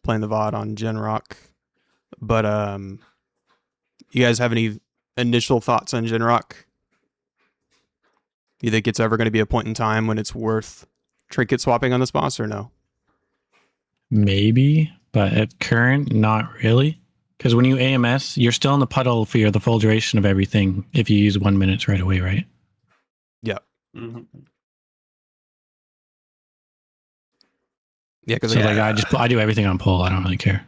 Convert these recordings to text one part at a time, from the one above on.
playing the VOD on Genrock. But you guys have any initial thoughts on Genrock? You think it's ever going to be a point in time when it's worth trinket swapping on this boss, or no? Maybe, but at current, not really. Because when you AMS, you're still in the puddle for the full duration of everything if you use 1 minute right away, right? Yeah. Mm-hmm. Yeah, because so I do everything on pull. I don't really care,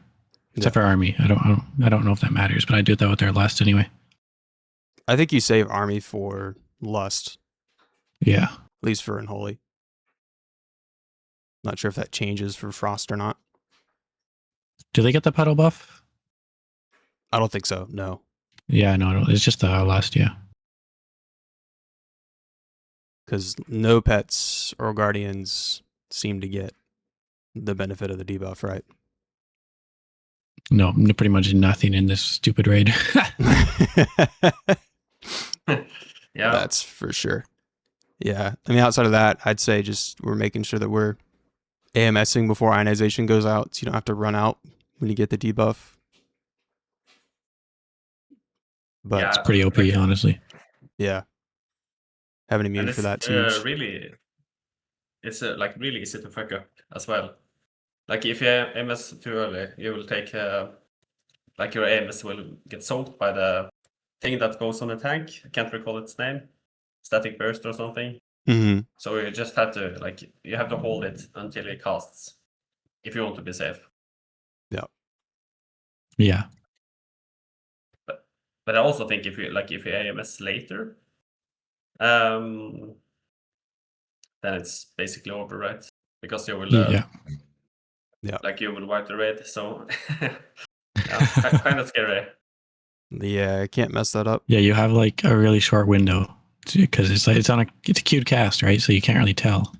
except for army. I don't know if that matters, but I do that with their lust anyway. I think you save army for lust. Yeah, at least for Unholy. Not sure if that changes for Frost or not. Do they get the puddle buff? I don't think so. No. Yeah, no, it's just the lust. Yeah. Because no pets or guardians seem to get the benefit of the debuff, right? No, pretty much nothing in this stupid raid. Yeah, that's for sure. Yeah, I mean, outside of that, I'd say just we're making sure that we're AMSing before ionization goes out, so you don't have to run out when you get the debuff. But it's pretty OP, honestly. Yeah, having immune for that too. Really, it's really easy to fuck up as well. Like if you AMS too early, you will take your AMS will get soaked by the thing that goes on the tank. I can't recall its name. Static burst or something. Mm-hmm. So you just have to you have to hold it until it casts if you want to be safe. Yeah. But I also think if you AMS later, then it's basically over, right? Because you will you will wipe the raid. So kind of scary. Yeah, I can't mess that up. Yeah, you have like a really short window because it's a queued cast, right? So you can't really tell.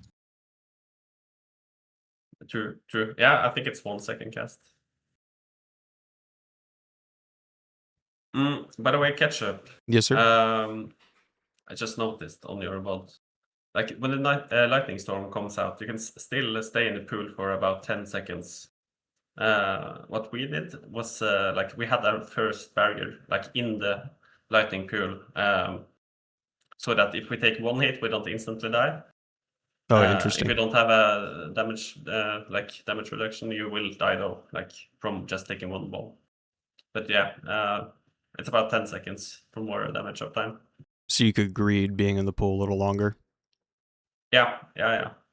True. Yeah, I think it's 1 second cast. By the way, Ketchup. Yes, sir. I just noticed on your VOD, like when the lightning storm comes out, you can still stay in the pool for about 10 seconds. What we did was we had our first barrier in the lightning pool, so that if we take one hit, we don't instantly die. Oh, interesting. If you don't have a damage reduction, you will die though, from just taking one ball. But yeah, it's about 10 seconds for more damage uptime. So you could greed being in the pool a little longer. Yeah.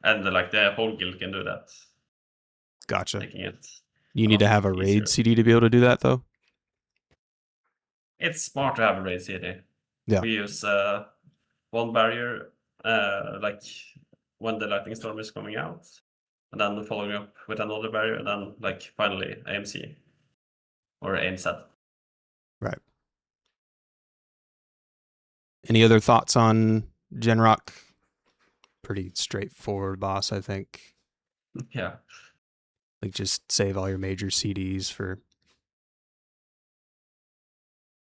And the whole guild can do that. Gotcha. Making it you need to have a easier. raid CD to be able to do that, though? It's smart to have a raid CD. Yeah. We use one barrier when the lightning storm is coming out, and then following up with another barrier, and then finally AMC or aim set. Right. Any other thoughts on Genrock? Pretty straightforward boss, I think. Yeah. Just save all your major CDs for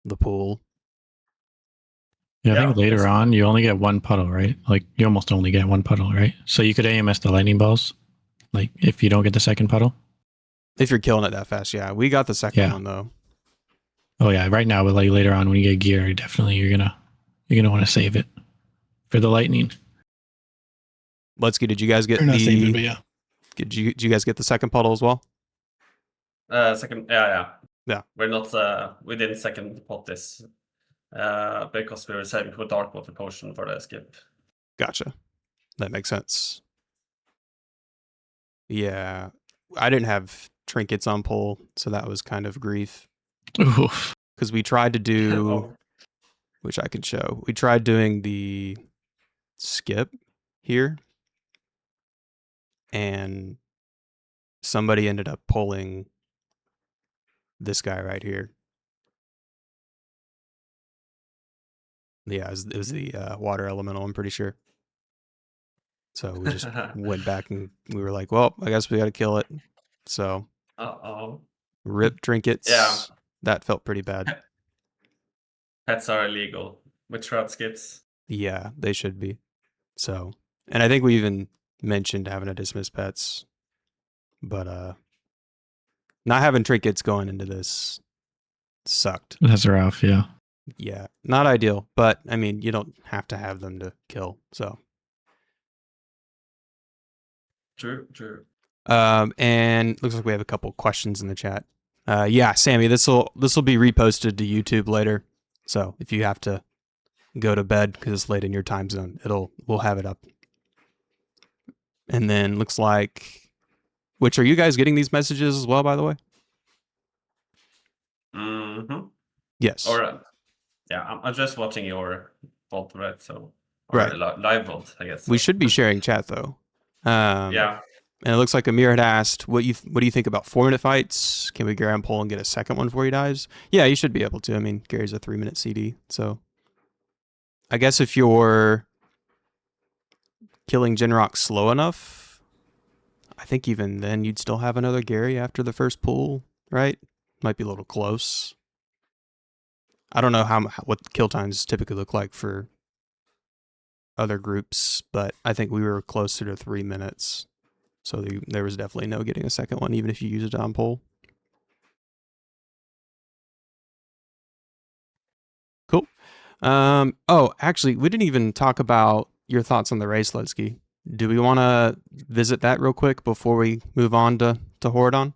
the pool. Yeah, I think later on you only get one puddle, right? You almost only get one puddle, right? So you could AMS the lightning balls, if you don't get the second puddle. If you're killing it that fast, yeah. We got the second one though. Oh yeah, right now, but later on when you get gear, definitely you're gonna want to save it for the lightning. Ledski, did you guys get save it, but yeah. Did you guys get the second puddle as well? Second, yeah. We're not. We didn't second pot this because we were saving for dark water potion for the skip. Gotcha. That makes sense. Yeah, I didn't have trinkets on pull, so that was kind of grief. Because we tried to do, which I could show. We tried doing the skip here, and somebody ended up pulling this guy right here. Yeah, it was the water elemental, I'm pretty sure. So we just went back and we were like, well, I guess we got to kill it. So rip trinkets. Yeah. That felt pretty bad. Pets are illegal with shroud skips. Yeah, they should be. So, and I think we even mentioned having to dismiss pets, but Not having trinkets going into this sucked. That's rough, yeah. Yeah, not ideal, but I mean, you don't have to have them to kill. So, True. and looks like we have a couple questions in the chat. Yeah, Sammy, this will be reposted to YouTube later. So if you have to go to bed because it's late in your time zone, we'll have it up. And then looks like, which are you guys getting these messages as well? By the way. Mm-hmm. Yes. Or yeah, I'm just watching your VOD, right? So right, live VOD, I guess. We should be sharing chat though. Yeah. And it looks like Amir had asked, what do you think about 4-minute fights? Can we Garen pull and get a second one before he dies? Yeah, you should be able to. I mean, Gary's a 3-minute CD, so I guess if you're killing Genrock slow enough, I think even then you'd still have another Gary after the first pull, right? Might be a little close. I don't know what kill times typically look like for other groups, but I think we were closer to 3 minutes. So there was definitely no getting a second one, even if you use it on pull. Cool. Oh, actually, we didn't even talk about your thoughts on the race, Ledski. Do we want to visit that real quick before we move on to Horadon?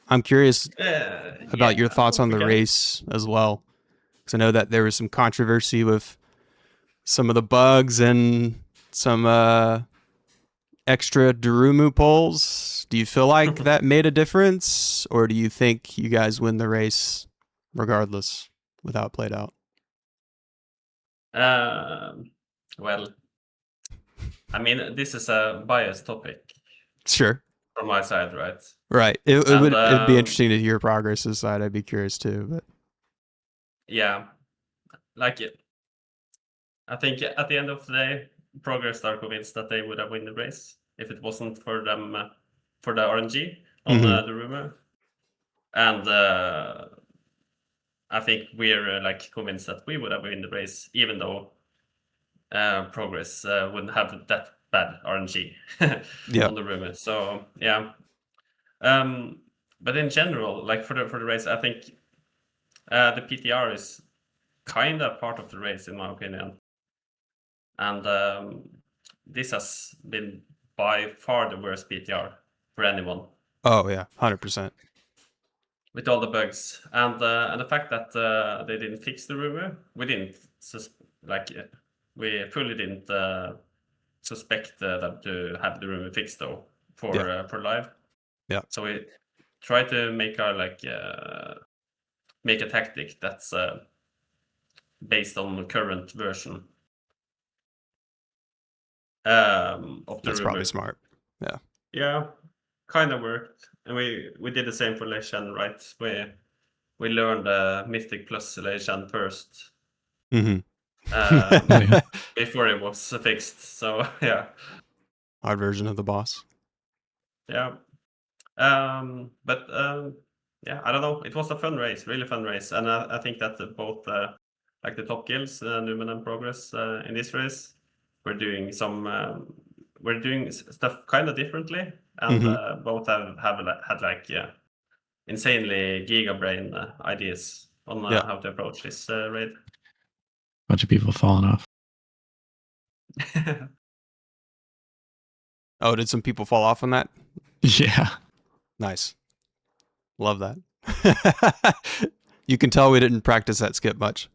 I'm curious about your thoughts on the race as well, because I know that there was some controversy with some of the bugs and some extra Darumu polls. Do you feel like that made a difference, or do you think you guys win the race regardless without played out? Well, I mean, this is a biased topic. Sure. From my side, right? Right. It'd be interesting to hear Progress's side. I'd be curious too. But yeah, like it. I think at the end of the day, Progress are convinced that they would have won the race if it wasn't for them for the RNG on the rumor, and I think we're like convinced that we would have won the race, even though Progress wouldn't have that bad RNG on the rumor. So yeah, but in general, like for the race, I think the PTR is kind of part of the race, in my opinion. And this has been by far the worst PTR for anyone. Oh yeah, 100%. With all the bugs and the fact that they didn't fix the rumor, we fully didn't suspect them to have the rumor fixed though for live. Yeah. So we try to make our make a tactic that's based on the current version. Of the That's rumor. probably smart. Yeah. Yeah, kind of worked, and we did the same for Leishan, right? We learned Mythic plus Leishan first. Before it was fixed. So yeah. Hard version of the boss. Yeah. But yeah, I don't know. It was a fun race, really fun race, and I think that both like the top guilds, Numen and Progress, in this race, we're doing stuff kind of differently, and both have had like insanely gigabrain ideas on how to approach this raid. Bunch of people falling off. Oh, did some people fall off on that? Yeah. Nice. Love that. You can tell we didn't practice that skip much.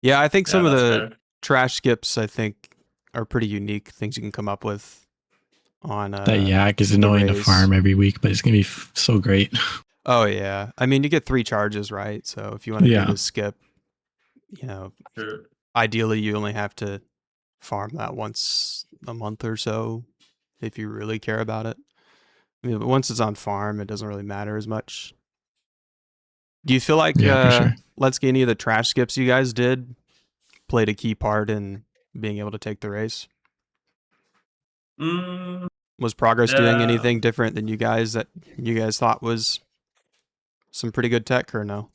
Yeah, I think some of the trash skips, I think, are pretty unique things you can come up with on that yak is annoying to farm every week, but it's gonna be so great. Oh yeah, I mean you get 3 charges, right? So if you want to do this skip, ideally you only have to farm that once a month or so if you really care about it. I mean, but once it's on farm, it doesn't really matter as much. Do you feel like Let's Get any of the trash skips you guys did played a key part in being able to take the race? Was Progress doing anything different than you guys thought was some pretty good tech, or no?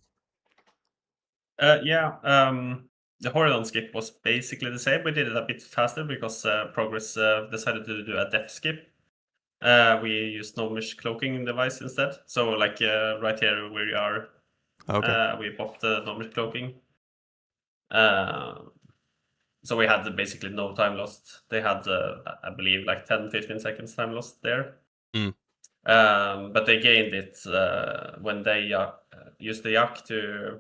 The Horadon skip was basically the same. We did it a bit faster because Progress decided to do a depth skip. We use Gnomish cloaking device instead. So like right here we are. Okay. We popped the Gnomish cloaking. So we had basically no time lost. They had, I believe, like 10-15 seconds time lost there. Mm. But they gained it when they used the Yak to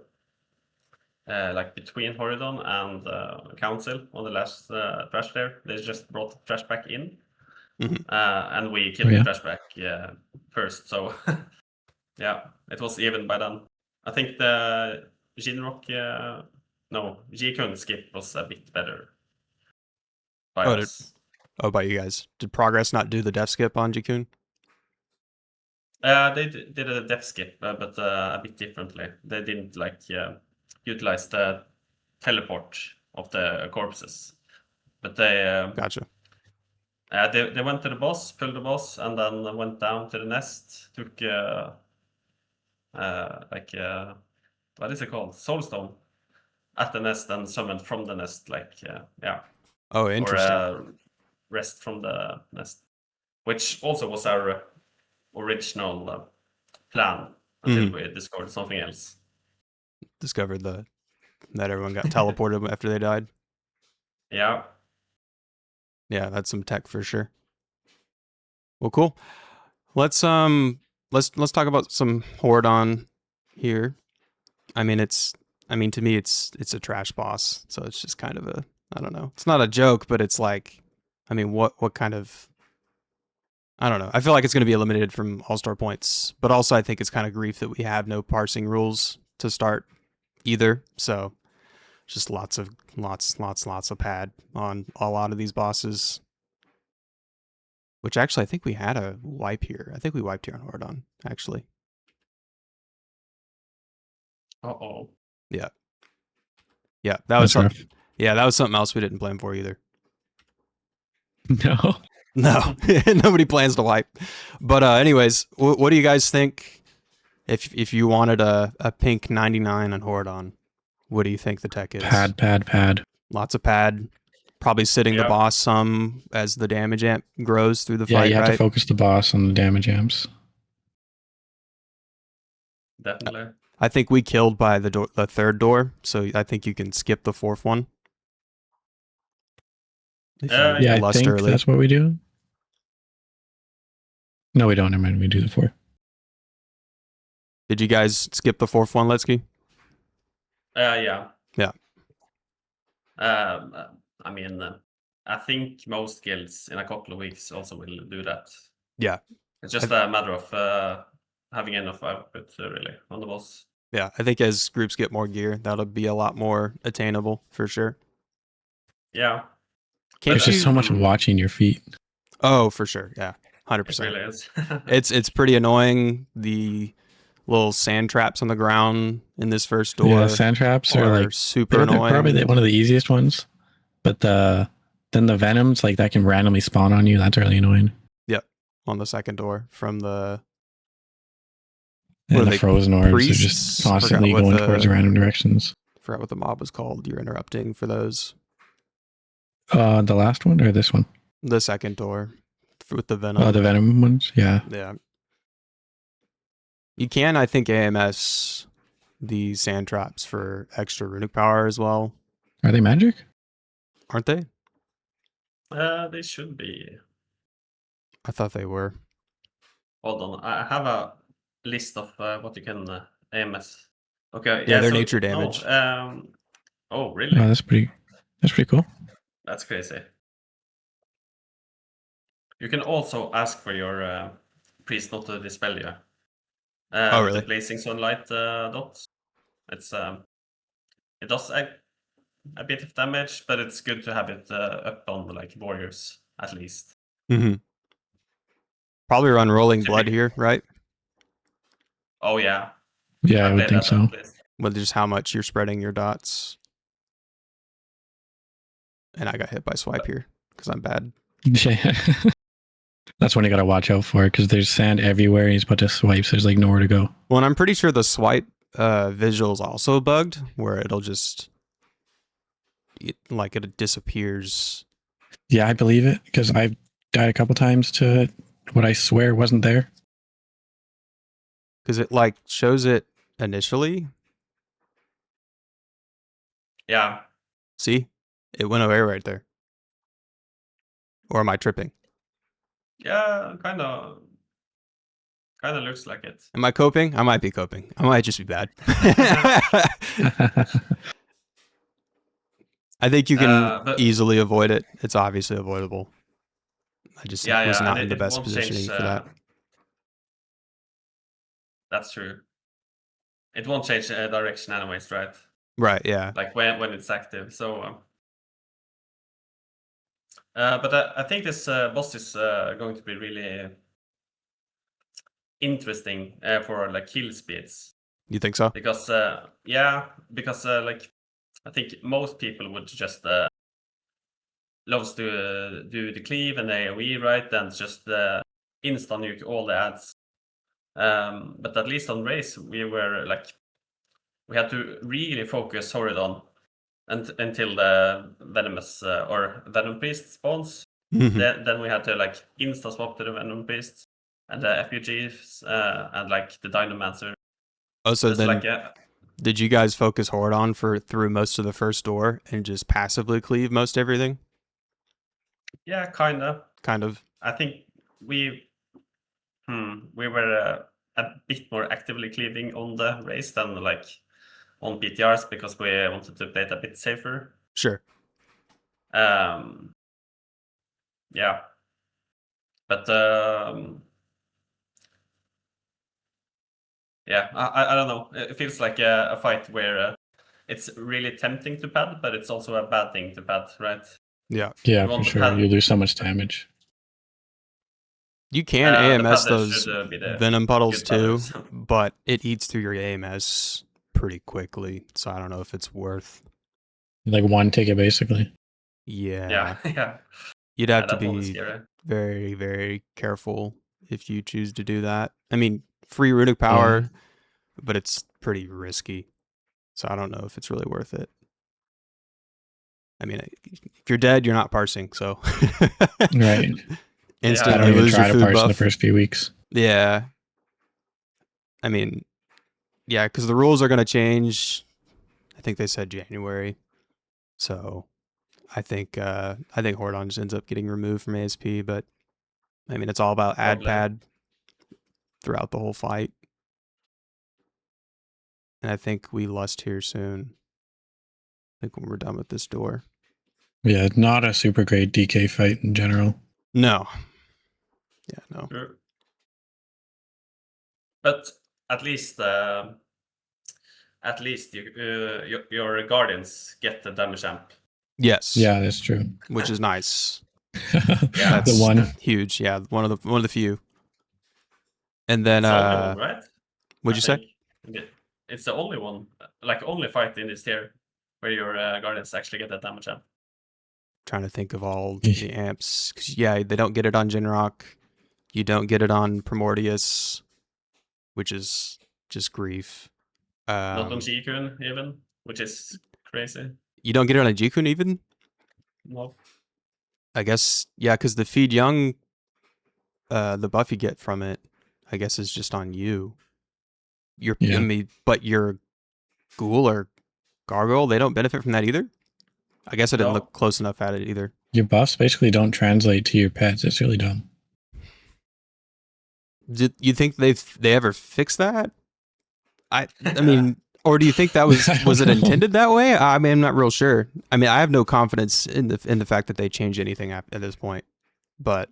like between Horidon and Council on the last trash there. They just brought the trash back in. Mhm. And we killed the trash back first. So yeah, it was even by then. I think the Jinrock, G-Kun skip was a bit better by us. By you guys. Did Progress not do the death skip on Jikun? They did a death skip, but a bit differently. They didn't like utilize the teleport of the corpses, but they Gotcha. They went to the boss, pulled the boss, and then went down to the nest. Took what is it called? Soulstone at the nest and summoned from the nest. Oh, interesting. Or rest from the nest, which also was our original plan until we discovered something else. Discovered that everyone got teleported after they died. Yeah. Yeah, that's some tech for sure. Well, cool. Let's talk about some Horidon here. I mean, to me it's a trash boss, so it's just kind of I don't know. It's not a joke, but it's like, I mean, what kind of, I don't know. I feel like it's going to be eliminated from All-Star points, but also I think it's kind of grief that we have no parsing rules to start either. So just lots of pad on a lot of these bosses. Which actually, I think we had a wipe here. I think we wiped here on Horidon, actually. Uh-oh. Yeah. Yeah, that was something. Yeah, that was something else we didn't plan for either. No. No, nobody plans to wipe. But anyways, what do you guys think? If you wanted a pink 99 on Horidon, what do you think the tech is? Pad. Lots of pad. Probably sitting the boss some as the damage amp grows through the fight. Yeah, you have to focus the boss on the damage amps. Definitely. I think we killed by the third door, so I think you can skip the fourth one. Yeah, I think early. That's what we do. No, we don't. I mean, we do the fourth. Did you guys skip the fourth one, Ledski? Yeah. Yeah. I mean, I think most guilds in a couple of weeks also will do that. Yeah. It's just a matter of having enough output, really, on the boss. Yeah, I think as groups get more gear, that'll be a lot more attainable, for sure. Yeah. There's just so much watching your feet. Oh, for sure. Yeah, 100%. It really is. It's pretty annoying, the little sand traps on the ground in this first door. Yeah, sand traps are like super annoying. Probably one of the easiest ones. But then the venoms, like that can randomly spawn on you. That's really annoying. Yep, on the second door from the... And the frozen orbs are just constantly going towards random directions. Forgot what the mob was called. You're interrupting for those. The last one or this one? The second door with the venom. Oh, the venom ones? Yeah. Yeah. You can, I think, AMS the sand traps for extra runic power as well. Are they magic? Aren't they? They should be. I thought they were. Hold on. I have a list of what you can AMS. Okay. Yeah, they're nature damage. Oh, really? Oh, that's pretty cool. That's crazy. You can also ask for your priest not to dispel you. Oh, really? The blazing sunlight dot. It does a bit of damage, but it's good to have it up on like warriors at least. Mm-hmm. Probably run rolling blood here, right? Oh yeah. Yeah, I would think so. With just how much you're spreading your dots. And I got hit by swipe here because I'm bad. Yeah. That's when you got to watch out for it because there's sand everywhere. He's about to swipe, so there's like nowhere to go. Well, and I'm pretty sure the swipe visual is also bugged where it'll just it disappears. Yeah, I believe it because I've died a couple times to What I swear wasn't there. Because it like shows it initially. Yeah. See? It went away right there. Or am I tripping? Yeah, kind of looks like it. Am I coping? I might be coping. I might just be bad. I think you can But easily avoid it. It's obviously avoidable. I just was not and in the it best won't positioning change. for that. That's true. It won't change direction anyways, right? Right, yeah. Like when it's active. So, but I think this boss is going to be really interesting for like kill speeds. You think so? Because like I think most people would just loves to do the cleave and the AoE, right, and just instant nuke all the ads. But at least on race, we had to really focus Horidon until the venomous or venom priest spawns. Then we had to like insta swap to the venom priest and the FUGs and like the Dynamancer. Oh, so Just then like did you guys focus Horidon through most of the first door and just passively cleave most everything? yeah, kind of. I think we were a bit more actively cleaving on the race than like on PTRs because we wanted to play it a bit safer. Sure. Yeah. But yeah, I don't know. It feels like a fight where it's really tempting to pad, but it's also a bad thing to pad, right? Yeah, for sure. You lose so much damage. You can AMS the those venom puddles too, but it eats through your AMS pretty quickly, so I don't know if it's worth. Like one ticket, basically. Yeah. Yeah. You'd have to be very, very careful if you choose to do that. I mean, free runic power, but it's pretty risky, so I don't know if it's really worth it. I mean, if you're dead, you're not parsing, so right. Instantly I don't even lose try your to food parse buff in the first few weeks. Yeah. I mean, yeah, because the rules are going to change. I think they said January. So I think Hordon just ends up getting removed from ASP, but I mean, it's all about ad pad throughout the whole fight. And I think we lust here soon. I think when we're done with this door. Yeah, it's not a super great DK fight in general. No. Yeah, no. Sure. But at least your guardians get the damage amp. Yes. Yeah, that's true. Which is nice. Yeah, that's the one huge. Yeah, one of the few. And then it's the only one, right? What'd you say? It's the only one, like only fight in this tier where your guardians actually get that damage amp. Trying to think of all the amps, because yeah, they don't get it on Jinrock. You don't get it on Primordius, which is just grief. Not on G-Kun even, which is crazy. You don't get it on a G-Kun even? No. I guess, yeah, because the feed young, the buff you get from it, I guess is just on you. I mean, but your ghoul or gargoyle, they don't benefit from that either? I guess I didn't look close enough at it either. Your buffs basically don't translate to your pets. It's really dumb. Did you think they ever fixed that? I mean, or do you think that was it intended that way? I mean, I'm not real sure. I mean, I have no confidence in the fact that they change anything at this point, but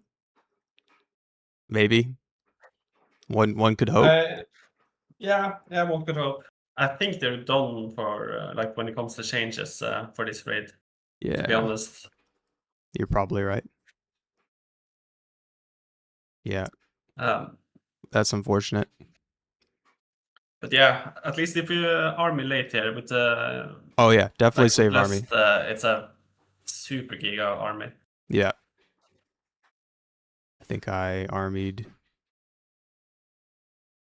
maybe one could hope. Yeah, one could hope. I think they're done for like when it comes to changes for this raid. Yeah, to be honest, you're probably right. Yeah, that's unfortunate. But yeah, at least if you army late here with oh yeah, definitely save army. It's a super giga army. Yeah, I think I armied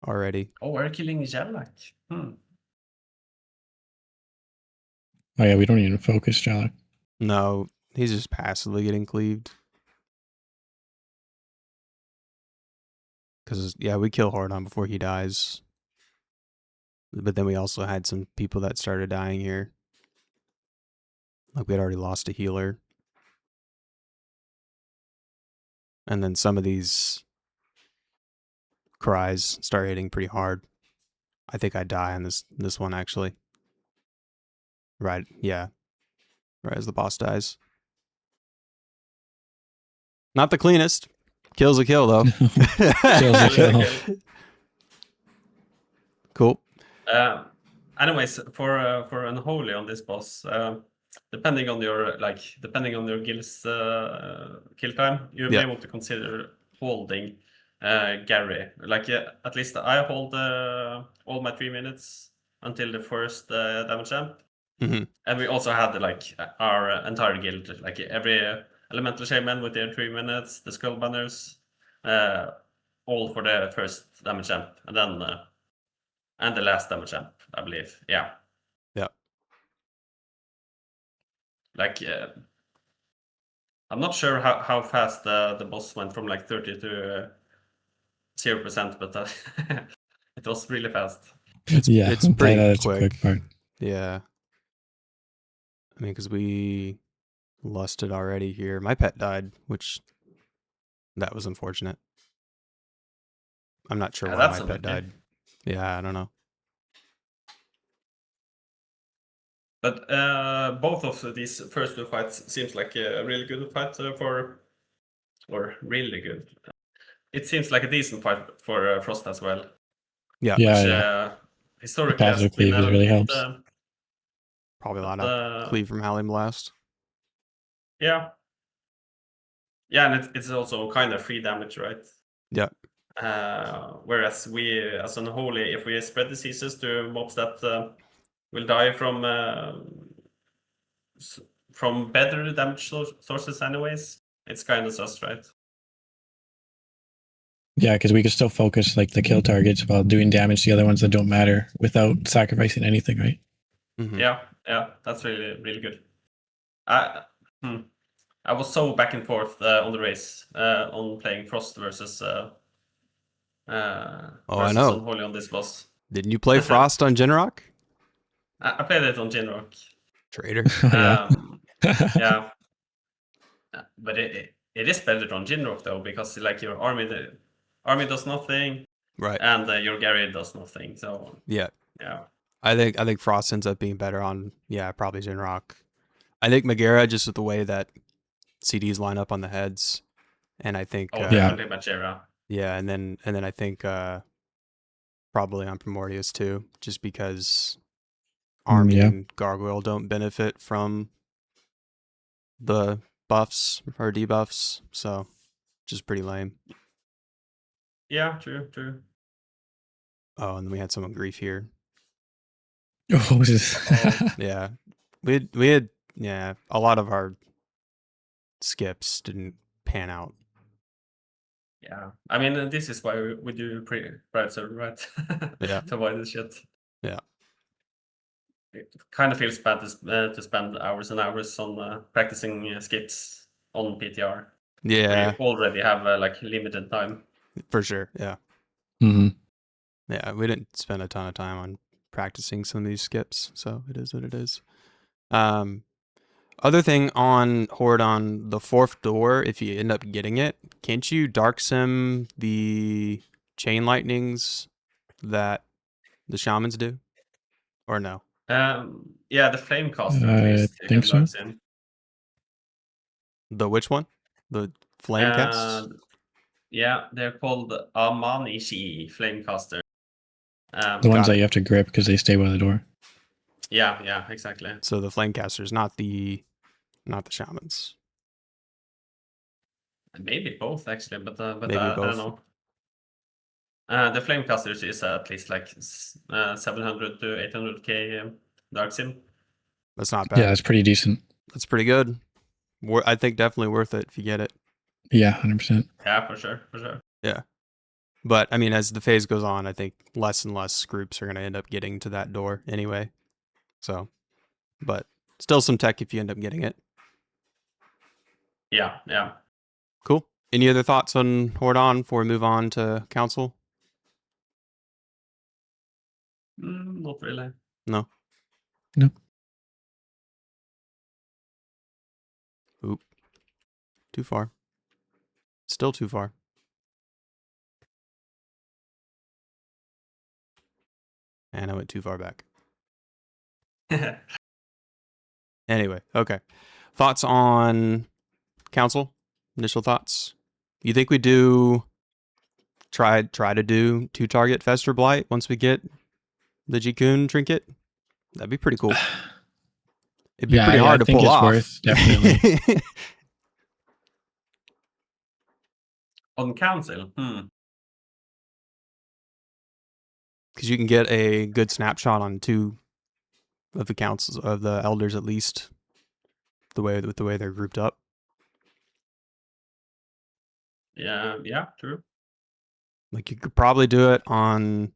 already. Oh, we're killing Jalak. Oh yeah, we don't even focus Jalak. No, he's just passively getting cleaved. Because, yeah, we kill Hordon before he dies. But then we also had some people that started dying here. Like, we had already lost a healer. And then some of these cries start hitting pretty hard. I think I die on this one, actually. Right, yeah. Right as the boss dies. Not the cleanest. Kill's a kill, though. Kill's a kill. Cool. Anyways, for Unholy on this boss, depending on your guild's kill time, you may want to consider holding Gary. Like at least I hold all my 3 minutes until the first damage jump. Mm-hmm. And we also had like our entire guild, like every elemental shaman with their 3 minutes, the skull banners, all for the first damage jump, and then and the last damage jump, I believe. Yeah. Like I'm not sure how fast the boss went from like 30 to 0%, but it was really fast. It's pretty quick. A quick part. Yeah. I mean, because we lusted already here. My pet died, which that was unfortunate. I'm not sure why my pet died. Yeah, I don't know. But both of these first two fights seems like a really good fight or really good. It seems like a decent fight for Frost as well. Yeah. Which historically has been really helps. Probably a lot of cleave from Howling Blast. Yeah. Yeah, and it's also kind of free damage, right? Yeah. Whereas we, as Unholy, if we spread diseases to mobs that will die from better damage sources anyways, it's kind of sus, right? Yeah, because we can still focus like the kill targets while doing damage to the other ones that don't matter without sacrificing anything, right? Mm-hmm. Yeah, that's really, really good. I was so back and forth on the race on playing Frost versus I know. Unholy on this boss. Didn't you play Frost on Genrock? I played it on Genrock. Traitor. Yeah. But it is better on Genrock though, because like your army does nothing, right? And your Gary does nothing. So yeah. I think Frost ends up being better on probably Genrock. I think Megara, just with the way that CDs line up on the heads, and I think definitely Megara. Yeah, and then I think probably on Primordius too, just because Army and Gargoyle don't benefit from the buffs or debuffs, so just pretty lame. Yeah, true. Oh, and then we had someone grief here. Oh, yeah, we had a lot of our skips didn't pan out. Yeah, I mean this is why we do private server, right? Yeah, to avoid this shit. Yeah, it kind of feels bad to spend hours and hours on practicing skips on PTR. Yeah, we already have like limited time. For sure. Yeah. Mm-hmm. Yeah, we didn't spend a ton of time on practicing some of these skips, so it is what it is. Other thing on Horde on the fourth door, if you end up getting it, can't you dark sim the chain lightnings that the shamans do? Or no? Yeah, the flame caster at least. I think so. The which one? The flame cast? Yeah, they're called Amanishi Flamecaster. The ones that you have to grip because they stay by the door. Yeah, exactly. So the Flamecasters, not the shamans. Maybe both actually, but maybe both. I don't know. The Flamecasters is at least like 700 to 800k dark sim. That's not bad. Yeah, that's pretty decent. That's pretty good. I think definitely worth it if you get it. Yeah, 100%. Yeah, for sure. Yeah. But, I mean, as the phase goes on, I think less and less groups are going to end up getting to that door anyway. So, but still some tech if you end up getting it. Yeah. Cool. Any other thoughts on Horde On before we move on to Council? Not really. No. No. Oop. Too far. Still too far. And I went too far back. Anyway, okay. Thoughts on Council? Initial thoughts? You think we do try to do 2-target Fester Blight once we get the Jikun trinket? That'd be pretty cool. It'd be pretty hard to pull off. Worth, definitely. On Council? Because you can get a good snapshot on 2 of the councils of the elders, at least the way they're grouped up. Yeah, true. Like you could probably do it on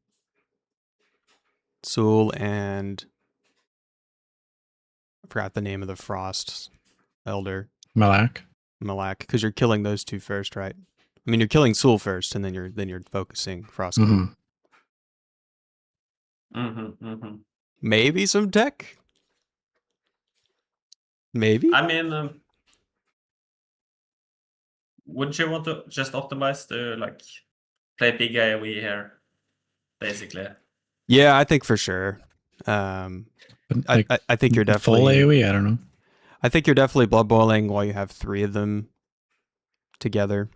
Sul and I forgot the name of the Frost elder. Malak, because you're killing those 2 first, right? I mean, you're killing Sul first, and then you're focusing Frost. Maybe some tech. Maybe. I mean, wouldn't you want to just optimize to like play big AoE here, basically? Yeah, I think for sure. I think you're definitely full AoE. I don't know. I think you're definitely blood boiling while you have 3 of them together.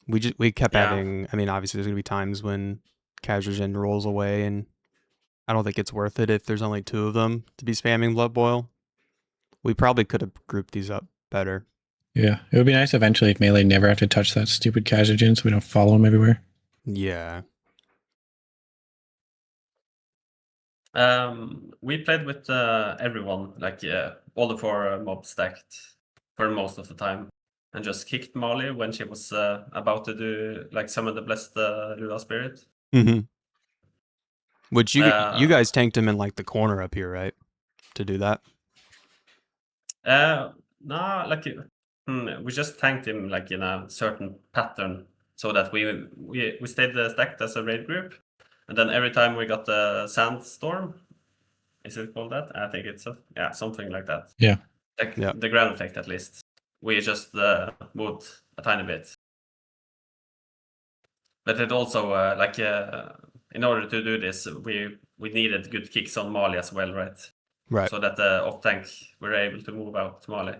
We kept having. I mean, obviously, there's gonna be times when Khazra-Jin rolls away, and I don't think it's worth it if there's only 2 of them to be spamming blood boil. We probably could have grouped these up better. Yeah, it would be nice eventually if Melee never have to touch that stupid Khazra-Jin so we don't follow him everywhere. Yeah. We played with everyone, like all the 4 mobs stacked for most of the time, and just kicked Molly when she was about to do like summon the blessed Lula spirit. Mm-hmm. Which you guys tanked him in like the corner up here, right? To do that. No, like we just tanked him like in a certain pattern so that we stayed stacked as a raid group, and then every time we got the sandstorm, is it called that? I think it's something like that. Yeah. Like the ground effect, at least. We just moved a tiny bit, but it also in order to do this, we needed good kicks on Mali as well, right? Right. So that the off tank were able to move out to Mali.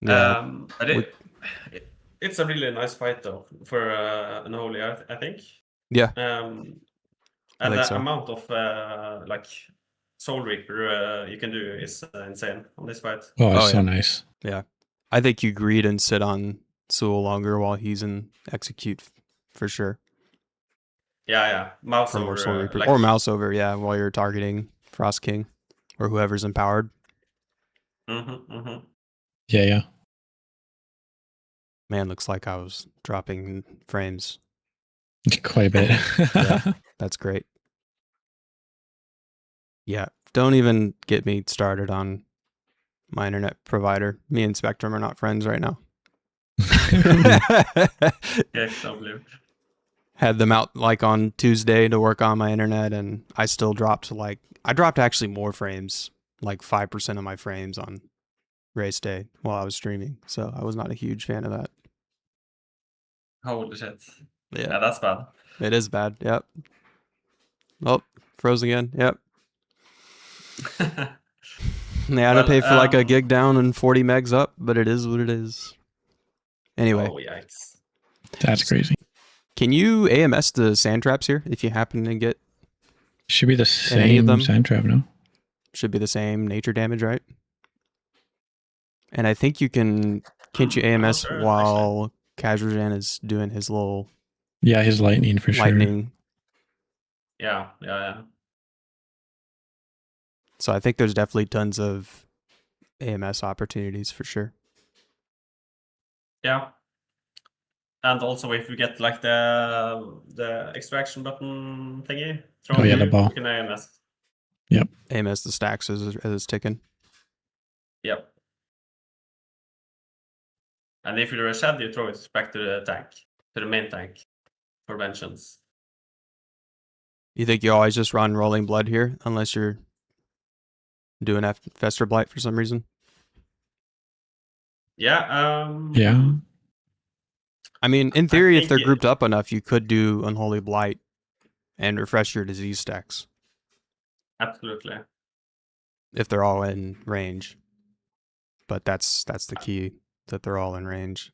Yeah. But it's a really nice fight though for Unholy, I think. Yeah. And the amount of like Soul Reaper you can do is insane on this fight. Oh, it's so nice. Yeah. I think you greed and sit on Sul longer while he's in execute for sure. Yeah. Mouse over. Soul Reaper. Or mouse over, while you're targeting Frost King or whoever's empowered. Yeah. Man, looks like I was dropping frames. Quite a bit. Yeah, that's great. Yeah, don't even get me started on my internet provider. Me and Spectrum are not friends right now. Yeah, don't believe. Had them out like on Tuesday to work on my internet, and I still dropped I dropped actually more frames, like 5% of my frames on race day while I was streaming. So I was not a huge fan of that. Holy shit. Yeah, that's bad. It is bad. Yep. Oh, froze again. Yep. Yeah, I had to pay for like a gig down and 40 megs up, but it is what it is. Anyway. Oh, yikes. That's crazy. Can you AMS the sand traps here if you happen to get? Should be the same sand trap, no? Should be the same nature damage, right? And I think you can't you AMS while Khazra-Jin is doing his little... Yeah, his lightning for sure. Yeah. So I think there's definitely tons of AMS opportunities for sure. Yeah. And also if you get like the extraction button thingy, the ball. you can AMS. Yep. AMS the stacks as it's ticking. Yep. And if you're a shed, you throw it back to the tank, to the main tank, for vengeance. You think you always just run Rolling Blood here, unless you're doing Fester Blight for some reason? Yeah. Yeah. I mean, in theory, if they're think grouped up enough, you could do Unholy Blight and refresh your disease stacks Absolutely. if they're all in range. But that's the key, that they're all in range.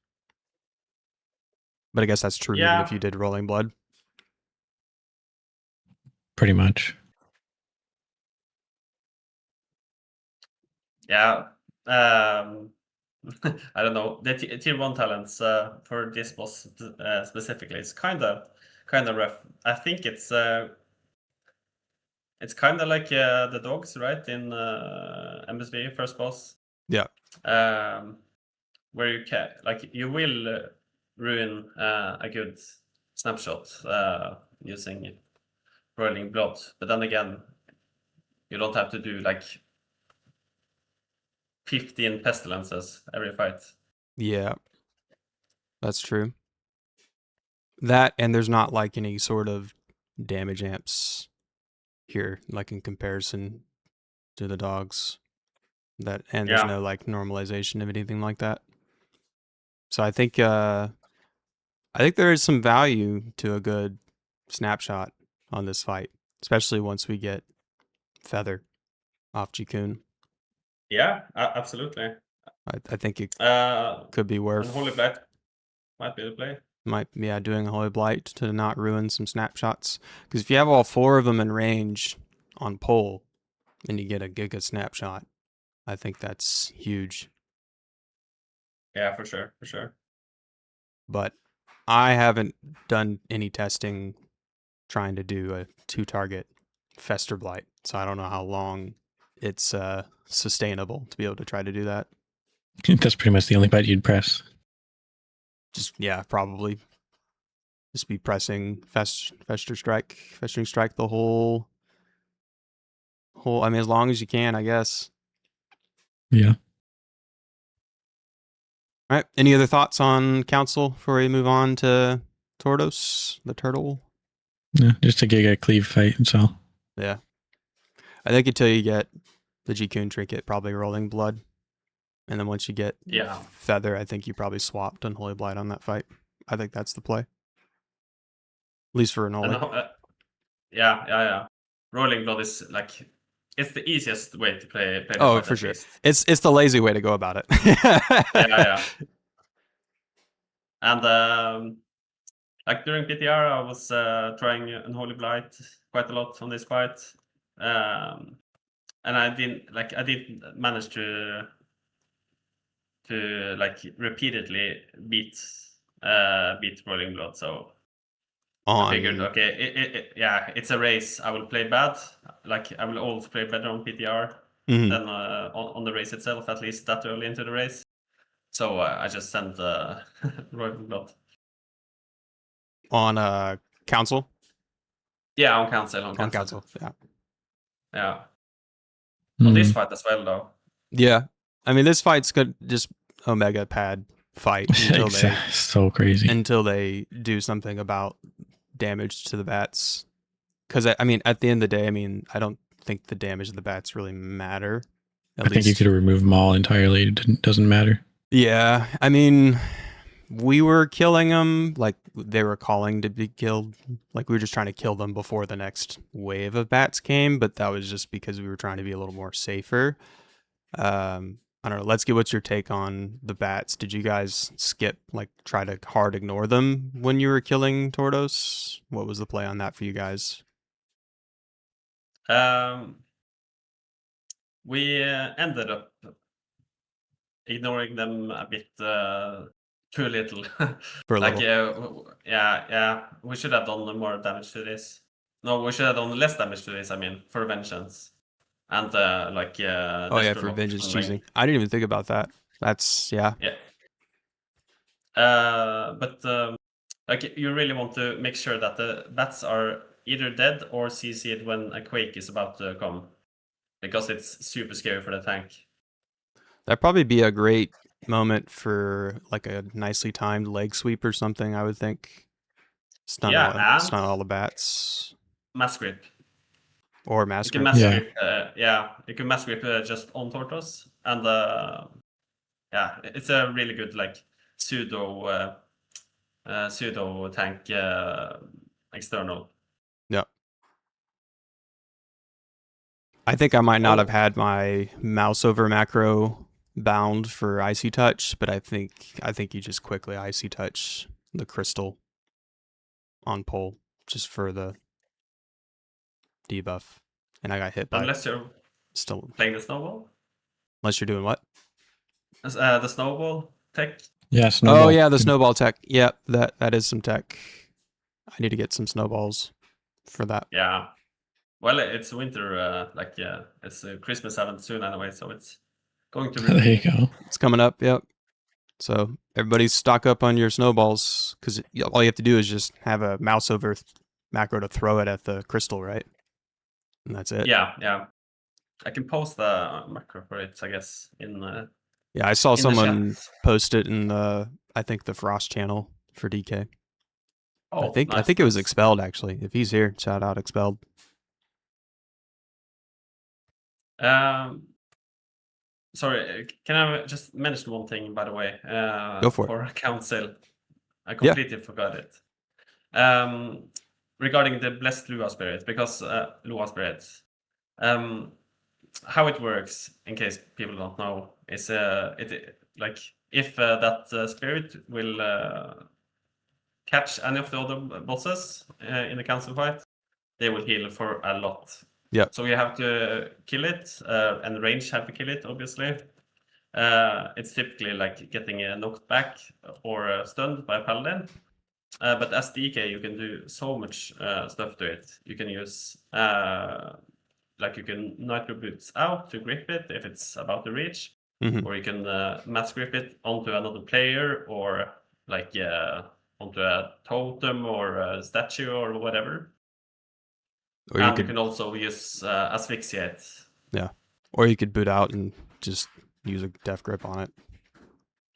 But I guess that's true even if you did Rolling Blood. Pretty much. Yeah. I don't know. The tier 1 talents for this boss specifically is kind of rough. I think it's kind of like the dogs, right? In MSV first boss. Yeah. Where you can, like, you will ruin a good snapshot using Rolling Blood, but then again, you don't have to do like 15 pestilences every fight. Yeah, that's true. That, and there's not like any sort of damage amps here, like in comparison to the dogs. That, and there's no like normalization of anything like that. So I think there is some value to a good snapshot on this fight, especially once we get Feather off Jikun. Yeah, absolutely. I think it could be worth. Unholy Blight might be the play. Doing a Holy Blight to not ruin some snapshots. Because if you have all 4 of them in range on pole, and you get a Giga snapshot, I think that's huge. Yeah, for sure. But I haven't done any testing trying to do a 2-target Fester Blight, so I don't know how long it's sustainable to be able to try to do that. That's pretty much the only button you'd press. Probably. Just be pressing Festering Strike the whole. I mean, as long as you can, I guess. Yeah. All right. Any other thoughts on Council before we move on to Tordos, the turtle? Yeah, just a Giga cleave fight, that's all. Yeah. I think until you get the Jikun trinket, probably Rolling Blood. And then once you get Feather, I think you probably swapped Unholy Blight on that fight. I think that's the play. At least for Unholy. Yeah. Rolling Blood is like, it's the easiest way to play the oh, fight, for sure. It's the lazy way to go about it. yeah. And like during PTR, I was trying Unholy Blight quite a lot on this fight. And I didn't manage to like repeatedly beat Rolling Blood, so I figured, okay, it's a race. I will play bad. Like, I will always play better on PTR than on the race itself, at least that early into the race. So I just sent Rolling Blood. On Council? Yeah, on Council. On Council, yeah. Yeah. On this fight as well, though. Yeah. I mean, this fight's good, just Omega pad fight until so crazy. Until they do something about damage to the bats. Because, I mean, at the end of the day, I mean, I don't think the damage of the bats really matter. I think you could have removed them all entirely. It doesn't matter. Yeah. I mean, we were killing them like they were calling to be killed. Like we were just trying to kill them before the next wave of bats came, but that was just because we were trying to be a little more safer. I don't know. Ledski, what's your take on the bats? Did you guys try to hard ignore them when you were killing Tordos? What was the play on that for you guys? We ended up ignoring them a bit too little. For a little. Yeah. We should have done more damage to this. No, we should have done less damage to this. I mean, for vengeance. And for vengeance cheesing. I didn't even think about that. That's Yeah. But you really want to make sure that the bats are either dead or CC'd when a quake is about to come, because it's super scary for the tank. That'd probably be a great moment for like a nicely timed leg sweep or something, I would think. Stun all the bats. Mass grip. Or mass you can grip. mass grip, you can mass grip just on Tortoise, and it's a really good like pseudo tank external. Yeah. I think I might not have had my mouse over macro bound for icy touch, but I think you just quickly icy touch the crystal on pole just for the debuff. And I got hit by unless you're still playing the snowball. Unless you're doing what? The snowball tech. Yeah, snowball. Oh yeah, the snowball tech. Yeah, that is some tech. I need to get some snowballs for that. Yeah. Well, it's winter, it's Christmas event soon anyway, so it's going to be... There you go. It's coming up, yep. So everybody stock up on your snowballs, because all you have to do is just have a mouse over macro to throw it at the crystal, right? And that's it. Yeah. I can post the macro for it, I guess, in yeah, I saw someone post it in I think the Frost channel for DK. Oh, I think it was Expelled, actually. If he's here, shout out Expelled. Sorry, can I just mention one thing, by the way? Go for it. For council. I completely forgot it. Regarding the Blessed Lua Spirit, because Lua Spirit, how it works, in case people don't know, is if that spirit will catch any of the other bosses in the council fight, they will heal for a lot. Yeah. So you have to kill it, and range have to kill it, obviously. It's typically like getting knocked back or stunned by a paladin. But as DK, you can do so much stuff to it. You can use, you can nitro boots out to grip it if it's about to reach, or you can mass grip it onto another player, or onto a totem or a statue or whatever. Or you can also use asphyxiate. Yeah. Or you could boot out and just use a death grip on it.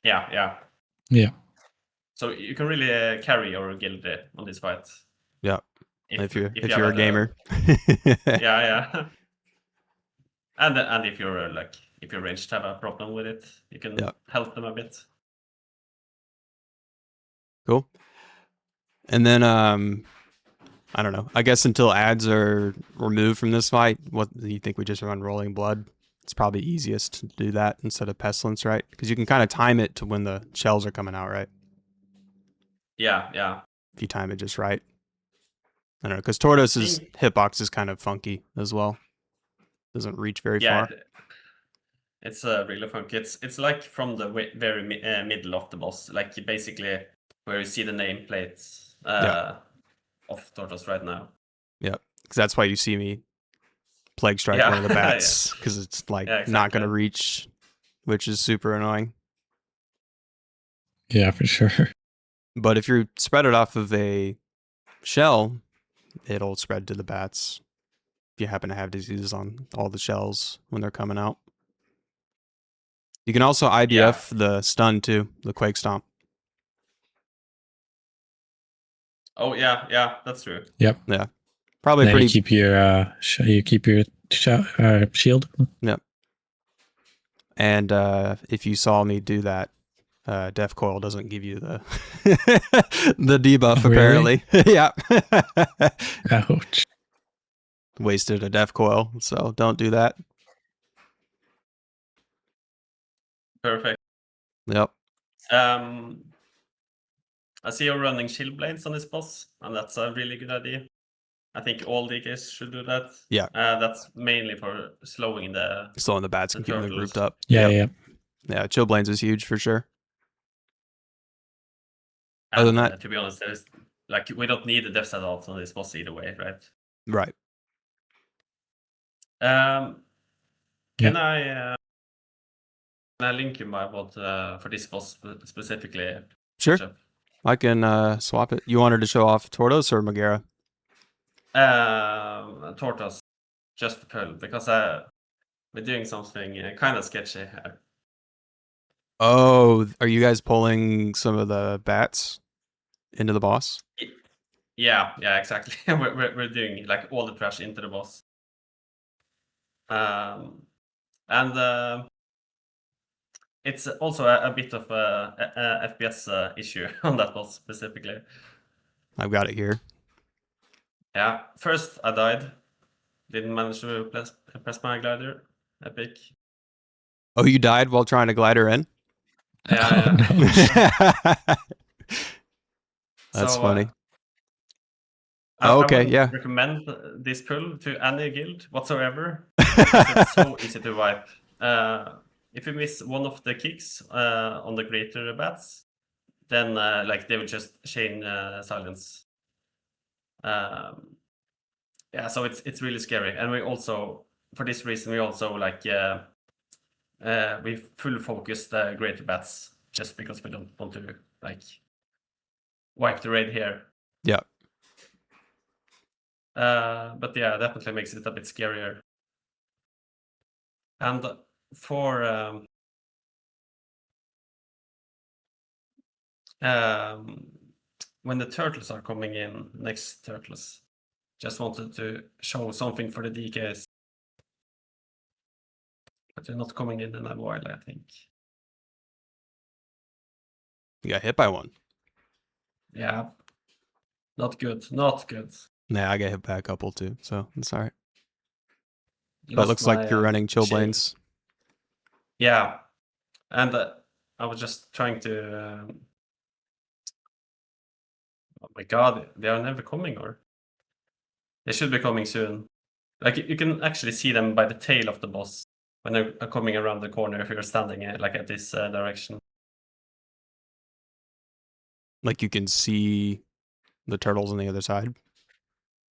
Yeah. So you can really carry your guild on this fight. Yeah. If you're a gamer. Yeah. And if you're if your ranged have a problem with it, you can help them a bit. Cool. And then I don't know. I guess until ads are removed from this fight, what do you think we just run Rolling Blood? It's probably easiest to do that instead of Pestilence, right? Because you can kind of time it to when the shells are coming out, right? Yeah. If you time it just right. I don't know, because Tortoise's hitbox is kind of funky as well. Doesn't reach very far. It's really funky. It's like from the very middle of the boss, like basically where you see the nameplate of Tortoise right now. Yeah, because that's why you see me Plague Strike one of the bats, because it's not going to reach, which is super annoying. Yeah, for sure. But if you spread it off of a shell, it'll spread to the bats. If you happen to have diseases on all the shells when they're coming out. You can also IBF the stun too, the Quake Stomp. Oh yeah, that's true. Yep. Yeah, probably then pretty. You keep your shield. Yep. And if you saw me do that, Death Coil doesn't give you the the debuff. Apparently, yeah. Ouch. Wasted a Death Coil, so don't do that. Perfect. Yep. I see you're running Shield Blades on this boss, and that's a really good idea. I think all DKs should do that. Yeah. That's mainly for slowing the bats and keeping them grouped up. Yeah. Yeah, Chill Blades is huge for sure. And, other than that, to be honest, there's we don't need the death set odds on this boss either way, right? Right. Can I link you my bot for this boss specifically? Sure. I can swap it. You wanted to show off Tortoise or Magera? Tortoise, just Pearl, because we're doing something kind of sketchy. Oh, are you guys pulling some of the bats into the boss? Yeah, exactly. we're doing like all the trash into the boss. And it's also a bit of a FPS issue on that boss specifically. I've got it here. Yeah, first I died. Didn't manage to press my glider. Epic. Oh, you died while trying to glide her in? Yeah. That's So, funny. I okay, wouldn't yeah. recommend this pull to any guild whatsoever because it's so easy to wipe. If you miss one of the kicks on the greater bats, then like they will just chain silence. Yeah, so it's really scary, and we also, for this reason, we also like we full focus the greater bats just because we don't want to like wipe the raid here. Yeah. But yeah, definitely makes it a bit scarier. And for when the turtles are coming in, next turtles, just wanted to show something for the DKs. But they're not coming in a while, I think. You got hit by one. Yeah. Not good. Not good. Nah, I got hit by a couple too, so it's alright. But it looks like you're running Chillblains. Yeah. And I was just trying to... oh my god, they are never coming, or... They should be coming soon. Like, you can actually see them by the tail of the boss when they're coming around the corner if you're standing like at this direction. Like you can see the turtles on the other side?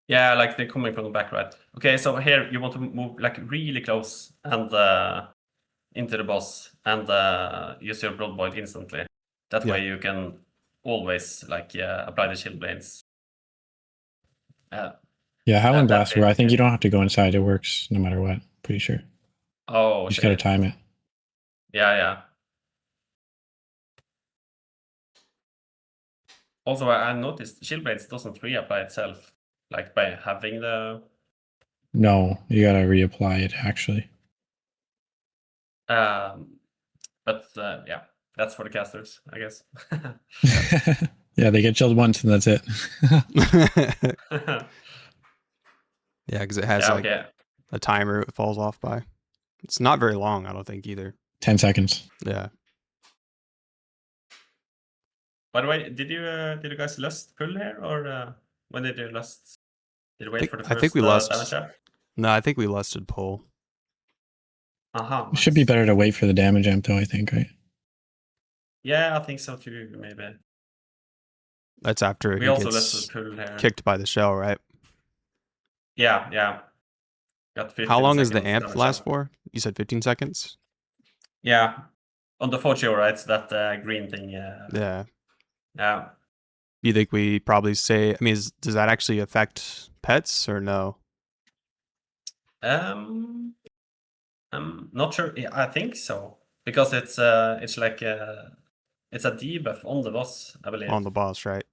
Yeah, like they're coming from the back, right? Okay, so here you want to move like really close and into the boss and use your Blood Boil instantly. That way you can always like apply the Chill Blades. Yeah, Howling Blast, where I think you don't have to go inside. It works no matter what, pretty sure. Oh, you just gotta time it. Yeah. Also, I noticed Chill Blades doesn't reapply itself, like by having the... No, you gotta reapply it, actually. But yeah, that's for the casters, I guess. Yeah, they get chilled once and that's it. Yeah, because it has a timer it falls off by. It's not very long, I don't think, either. 10 seconds. Yeah. By the way, did you guys lust pull here, or when did you lust? Did you wait for the first I think we lust. damage amp? No, I think we lusted pull. Nice. It should be better to wait for the damage amp, though, I think, right? Yeah, I think so too, maybe. That's after we he also gets pull here. Kicked by the shell, right? Yeah. Got 15 How long does the seconds amp last for? You said 15 seconds? Yeah. On the photo, right? It's that green thing. Yeah. Yeah. You think we probably say, I mean, does that actually affect pets or no? I'm not sure. Yeah, I think so. Because it's like it's a debuff on the boss, I believe. On the boss, right?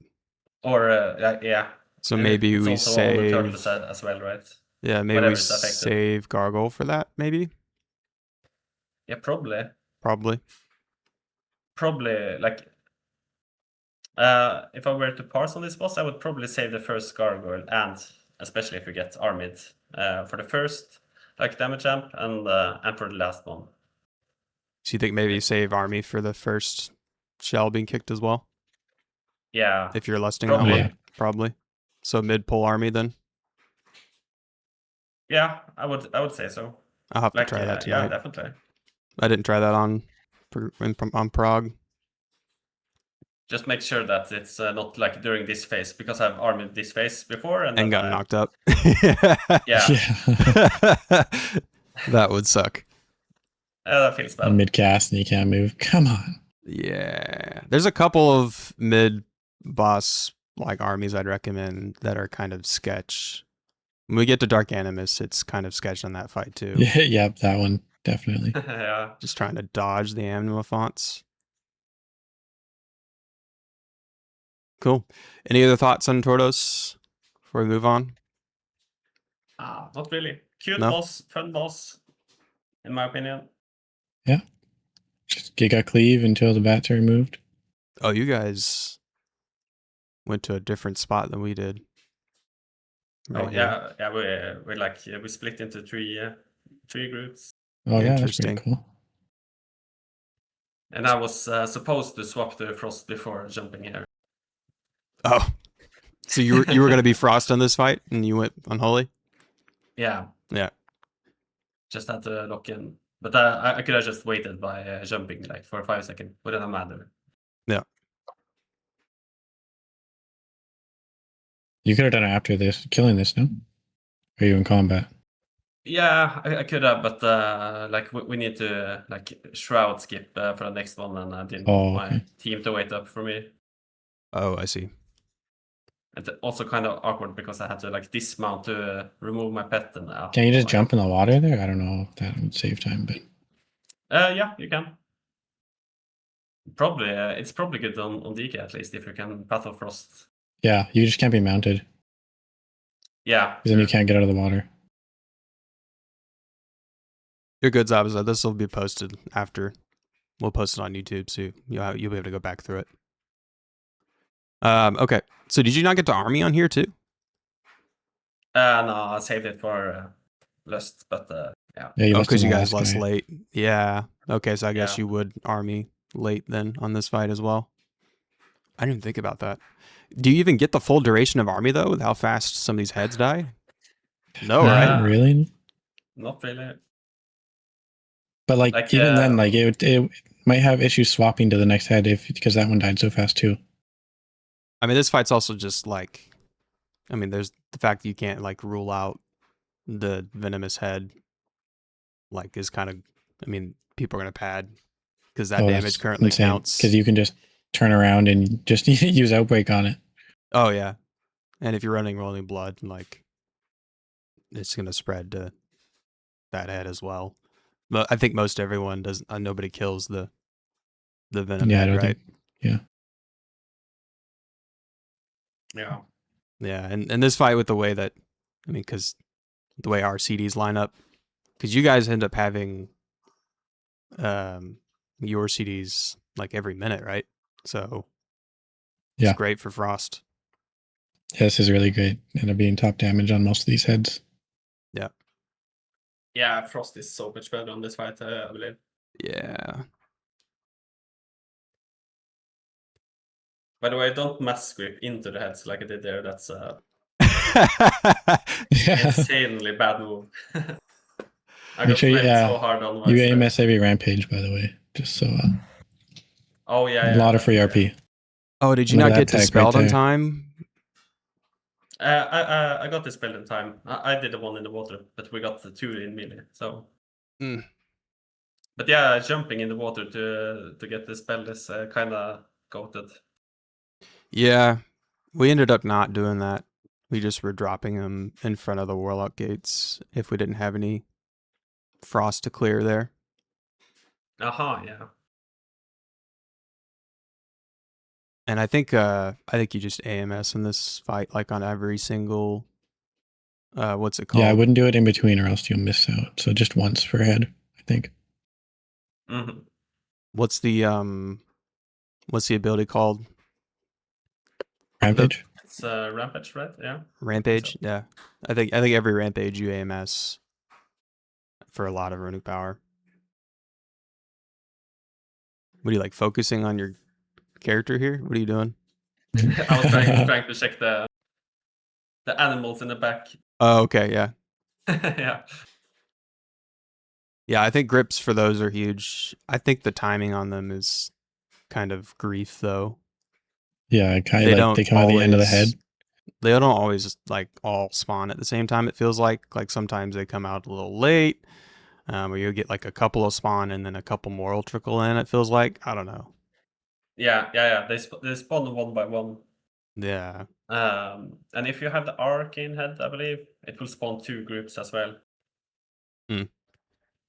Or yeah. So maybe it's we also save on the turtles as well, right? Yeah, maybe we save Gargoyle for that, maybe? Yeah, probably. Probably, like... if I were to parse on this boss, I would probably save the first Gargoyle, and especially if you get Armid, for the first like damage amp and for the last one. So you think maybe save Army for the first shell being kicked as well? Yeah. If you're lusting that one, probably. So mid pull Army then? Yeah, I would say so. I'll have to try that tonight. Yeah, definitely. I didn't try that on Prog. Just make sure that it's not like during this phase, because I've armed this phase before and got knocked up. Yeah. That would suck. That feels bad. Mid cast and you can't move. Come on. Yeah. There's a couple of mid boss like armies I'd recommend that are kind of sketch. When we get to Dark Animus, it's kind of sketch on that fight too. Yep, that one definitely. Yeah. Just trying to dodge the Anima fonts. Cool. Any other thoughts on Tortoise before we move on? Not really. Cute No? boss, fun boss, in my opinion. Yeah. Just Giga Cleave until the bats are removed. Oh, you guys went to a different spot than we did. Right here. Yeah. We split into three groups. Oh yeah, that's pretty Interesting. cool. And I was supposed to swap to Frost before jumping here. Oh, so you were going to be Frost on this fight, and you went Unholy? Yeah. Yeah. Just had to lock in. But I could have just waited by jumping like for 5 seconds. Wouldn't have mattered. Yeah. You could have done it after this, killing this, no? Are you in combat? Yeah, I could have, but like we need to like shroud skip for the next one, and I didn't want my team to wait up for me. Oh, I see. And also kind of awkward because I had to like dismount to remove my pet. And can you just jump in the water there? I don't know if that would save time, but yeah, you can. Probably it's probably good on DK at least if you can Path of Frost. Yeah, you just can't be mounted. Yeah, because then you can't get out of the water. You're good, Zabza. This will be posted after. We'll post it on YouTube, so you'll be able to go back through it. Okay. So did you not get to army on here too? No, I saved it for Lust, but yeah. Yeah, because you guys lost late. Yeah. Okay, so I guess you would army late then on this fight as well. I didn't even think about that. Do you even get the full duration of army though, with how fast some of these heads die? No, right? Really? Not really. But like even then, like it might have issues swapping to the next head because that one died so fast too. I mean, this fight's also just like, I mean, there's the fact that you can't like rule out the venomous head. Like is kind of, I mean, people are gonna pad because that damage currently counts. Because you can just turn around and just use Outbreak on it. Oh yeah, and if you're running Rolling Blood, like it's gonna spread to that head as well. But I think most everyone does. Nobody kills the venom head, right? Yeah. Yeah, and this fight with the way that, I mean, because the way our CDs line up, because you guys end up having your CDs like every minute, right? So it's great for Frost. Yeah, this is really great. End up being top damage on most of these heads. Yeah. Yeah, Frost is so much better on this fight, I believe. Yeah. By the way, don't mass grip into the heads like I did there. That's insanely bad move. I got so hard on my you AMS every rampage, by the way, just so. Oh yeah. A lot of free RP. Oh, did you not get dispelled on time? I got dispelled in time. I did the one in the water, but we got the 2 in melee. So. But yeah, jumping in the water to get the spell is kind of goated. Yeah, we ended up not doing that. We just were dropping them in front of the Warlock gates if we didn't have any Frost to clear there. Yeah. And I think you just AMS in this fight, like on every single, what's it called? Yeah, I wouldn't do it in between or else you'll miss out. So just once per head, I think. Mm-hmm. What's the ability called? Rampage. It's Rampage, right? Yeah. Rampage, so. Yeah. I think every Rampage you AMS for a lot of runic power. What are you like focusing on your character here? What are you doing? I was trying to check the animals in the back. Oh, okay, yeah. Yeah. Yeah, I think grips for those are huge. I think the timing on them is kind of grief though. Yeah, kind of like they come at the end of the head. They don't always like all spawn at the same time. It feels like sometimes they come out a little late, or you get like a couple of spawn and then a couple more will trickle in. It feels like, I don't know. Yeah. They spawn one by one. Yeah. And if you have the arcane head, I believe it will spawn 2 groups as well.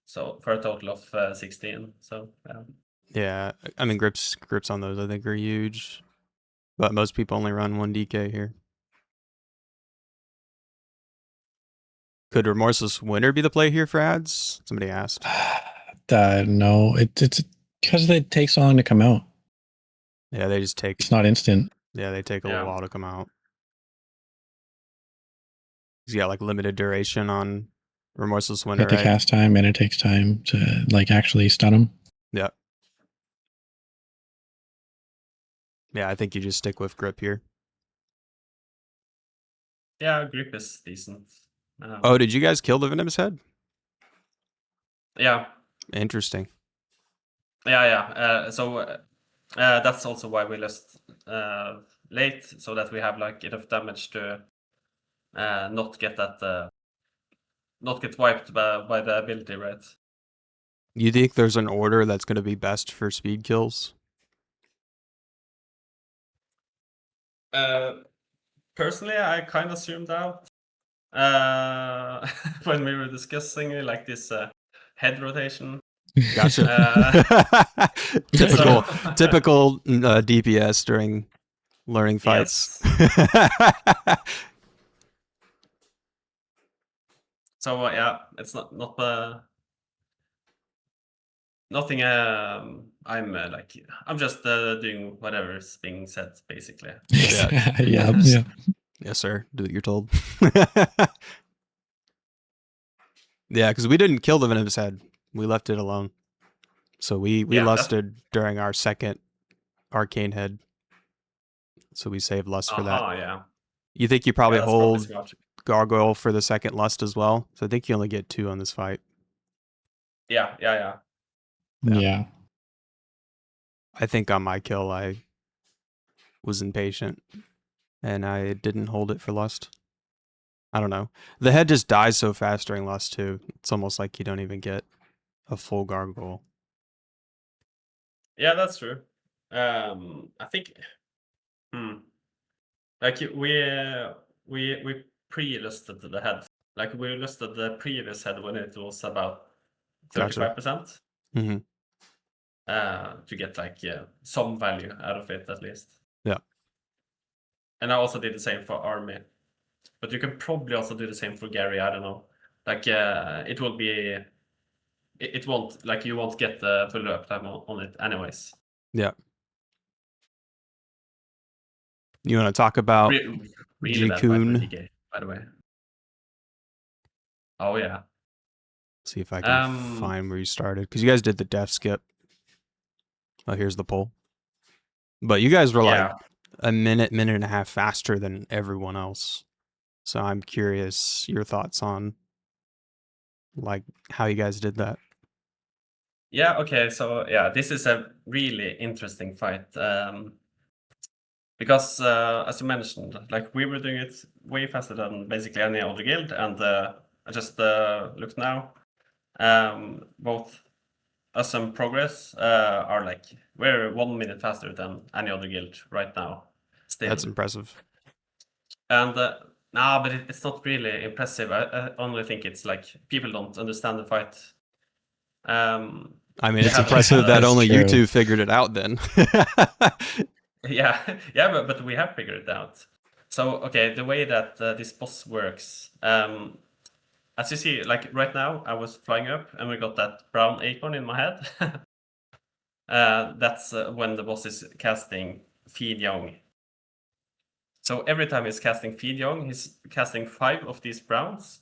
So for a total of 16. So yeah, I mean grips on those I think are huge. but most people only run 1 DK here. Could Remorseless Winter be the play here for ads? Somebody asked. No, it's because it takes so long to come out. Yeah, they just take. It's not instant. Yeah, they take a little while to come out. He's got like limited duration on Remorseless Winter. Got the cast time, and it takes time to like actually stun him. Yeah. Yeah, I think you just stick with grip here. Yeah, grip is decent. Oh, did you guys kill the Venomous Head? Yeah. Interesting. Yeah. So that's also why we lost late, so that we have like enough damage to not get that not get wiped by the ability, right? You think there's an order that's going to be best for speed kills? Personally, I kind of zoomed out when we were discussing like this head rotation. Gotcha. Typical DPS during learning fights. Yes. So yeah, it's not nothing. I'm just doing whatever's being said, basically. Yeah. Yes, sir. Do what you're told. Yeah, because we didn't kill the Venomous Head. We left it alone. So we lusted during our second Arcane Head. So we saved lust for that. Yeah. You think you probably hold probably Gargoyle for the second lust as well? So I think you only get 2 on this fight. Yeah. I think on my kill I was impatient and I didn't hold it for lust. I don't know. The head just dies so fast during lust too. It's almost like you don't even get a full gargoyle. Yeah, that's true. I think like we pre-listed the head. Like we listed the previous head when it was about 35%. Mm-hmm. To get like some value out of it at least. Yeah. And I also did the same for army. But you can probably also do the same for Gary, I don't know. Like it will be it won't, like, you won't get the full uptime on it anyways. Yeah. You want to talk about really Jikun? By the way. Oh yeah. See if I can find where you started, because you guys did the death skip. Oh, here's the poll. But you guys were like a minute and a half faster than everyone else. So I'm curious your thoughts on like how you guys did that. Yeah, okay, so yeah, this is a really interesting fight. Because as you mentioned, like we were doing it way faster than basically any other guild, and I just looked now. Both us and Progress are like, we're 1 minute faster than any other guild right now. Still. That's impressive. And but it's not really impressive. I only think it's like people don't understand the fight. I mean, it's impressive that only you two figured it out then. Yeah, but we have figured it out. So, okay, the way that this boss works, as you see, like right now, I was flying up and we got that brown acorn in my head. That's when the boss is casting Feed Young. So every time he's casting Feed Young, he's casting 5 of these browns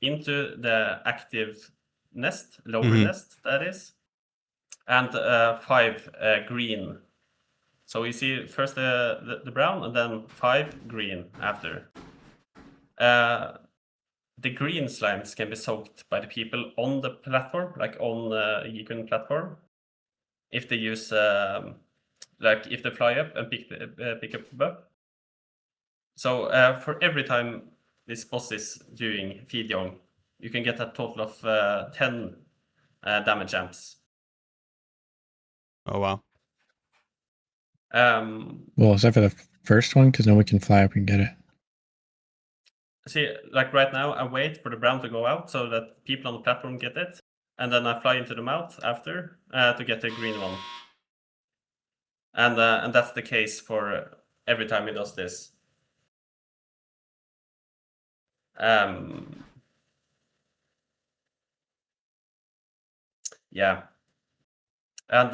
into the active nest, lower nest, that is, and 5 green. So we see first the brown and then 5 green after. The green slimes can be soaked by the people on the platform, like on the Yikun platform, if they use, like if they fly up and pick up the buff. So for every time this boss is doing Feed Young, you can get a total of 10 damage amps. Oh, wow. Well, except for the first one, because no one can fly up and get it. See, like right now, I wait for the brown to go out so that people on the platform get it, and then I fly into the mouth after to get the green one. And that's the case for every time he does this. Yeah, and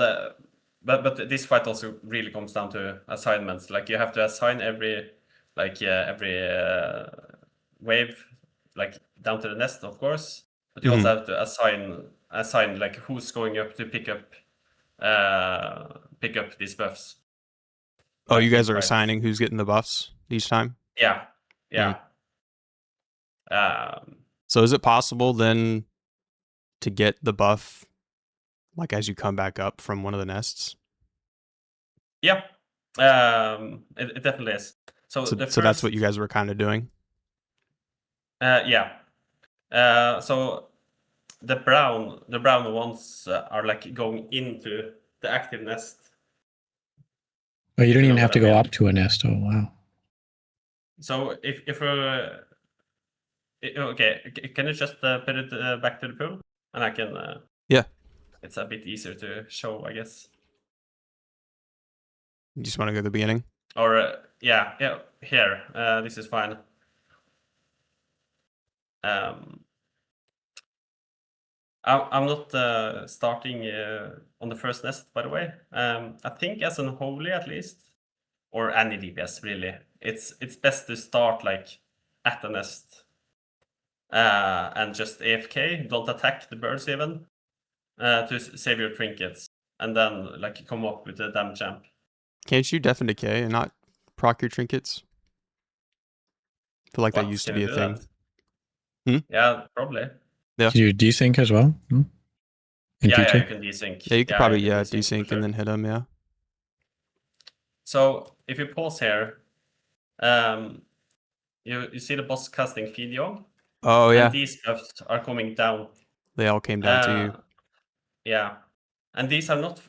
but this fight also really comes down to assignments. Like you have to assign every wave like down to the nest, of course, but you also have to assign like who's going up to pick up these buffs. Oh, you guys are assigning who's getting the buffs each time? Yeah. So is it possible then to get the buff like as you come back up from one of the nests? Yeah. It definitely is. So that's what you guys were kind of doing? Yeah. So the brown ones are like going into the active nest. Oh, you don't even have to go up to a nest. Oh, wow. So if we're okay, can you just put it back to the pool, and I can? Yeah. It's a bit easier to show, I guess. You just want to go to the beginning? Or yeah, here. This is fine. I'm not starting on the first nest, by the way. I think as an Unholy, at least, or any DPS really, it's best to start like at the nest and just AFK. Don't attack the birds even to save your trinkets, and then like come up with the damage amp. Can't you def and decay and not proc your trinkets? I feel like that used to be a thing. Yeah, probably. Yeah. Can you desync as well? Yeah, you can desync. Yeah, you could probably desync and then hit them, yeah. So if you pause here, you see the boss casting feed young. Oh yeah. And these buffs are coming down. They all came down to you. Yeah. And these are not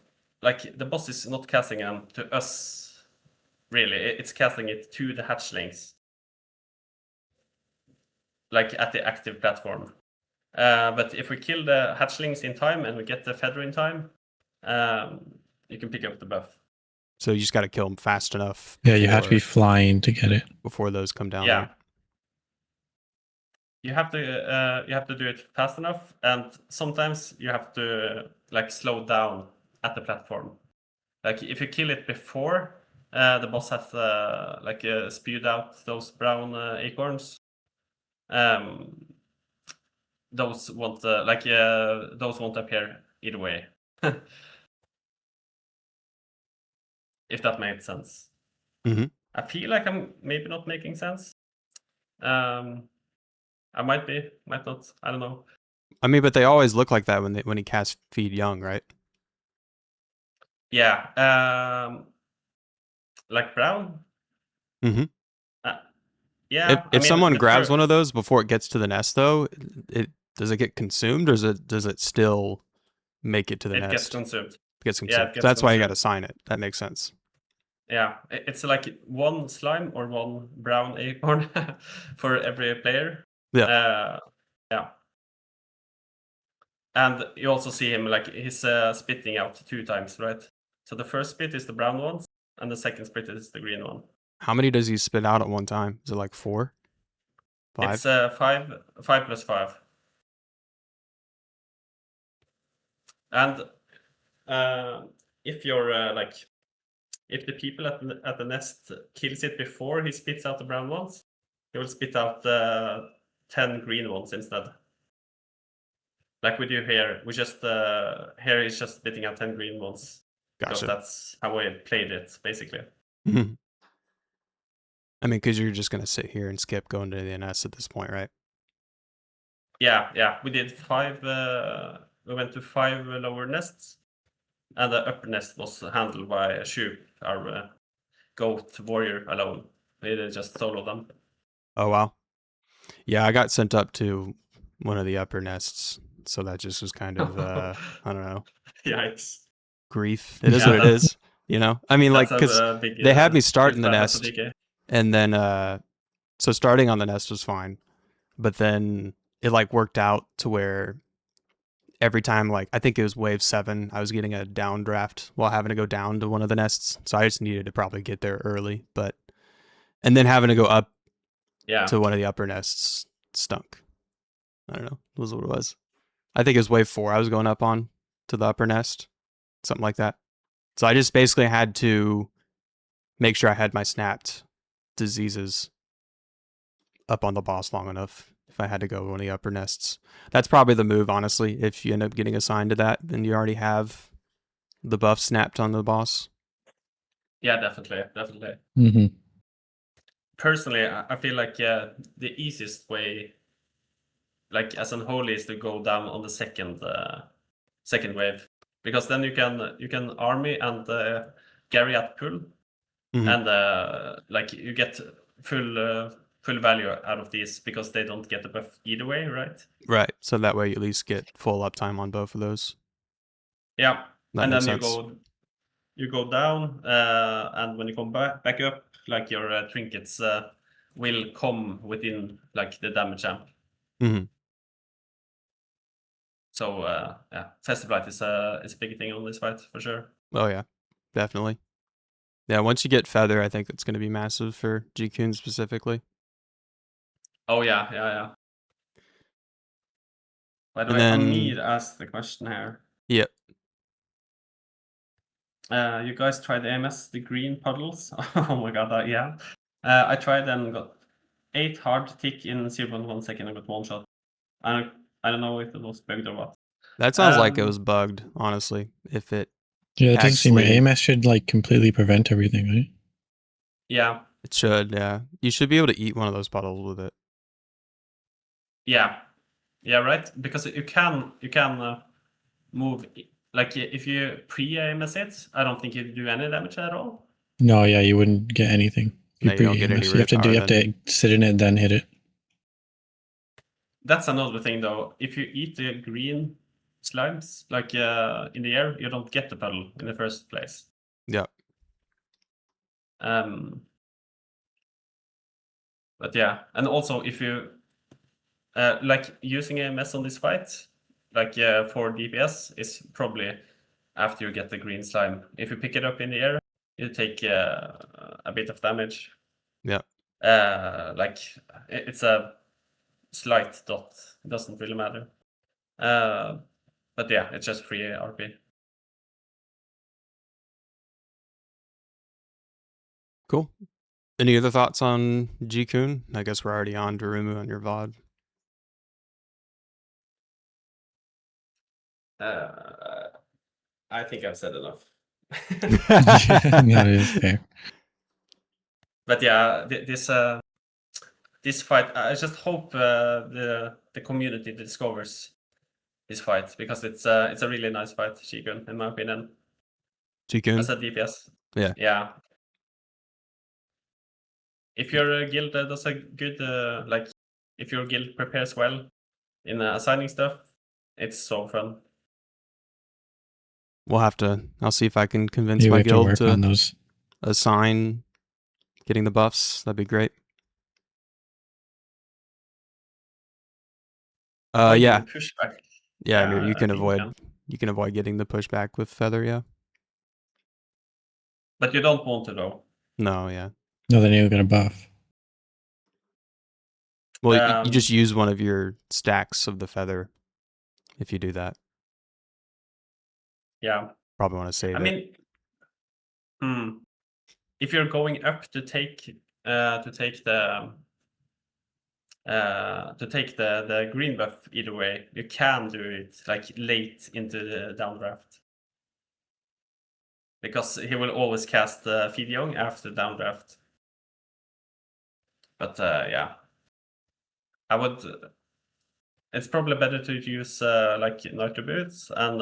like the boss is not casting them to us really. It's casting it to the hatchlings. Like at the active platform. But if we kill the hatchlings in time and we get the feather in time, you can pick up the buff. So you just got to kill them fast enough. Yeah, you have to be flying to get it before those come down. Yeah, there. You have to do it fast enough, and sometimes you have to like slow down at the platform. Like if you kill it before the boss has spewed out those brown acorns. Those won't appear either way. If that made sense. Mm-hmm. I feel like I'm maybe not making sense. I might be, might not. I don't know. I mean, but they always look like that when he casts feed young, right? Yeah. Like brown. Mm-hmm. Yeah. If someone grabs one of those before it gets to the nest, though, does it get consumed, or does it still make it to the nest? It gets consumed. It gets consumed. Yeah, that's why you got to sign it. That makes sense. Yeah, it's like one slime or one brown acorn for every player. Yeah. Yeah. And you also see him like he's spitting out 2 times, right? So the first spit is the brown ones, and the second spit is the green one. How many does he spit out at one time? Is it like 4? 5? It's 5 plus 5. And if you're if the people at the nest kills it before he spits out the brown ones, he will spit out 10 green ones instead. Like we do here, we just here he's just spitting out 10 green ones. Gotcha. Because that's how I played it, basically. Mm-hmm. I mean, because you're just gonna sit here and skip going to the NS at this point, right? Yeah. We did 5. We went to 5 lower nests, and the upper nest was handled by Shu, our goat warrior alone. We did just solo them. Oh wow. Yeah, I got sent up to one of the upper nests, so that just was kind of I don't know. Yikes. Grief. It is what it is. You know? I mean, like, because they had me start in the nest, and then so starting on the nest was fine, but then it like worked out to where every time, like, I think it was wave 7, I was getting a downdraft while having to go down to one of the nests. So I just needed to probably get there early. And then having to go up to one of the upper nests stunk. I don't know. That was what it was. I think it was wave 4 I was going up on to the upper nest. Something like that. So I just basically had to make sure I had my snapped diseases up on the boss long enough if I had to go to one of the upper nests. That's probably the move, honestly. If you end up getting assigned to that, then you already have the buff snapped on the boss. Yeah, definitely. Mm-hmm. Personally, I feel like the easiest way, like as Unholy, is to go down on the second wave, because then you can army and Gary at pull, and like you get full value out of these because they don't get the buff either way, right? Right. So that way you at least get full uptime on both of those. Yeah, that and makes then sense. you go down, and when you come back up, like your trinkets will come within like the damage amp. So yeah, Festivalite is a big thing on this fight for sure. Oh yeah, definitely. Yeah, once you get Feather, I think it's going to be massive for G-Kun specifically. Oh yeah. By the way, Amir asked the question here. Yep. You guys tried AMS, the green puddles? Oh my god, yeah. I tried and got 8 hard tick in 0.1 second and got 1 shot. I don't know if it was bugged or what. That sounds like it was bugged, honestly. If it it doesn't seem like AMS should like completely prevent everything, right? Yeah. It should, yeah. You should be able to eat one of those puddles with it. Yeah. Yeah, right? Because you can move, like if you pre-AMS it, I don't think you do any damage at all. No, yeah, you wouldn't get anything. No, you don't get any you have to sit in it, then hit it. That's another thing, though. If you eat the green slimes, like in the air, you don't get the puddle in the first place. Yeah. But yeah, and also if you like using AMS on this fight, like for DPS, is probably after you get the green slime. If you pick it up in the air, you take a bit of damage. Yeah. Like it's a slight dot. It doesn't really matter. But yeah, it's just free RP. Cool. Any other thoughts on G-Kun? I guess we're already on Darumu on your VOD. I think I've said enough. That is fair. But yeah, this fight, I just hope the community discovers this fight, because it's a really nice fight, G-Kun, in my opinion. G-Kun? As a DPS. Yeah. Yeah. If your guild does a good, like, if your guild prepares well in assigning stuff, it's so fun. I'll see if I can convince my guild to assign getting the buffs. That'd be great. Yeah. Pushback. Yeah, you can avoid getting the pushback with Feather, yeah. But you don't want to, though. No, yeah. No, then you're gonna buff. Well, you just use one of your stacks of the Feather if you do that. Yeah. Probably want to save it. I mean, if you're going up to take the green buff either way, you can do it like late into the downdraft, because he will always cast Feed Young after downdraft. But yeah, I would. It's probably better to use like Nitro Boots and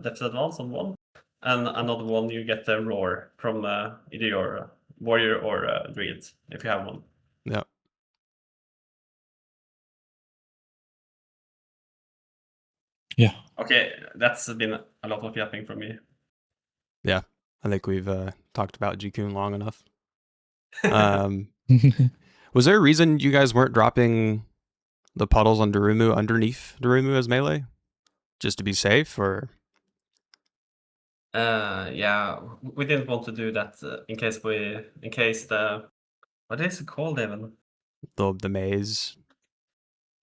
Depth Advance on one, and another one you get the Roar from either your Warrior or Druid, if you have one. Yeah. Yeah. Okay, that's been a lot of yapping from me. Yeah, I think we've talked about G-Kun long enough. Was there a reason you guys weren't dropping the puddles on Darumu underneath Darumu as melee? Just to be safe, or? Yeah, we didn't want to do that in case the what is it called even? The maze?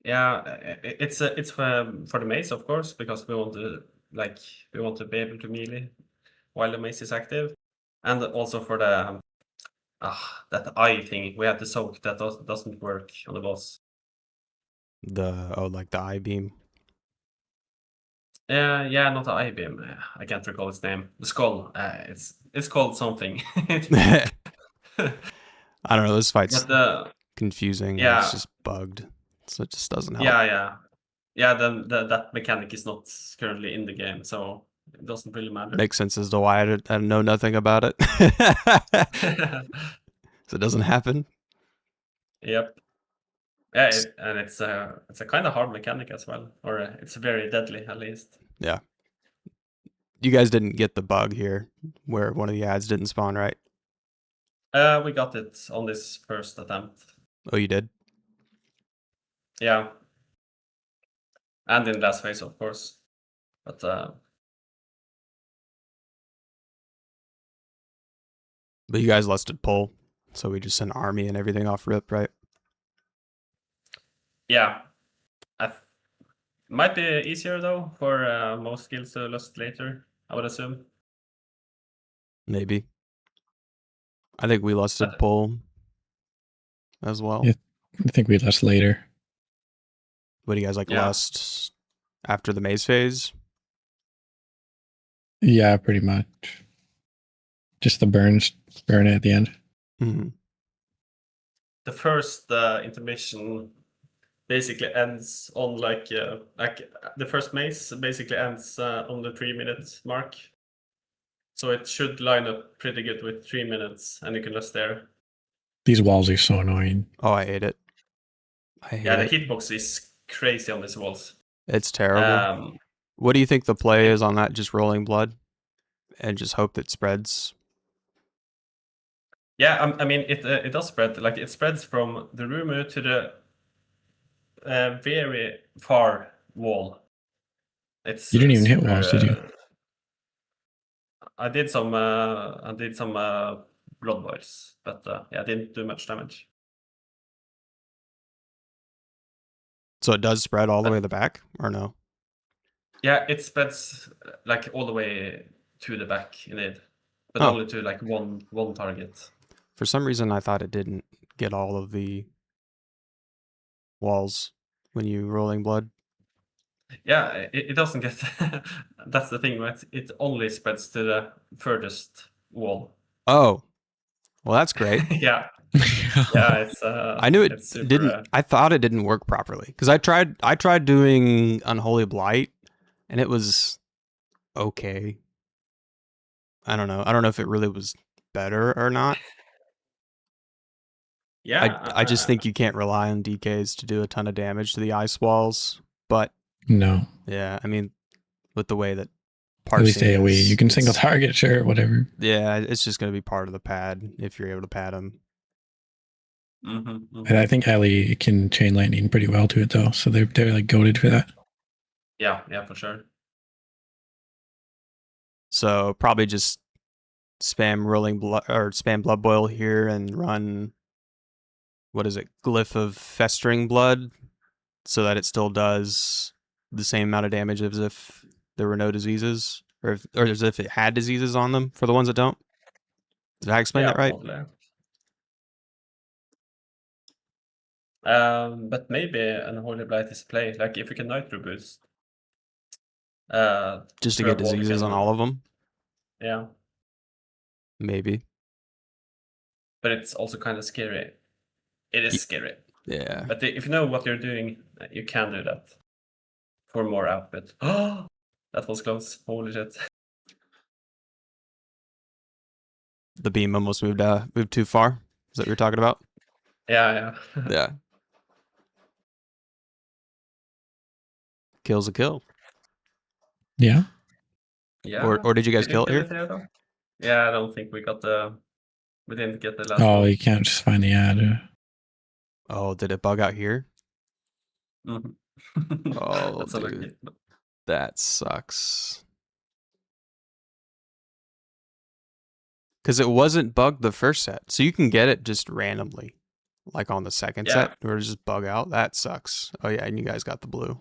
Yeah, it's for the maze, of course, because we want to be able to melee while the maze is active, and also for the that eye thing. We have the soak that doesn't work on the boss. Like the eye beam. Yeah, not the eye beam. I can't recall its name. The skull. It's called something. I don't know. This fight's But confusing. yeah, It's just bugged, so it just doesn't help. yeah. Then that mechanic is not currently in the game, so it doesn't really matter. Makes sense as to why I know nothing about it. So it doesn't happen. Yep. Yeah, and it's a kind of hard mechanic as well, or it's very deadly at least. Yeah. You guys didn't get the bug here where one of the ads didn't spawn, right? We got it on this first attempt. Oh, you did? Yeah. And in last phase, of course. But you guys lusted pull, so we just sent army and everything off rip, right? yeah. Might be easier though for most skills to lust later, I would assume. Maybe. I think we lusted pull as well. Yeah, I think we lust later. What do you guys like lust after the maze phase? Yeah, pretty much. Just the burn it at the end. Mm-hmm. The first intermission basically ends on like the first maze basically ends on the 3-minute mark. So it should line up pretty good with 3 minutes, and you can just there. These walls are so annoying. Oh, I hate it. The hitbox is crazy on these walls. It's terrible. What do you think the play is on that? Just rolling blood and just hope that spreads? Yeah, I mean, it does spread. Like, it spreads from the room to the very far wall. You didn't even hit walls, did you? I did some blood boils, but yeah, I didn't do much damage. So it does spread all the way to the back, or no? Yeah, it spreads like all the way to the back, indeed, but only to like one target. For some reason, I thought it didn't get all of the walls when you rolling blood. Yeah, it doesn't get. That's the thing, right? It only spreads to the furthest wall. Oh, well, that's great. Yeah, it's. I knew it didn't. I thought it didn't work properly because I tried doing Unholy Blight, and it was okay. I don't know if it really was better or not. Yeah, I just think you can't rely on DKs to do a ton of damage to the ice walls. But no, yeah, I mean, with the way that parsing at least AoE, you can single target, sure, whatever. Yeah, it's just going to be part of the pad if you're able to pad them. And I think Ali can chain lightning pretty well to it though, so they're like goated for that. Yeah, for sure. So probably just spam rolling blood or spam blood boil here and run. What is it? Glyph of festering blood, so that it still does the same amount of damage as if there were no diseases, or as if it had diseases on them for the ones that don't. Did I explain that right? Probably. But maybe Unholy Blight is play. Like if we can nitro boost. Just to get diseases on all of them? Yeah. Maybe. But it's also kind of scary. It is scary. Yeah. But if you know what you're doing, you can do that. For more output. Oh, that was close. Holy shit. The beam almost moved too far. Is that what you're talking about? Yeah. Yeah. Kill's a kill. Yeah. Yeah. Or did you guys kill it here? Yeah, I don't think we got we didn't get the last one. You can't just find the ad. Oh, did it bug out here? Mm-hmm. Oh, dude. That sucks. Because it wasn't bugged the first set. So you can get it just randomly. Like on the second set, or just bug out. That sucks. Oh yeah, and you guys got the blue.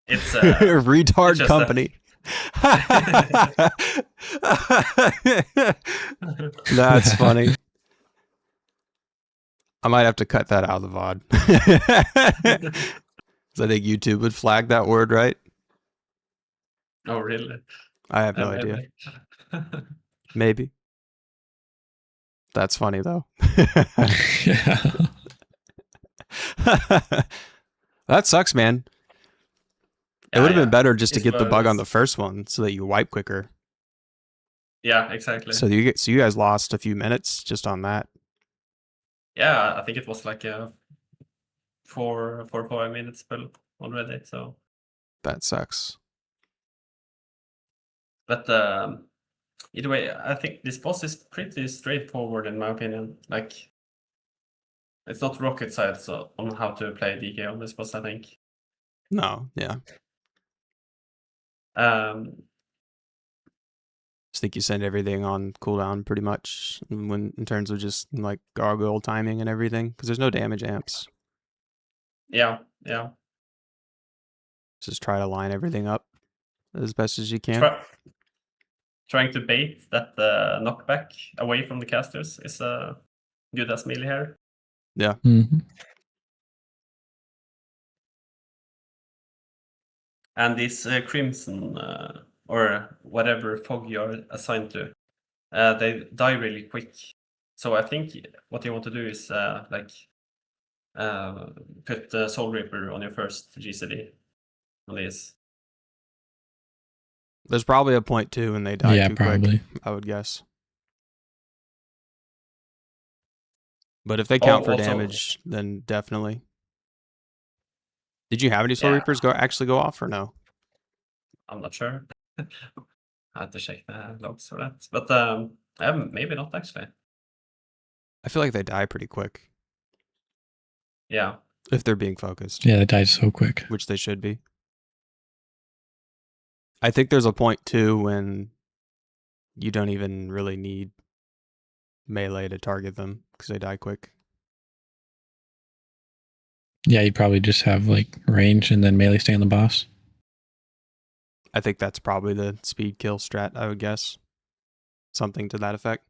It's retard just company. That's funny. I might have to cut that out of the VOD. I think YouTube would flag that word, right? Oh, really? I have no idea. Maybe. That's funny, though. That sucks, man. It would have been better just to get the bug on the first one so that you wipe quicker. Yeah, exactly. So you guys lost a few minutes just on that. Yeah, I think it was like 4 or 5 minutes spell already. So that sucks. But either way, I think this boss is pretty straightforward in my opinion. Like, it's not rocket science on how to play DK on this boss, I think. No, yeah. I think you send everything on cooldown pretty much in terms of just like gargoyle timing and everything, because there's no damage amps. Yeah. Just try to line everything up as best as you can. Trying to bait that knockback away from the casters is good as melee here. Yeah. Mm-hmm. And this Crimson or whatever fog you're assigned to, they die really quick. So I think what you want to do is put the Soul Reaper on your first GCD on this. There's probably a point too when they die too probably. quick, I would guess. But if they count for damage, then definitely. Did you have any Soul Reapers actually go off or no? I'm not sure. I had to check the logs for that. But maybe not actually. I feel like they die pretty quick. Yeah. If they're being focused. Yeah, they die so quick. Which they should be. I think there's a point too when you don't even really need melee to target them because they die quick. Yeah, you probably just have like range and then melee stay on the boss. I think that's probably the speed kill strat, I would guess. Something to that effect.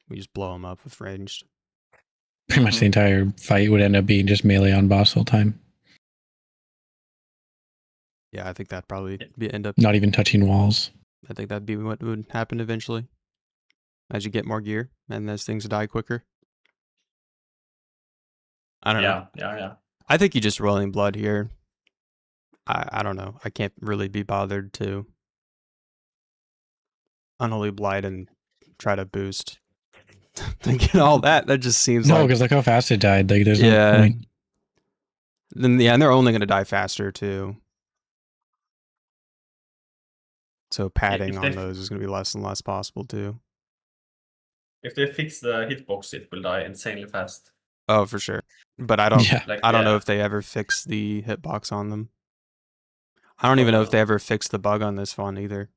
We just blow them up with ranged. Pretty much the entire fight would end up being just melee on boss the whole time. Yeah, I think that'd probably end up... Not even touching walls. I think that'd be what would happen eventually. As you get more gear and as things die quicker. I don't know. Yeah. I think you just rolling blood here. I don't know. I can't really be bothered to Unholy Blight and try to boost to get all that. That just seems No, because look how fast it died. Like, there's no point. Then and they're only going to die faster too. So padding on those is going to be less and less possible too. If they fix the hitbox, it will die insanely fast. Oh, for sure. But I don't. Yeah. I don't know if they ever fix the hitbox on them. I don't even know if they ever fixed the bug on this one either.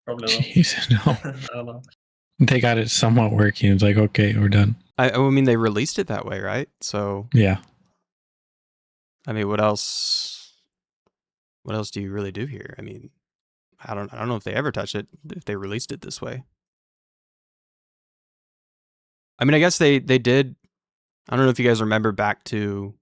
Probably not. Jeez, no. I don't know. They got it somewhat working. It's like, okay, we're done. I mean, they released it that way, right? So yeah. I mean, what else? What else do you really do here? I mean, I don't know if they ever touched it. If they released it this way. I mean, I guess they did. I don't know if you guys remember back to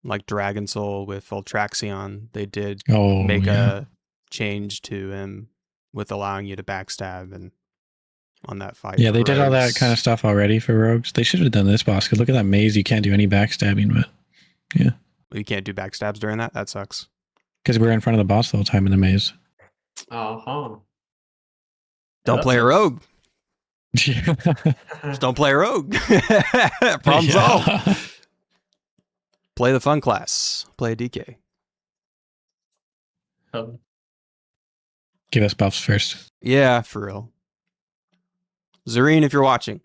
like Dragon Soul with Ultraxion. They did make a change to him with allowing you to backstab and on that fight. Yeah, they did all that kind of stuff already for rogues. They should have done this boss because look at that maze. You can't do any backstabbing, but yeah. You can't do backstabs during that? That sucks. Because we're in front of the boss the whole time in the maze. Don't play a rogue. Just don't play a rogue. Problem solved. Play the fun class. Play a DK. Give us buffs first. Yeah, for real. Zareen, if you're watching,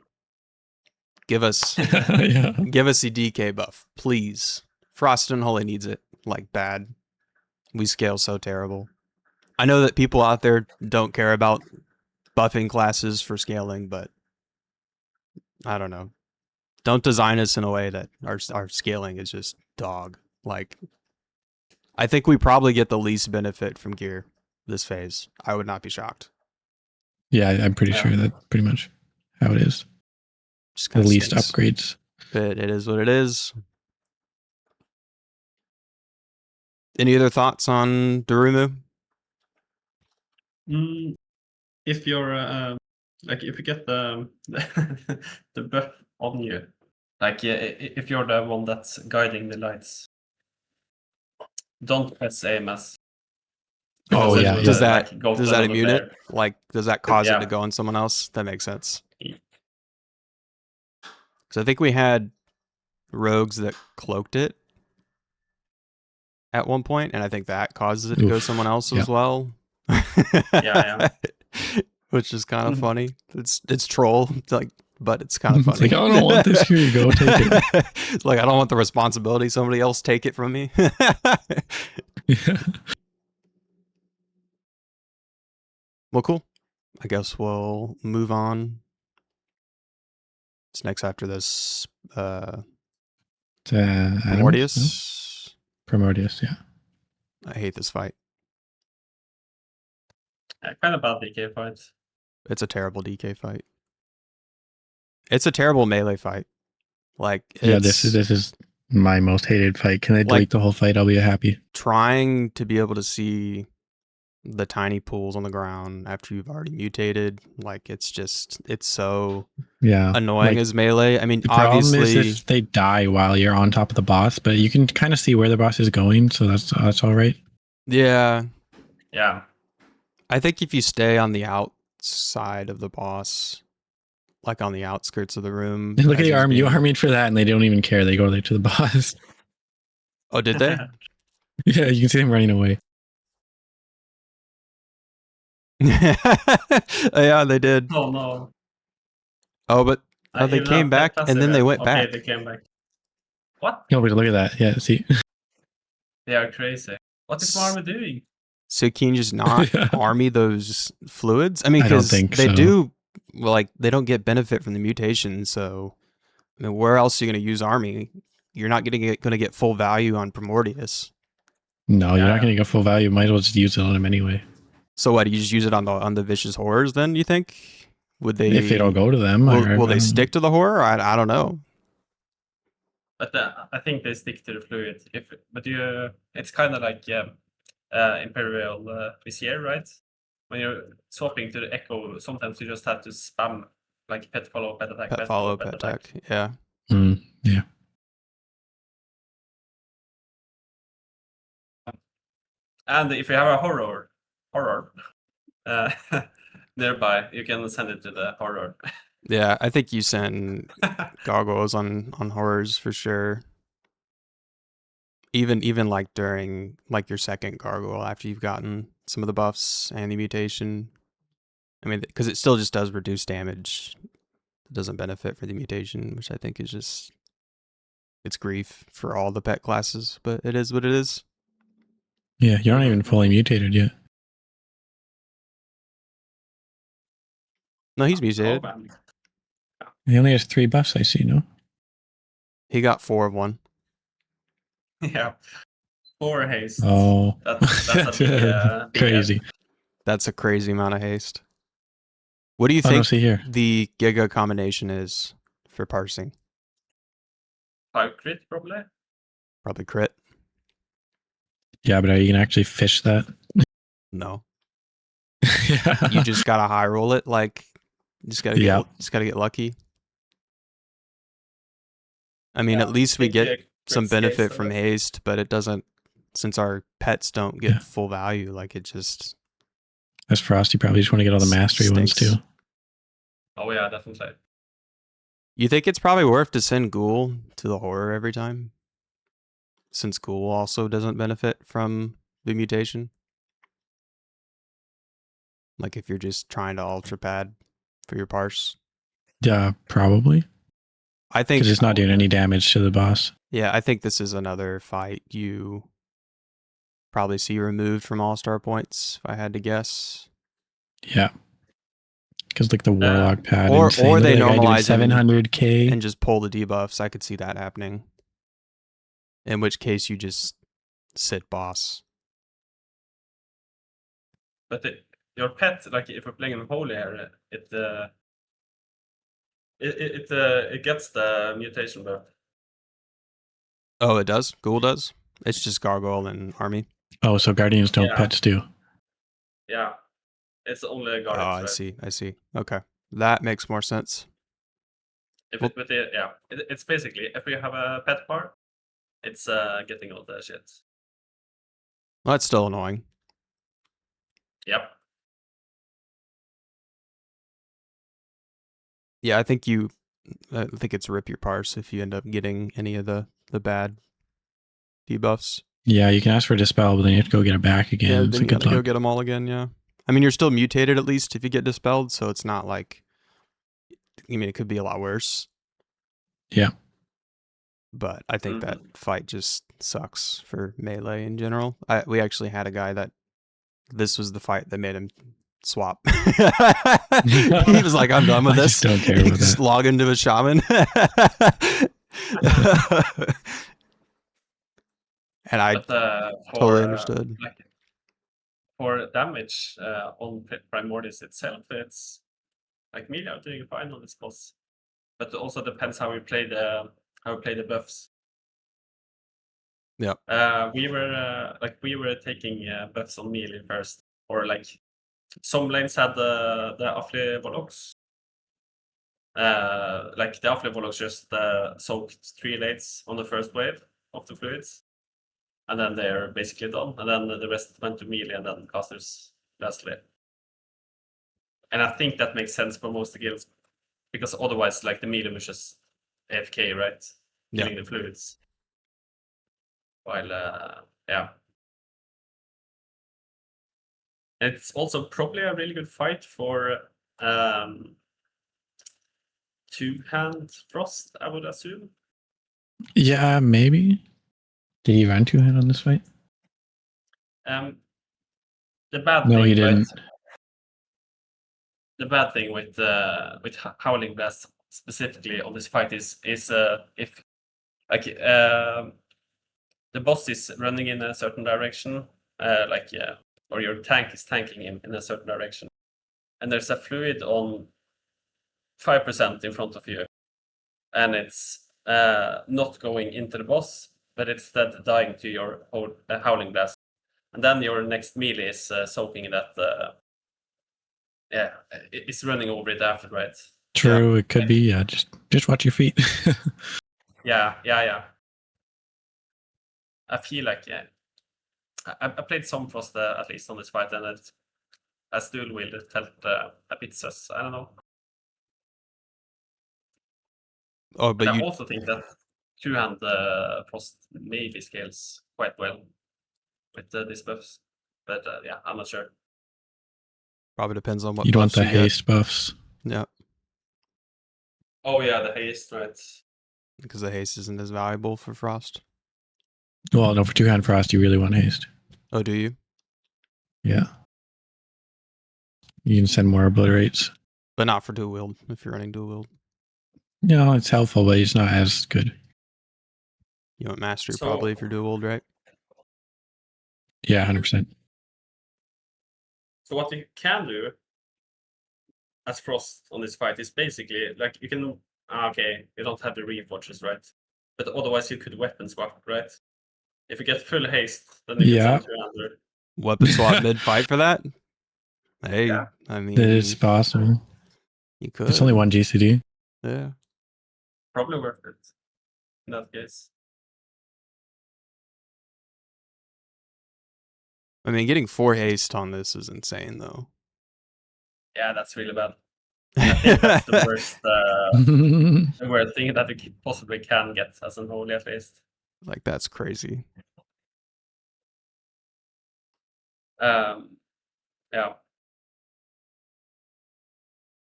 Give us Yeah. give us a DK buff, please. Frost and Unholy needs it, like bad. We scale so terrible. I know that people out there don't care about buffing classes for scaling, but I don't know. Don't design us in a way that our scaling is just dog. Like, I think we probably get the least benefit from gear this phase. I would not be shocked. Yeah, I'm pretty sure that's pretty much how it is. Just The kinda least stinks. upgrades. But it is what it is. Any other thoughts on Darumu? If you're like, if you get the the buff on you, like if you're the one that's guiding the lights, don't press AMS. Oh, yeah. Does Like, that go to does that another immune it? player. Like, does that cause it Yeah. to go on someone else? That makes sense. Yeah. Because I think we had rogues that cloaked it at one point, and I think that causes it to go Oof. someone else Yeah. as well. Yeah. Which is kind of funny. It's troll, like, but it's kind of It's funny. like, I don't want this. Here you go. Take it. It's like, I don't want the responsibility. Somebody else take it from me. Yeah. Well, cool. I guess we'll move on. It's next after this. Animus, Primordius. no? Primordius, yeah. I hate this fight. Kind of bad DK fights. It's a terrible DK fight. It's a terrible melee fight. Like, Yeah, this is my most hated fight. Can I delete like, the whole fight? I'll be happy. trying to be able to see the tiny pools on the ground after you've already mutated. Like, it's so annoying like, as melee. I mean, the problem obviously, is if they die while you're on top of the boss, but you can kind of see where the boss is going, so that's all right. yeah. Yeah. I think if you stay on the outside of the boss, like on the outskirts of the room. Look at as the he's army. You being- armied for that, and they don't even care. They go there to the boss. Oh, did they? Yeah, you can see them running away. Yeah, they did. Oh no. Oh, but they Even came at back Pet and then they Passive, went okay, back. they came back. What? No, but look at that. Yeah, see. They are crazy. What is Marvel doing? So can you just not Yeah. army those fluids? I mean, I don't because think they so. do, well, like, they don't get benefit from the mutation. So, I mean, where else are you going to use army? You're not going to get full value on Primordius. No, you're Yeah. not going to get full value. Might as well just use it on him anyway. So what? You just use it on the vicious horrors? Then you think would they? If they don't go to them, will they stick to the horror? I don't know. But I think they stick to the fluid. It's kind of like Imperial Vizier, right? When you're swapping to the Echo, sometimes you just have to spam like pet follow, pet attack, Pet follow, pet attack. Yeah. Yeah. And if you have a horror nearby, you can send it to the horror. Yeah, I think you send goggles on horrors for sure. Even like during like your second gargoyle after you've gotten some of the buffs and the mutation. I mean, because it still just does reduce damage. It doesn't benefit for the mutation, which I think is just it's grief for all the pet classes. But it is what it is. Yeah, you're not even fully mutated yet. No, he's mutated. Oh, man. He only has 3 buffs, I see, no? He got 4 of one. Yeah. 4 haste. Oh. That's a big crazy. That's a crazy amount of haste. What do you Oh, no, think see here. the Giga combination is for parsing? 5 crit, probably. Probably crit. Yeah, but are you going to actually fish that? No. Yeah. You just gotta high roll it. Like, you just gotta get lucky. I mean, at least we get some benefit from haste, but it doesn't. Since our pets don't get full value, like it just. As Frost, you probably just want to get all the mastery ones too. Oh yeah, definitely. You think it's probably worth to send Ghoul to the horror every time? Since Ghoul also doesn't benefit from the mutation? Like if you're just trying to ultra pad for your parse? Yeah, probably. I think because it's not doing any damage to the boss. Yeah, I think this is another fight you probably see removed from All-Star points, if I had to guess. Yeah. Because like the Warlock pad, or they normalize 700k and just pull the debuffs. I could see that happening. In which case, you just sit boss. But your pet, like if you're playing Unholy here, it gets the mutation buff. Oh, it does? Ghoul does? It's just Gargoyle and Army? Oh, so Guardians don't pets too. Yeah. It's only Guardians, Oh, I see. Okay. That makes more sense. It's basically, if you have a pet bar, it's getting all the shit. Well, that's still annoying. Yep. Yeah, I think it's rip your parse if you end up getting any of the bad debuffs. Yeah, you can ask for Dispel, but then you have to go get it back again. Yeah, then you gotta go get them all again, yeah. I mean, you're still mutated at least if you get Dispelled, so it's not like... I mean, it could be a lot worse. Yeah. But I think that fight just sucks for Melee in general. We actually had a guy that... This was the fight that made him swap. He was like, I'm done with this. I just don't care about just that. log into a shaman. And I totally understood. For damage on Primordius itself, it's like me are doing fine on this boss. But it also depends how we play the buffs. Yeah. We were taking buffs on melee first, or like some lanes had the Affli Volox. Like the Affli Volox just soaked 3 lanes on the first wave of the fluids, and then they're basically done. And then the rest went to melee and then casters lastly. And I think that makes sense for most of the guilds, because otherwise, like the melee was just AFK, right? Killing the fluids. While it's also probably a really good fight for two-hand Frost, I would assume. Yeah, maybe. Did he run two-hand on this fight? The bad no, thing, he didn't. Right? The bad thing with Howling Blast specifically on this fight is if like the boss is running in a certain direction, or your tank is tanking him in a certain direction, and there's a fluid on 5% in front of you, and it's not going into the boss, but instead dying to your Howling Blast, and then your next melee is soaking that. It's running over it after, right? True, it could be. Yeah, just watch your feet. Yeah. I feel like I played some Frost at least on this fight, and as dual wield it felt a bit sus. I don't know. Oh, but I also think that two-hand Frost maybe scales quite well with these buffs, but I'm not sure. Probably depends on what you don't want the you haste buffs. Yeah. Oh yeah, the haste, right? Because the haste isn't as valuable for Frost. Well, no, for two-hand Frost, you really want haste. Oh, do you? Yeah. You can send more obliterates. But not for dual wield, if you're running dual wield. No, it's helpful, but it's not as good. You want mastery probably if you're dual wield, right? Yeah, 100%. So what you can do as Frost on this fight is basically like you can you don't have the Reforges, right? But otherwise you could weapon swap, right? If you get full haste, then you can send two-hander. Weapon swap mid-fight for that? Hey, Yeah. I mean... It's possible. You could. It's only one GCD. Yeah. Probably worth it in that case. I mean, getting 4 haste on this is insane, though. Yeah, that's really bad. I think that's the worst thing that you possibly can get as an Unholy, at least. Like, that's crazy. Yeah.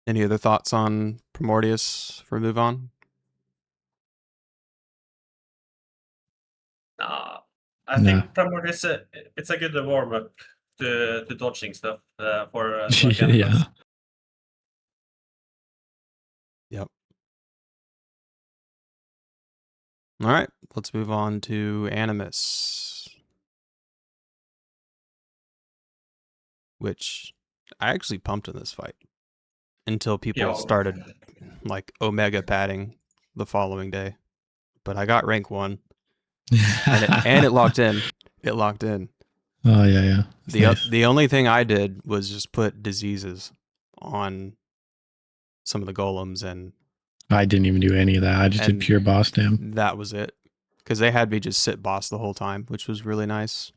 Any other thoughts on Primordius for move on? I think Primordial it's a good warm up to dodging stuff for yeah. Yep. All right, let's move on to Animus, which I actually pumped in this fight until people started like Omega padding the following day. But I got rank 1, and it locked in. It locked in. Oh yeah. The only thing I did was just put diseases on some of the golems, and I didn't even do any of that. I just did pure boss dam. That was it, because they had me just sit boss the whole time, which was really nice.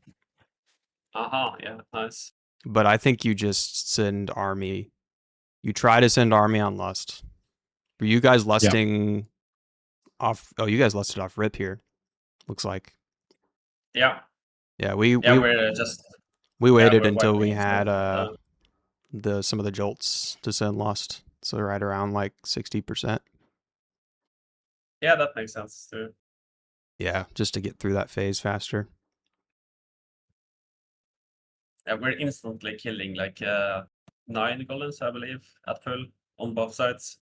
Yeah, nice. But I think you just send army. You try to send army on lust. Were you guys lusting off? Oh, you guys lusted off rip here. Looks like. Yeah. Yeah, we waited until we had some of the jolts to send lust, so right around like 60%. Yeah, that makes sense too. Yeah, just to get through that phase faster. Yeah, we're instantly killing like 9 golems, I believe, at full on both sides.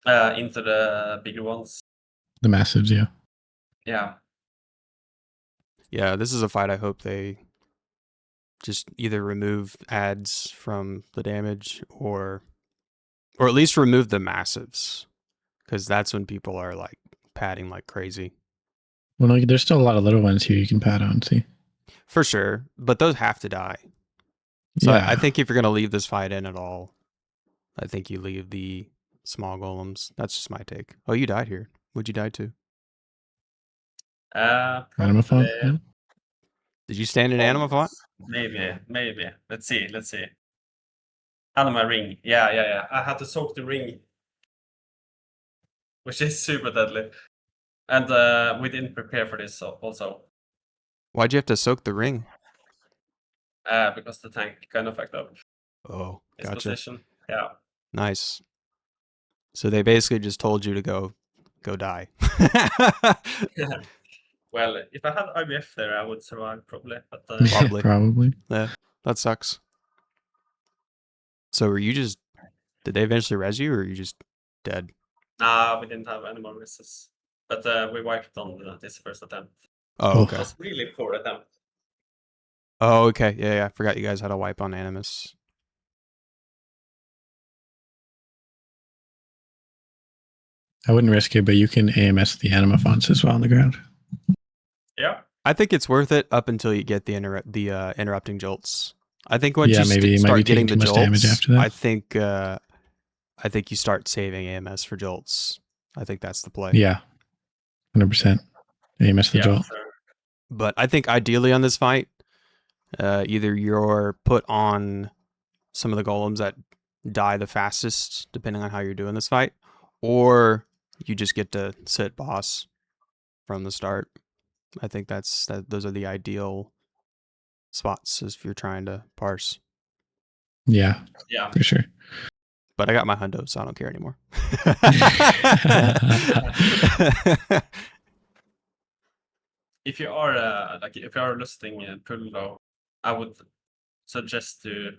Into the bigger ones. The massives, yeah. Yeah. Yeah, this is a fight I hope they just either remove ads from the damage or at least remove the massives, because that's when people are like padding like crazy. Well, no, there's still a lot of little ones here you can pad on, see? For sure, but those have to die. So yeah. I think if you're going to leave this fight in at all, I think you leave the small golems. That's just my take. Oh, you died here. What'd you die to? Anima font? Yeah. Did you stand in Anima font? Maybe. Let's see. Anima ring. Yeah. I had to soak the ring, which is super deadly. And we didn't prepare for this also. Why'd you have to soak the ring? Because the tank kind of fucked up. Oh, its gotcha. Position. Yeah. Nice. So they basically just told you to go die. Well, if I had IBF there, I would survive probably. But probably. Yeah, that sucks. So were you just? Did they eventually res you, or are you just dead? Nah, we didn't have any more misses. But we wiped on this first attempt. Oh, okay. It was really poor attempt. Oh, okay. Yeah. I forgot you guys had a wipe on Animus. I wouldn't risk it, but you can AMS the Anima fonts as well on the ground. Yeah. I think it's worth it up until you get the interrupting jolts. I think once you start getting the jolts, damage after that. I think you start saving AMS for jolts. I think that's the play. Yeah, 100%. AMS the jolt. Sure. But I think ideally on this fight, either you're put on some of the golems that die the fastest, depending on how you're doing this fight, or you just get to sit boss from the start. I think those are the ideal spots if you're trying to parse. Yeah, for sure. But I got my hundo, so I don't care anymore. If you are if you are listing pull though, I would suggest to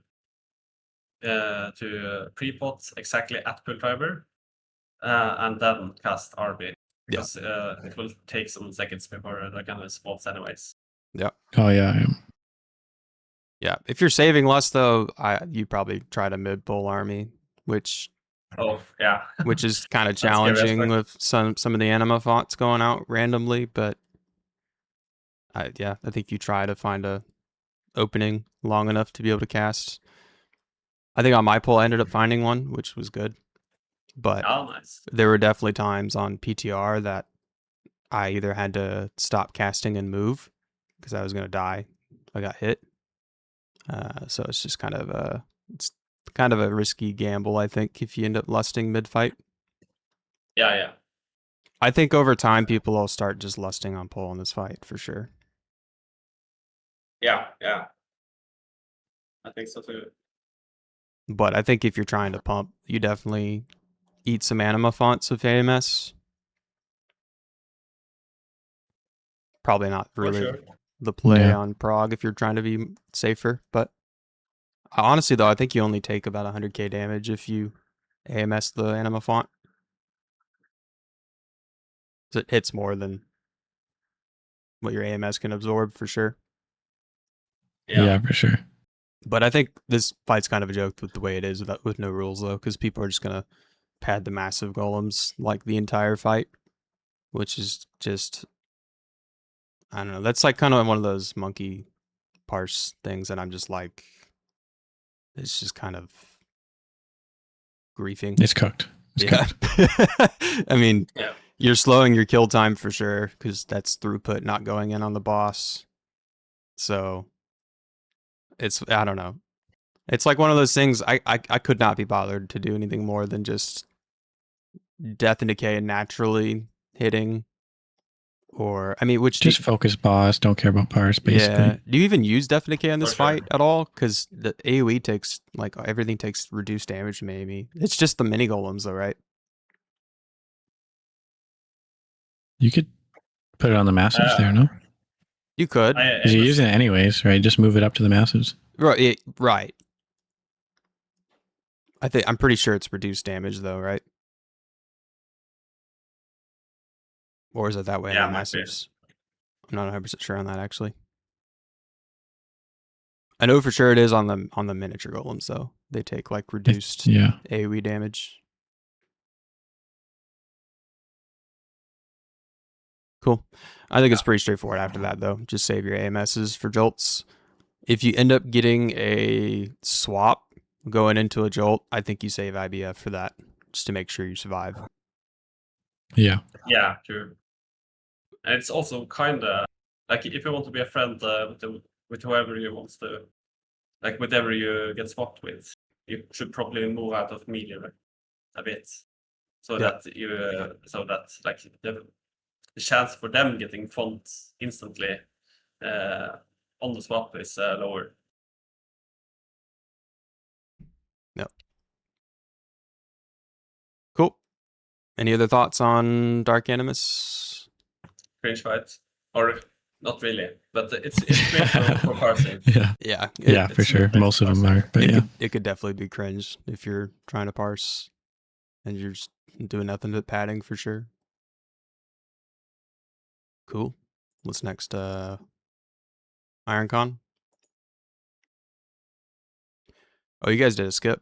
pre-pot exactly at pull timer, and then cast RB. Because it will take some seconds before the kind of spots anyways. Yeah. Oh yeah. Yeah. If you're saving lust though, you probably try to mid pull army, which which is kind of challenging with some of the Anima fonts going out randomly, but I think you try to find a opening long enough to be able to cast. I think on my pull I ended up finding one, which was good. But nice. There were definitely times on PTR that I either had to stop casting and move because I was going to die if I got hit. So it's just kind of a risky gamble, I think, if you end up lusting mid-fight. Yeah. I think over time people will start just lusting on pull in this fight for sure. Yeah. I think so too. But I think if you're trying to pump, you definitely eat some Anima fonts with AMS. Probably not For really sure. the play Yeah. on Prog if you're trying to be safer. But honestly, though, I think you only take about 100k damage if you AMS the Anima Font. It hits more than what your AMS can absorb for sure. Yeah, for sure. But I think this fight's kind of a joke with the way it is with no rules, though, because people are just going to pad the massive golems like the entire fight, which is just, I don't know. That's like kind of one of those monkey parse things that I'm just like, it's just kind of griefing. It's cooked. It's cooked. I mean, Yeah. you're slowing your kill time for sure because that's throughput not going in on the boss. So it's, I don't know. It's like one of those things I could not be bothered to do anything more than just Death and Decay naturally hitting. Or, I mean, which... Just focus boss, don't care about parse, basically. Yeah. Do you even use Death and Decay in this For sure. fight at all? Because the AoE takes, like, everything takes reduced damage, maybe. It's just the mini golems, though, right? You could put it on the massives there, no? You could. Because you're using it anyways, right? Just move it up to the massives. Right. Right. I'm pretty sure it's reduced damage, though, right? Or is it that way Yeah, on the might be. massives? I'm not 100% sure on that, actually. I know for sure it is on the miniature golems, though. They take, like, reduced Yeah. AoE damage. Cool. I think it's pretty straightforward after that, though. Just save your AMSs for jolts. If you end up getting a swap going into a jolt, I think you save IBF for that, just to make sure you survive. Yeah. Yeah, true. And it's also kind of like if you want to be a friend with whoever you want to, like whatever you get swapped with, you should probably move out of melee a bit, so Yeah. that like the chance for them getting font instantly on the swap is lower. Yep. Cool. Any other thoughts on Dark Animus? Cringe fight, or not really, but it's great for parsing. Yeah. Yeah. Yeah, for sure. Most of them are, but yeah. It could definitely be cringe if you're trying to parse and you're just doing nothing but padding for sure. Cool. What's next? IronCon? Oh, you guys did a skip.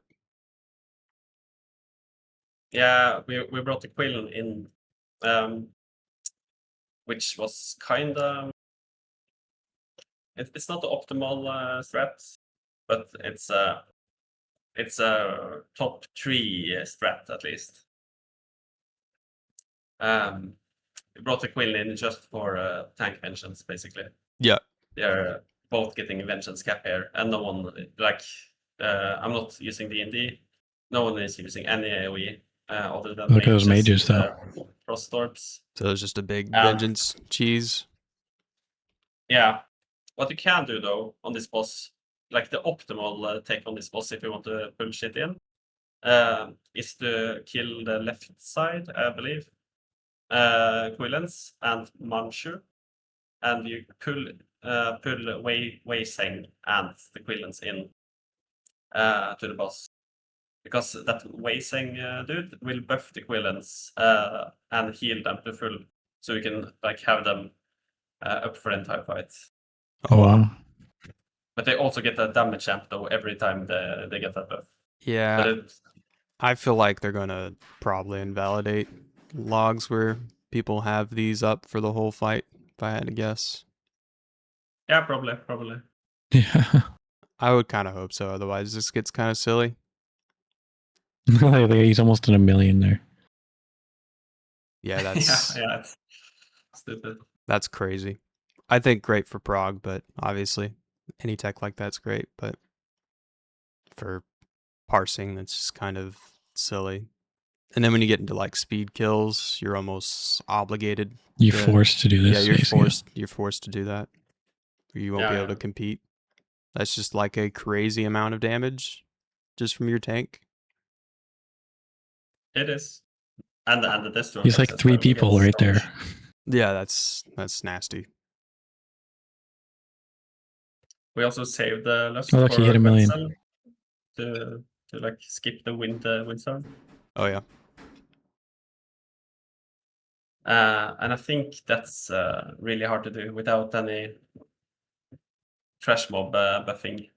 Yeah, we brought the Quill in, which was kind of... It's not the optimal strat, but it's a top 3 strat at least. We brought the Quill in just for tank vengeance, basically. Yeah. They're both getting vengeance cap here, and no one, like, I'm not using D&D. No one is using any AoE other than Look at those mages, though. Frost Orbs. So it's just a big vengeance cheese. Yeah. What you can do, though, on this boss, like the optimal take on this boss if you want to pull shit in, is to kill the left side, I believe. Quillens and Manchu. And you pull Wei Seng and the Quillens in to the boss. Because that Wei Seng dude will buff the Quillens and heal them to full. So you can like have them up for the entire fight. Oh, wow. But they also get a damage champ, though, every time they get that buff. Yeah. I feel like they're going to probably invalidate logs where people have these up for the whole fight, if I had to guess. Yeah, probably. Yeah. I would kind of hope so. Otherwise, this gets kind of silly. He's almost at 1 million there. Yeah, that's yeah, it's stupid. That's crazy. I think great for Prague, but obviously any tech like that's great. But for parsing, that's just kind of silly. And then when you get into like speed kills, you're almost obligated. You're forced to do this. Yeah, you're forced to do that. Or you won't be able to compete. That's just like a crazy amount of damage just from your tank. It is. And the Destro. He's like 3 people right there. Yeah, that's nasty. We also saved the lust Oh, look, he for hit 1 million. Quetzal to like skip the windstorm. Oh yeah. And I think that's really hard to do without any trash mob buffing.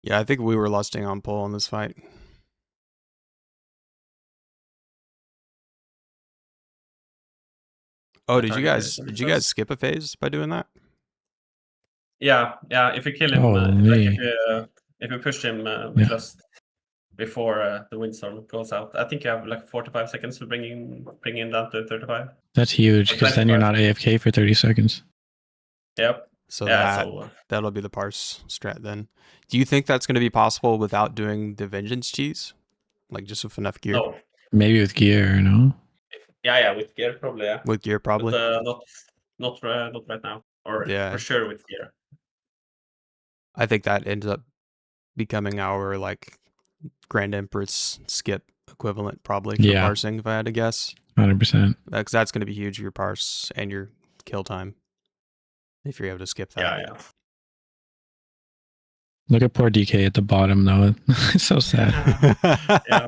Yeah, I think we were lusting on pull in this fight. Oh, did you guys skip a phase by doing that? Yeah. If you kill him, if you push him with lust before the windstorm goes out, I think you have like 45 seconds to bring him down to 35. That's huge because then you're not AFK for 30 seconds. Yep. So that'll be the parse strat then. Do you think that's going to be possible without doing the vengeance cheese, like just with enough gear? No. Maybe with gear, no? Yeah, with gear probably. Yeah. With gear probably. But not right now, or for sure with gear. I think that ends up becoming our like Grand Empress skip equivalent probably for parsing, if I had to guess. 100%. Because that's going to be huge for your parse and your kill time if you're able to skip that. Yeah. Look at poor DK at the bottom though. It's so sad. Yeah.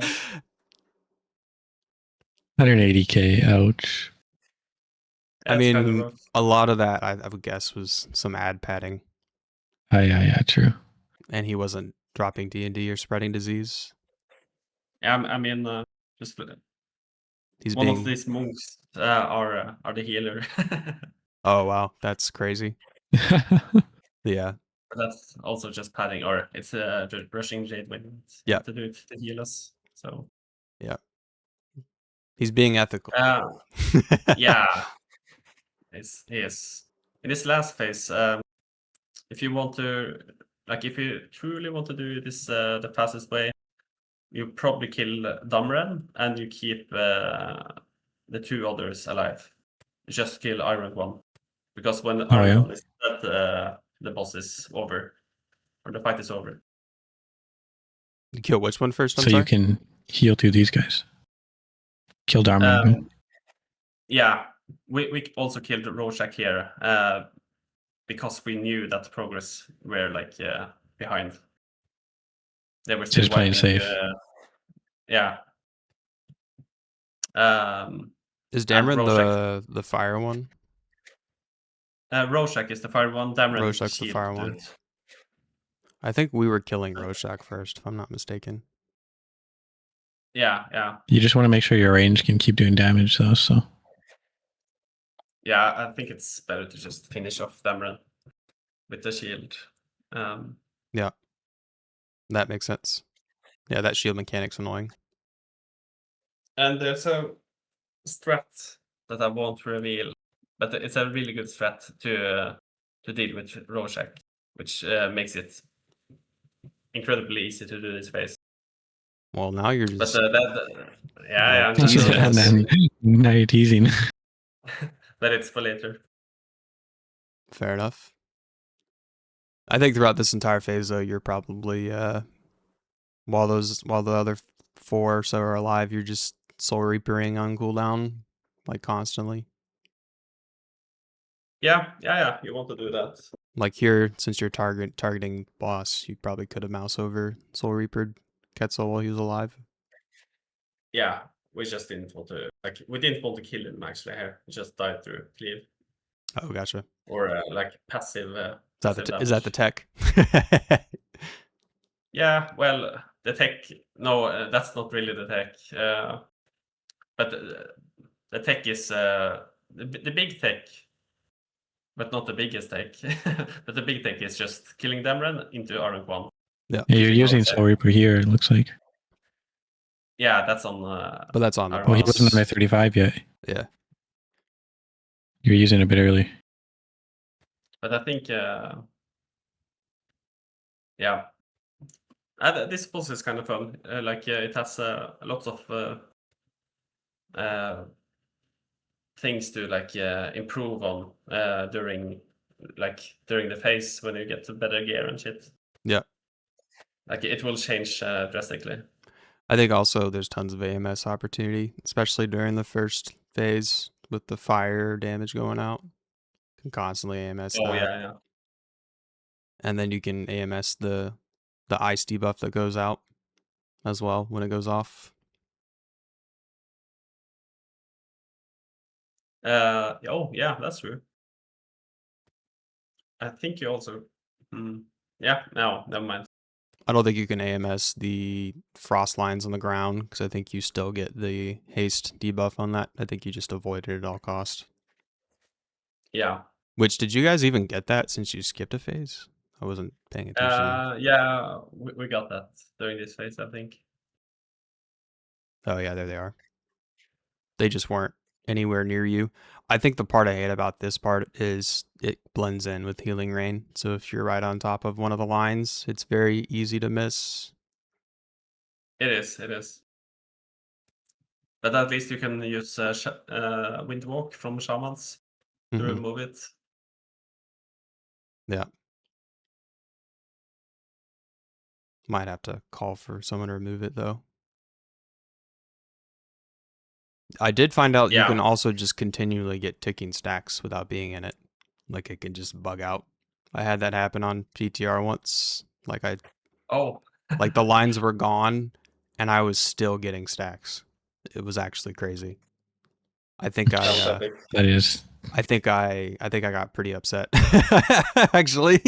180k, ouch. I mean, a lot of that I would guess was some ad padding. Yeah, true. And he wasn't dropping D&D or spreading disease. Yeah, I mean, just of these monks are the healer. Oh wow, that's crazy. Yeah. But that's also just padding, or it's just brushing Jadewind to do it to heal us. So yeah, he's being ethical. Yeah, he is. In this last phase, if you want to, like, if you truly want to do this the fastest way, you probably kill Damren and you keep the 2 others alive. You just kill Iron One, because when Iron One is dead, the boss is over, or the fight is over. You kill which one first? I'm sorry? You can heal through these guys. Kill Damren. Yeah, we also killed Rorschach here because we knew that progress were like behind. They were still just playing safe. Yeah. Is Damren the fire one? Rorschach is the fire one. Damren Rorschach's the fire one. I think we were killing Rorschach first, if I'm not mistaken. Yeah. You just want to make sure your range can keep doing damage, though. So. Yeah, I think it's better to just finish off Damren with the shield. Yeah, that makes sense. Yeah, that shield mechanic's annoying. And there's a strat that I won't reveal, but it's a really good strat to deal with Rorschach, which makes it incredibly easy to do this phase. Well, now you're just. But yeah. And then now you're teasing. But it's for later. Fair enough. I think throughout this entire phase, though, you're probably while the other 4 or so are alive, you're just Soul Reapering on cooldown, like constantly. Yeah. You want to do that. Like here, since you're targeting boss, you probably could have mouse over Soul Reapered Quetzal while he was alive. Yeah, we just didn't want to we didn't want to kill him actually here. We just died through cleave. Oh, gotcha. Or like passive. Is that the tech? Yeah, well, the tech. No, that's not really the tech. But the tech is the big tech, but not the biggest tech. But the big tech is just killing Damren into Iron One. Yeah, you're using Soul Reaper here. It looks like. Yeah, that's on. But that's on. Oh, he wasn't on my 35 yet. Yeah. You're using it a bit early. But I think, yeah, this boss is kind of fun. It has lots of things to improve on during the phase when you get to better gear and shit. Yeah. It will change drastically. I think also there's tons of AMS opportunity, especially during the first phase with the fire damage going out. can constantly AMS Oh that. yeah. And then you can AMS the ice debuff that goes out as well when it goes off. Oh yeah, that's true. I think you also. Yeah, no, never mind. I don't think you can AMS the frost lines on the ground because I think you still get the haste debuff on that. I think you just avoid it at all costs. Yeah. Which, did you guys even get that since you skipped a phase? I wasn't paying attention. Yeah, we got that during this phase, I think. Oh yeah, there they are. They just weren't anywhere near you. I think the part I hate about this part is it blends in with Healing Rain. So if you're right on top of one of the lines, it's very easy to miss. It is. But at least you can use Windwalk from Shamans to remove it. Yeah. Might have to call for someone to remove it, though. I did find out you can also just continually get ticking stacks without being in it. Like, it can just bug out. I had that happen on PTR once. Like, like the lines were gone, and I was still getting stacks. It was actually crazy. I think that is. I think I got pretty upset actually,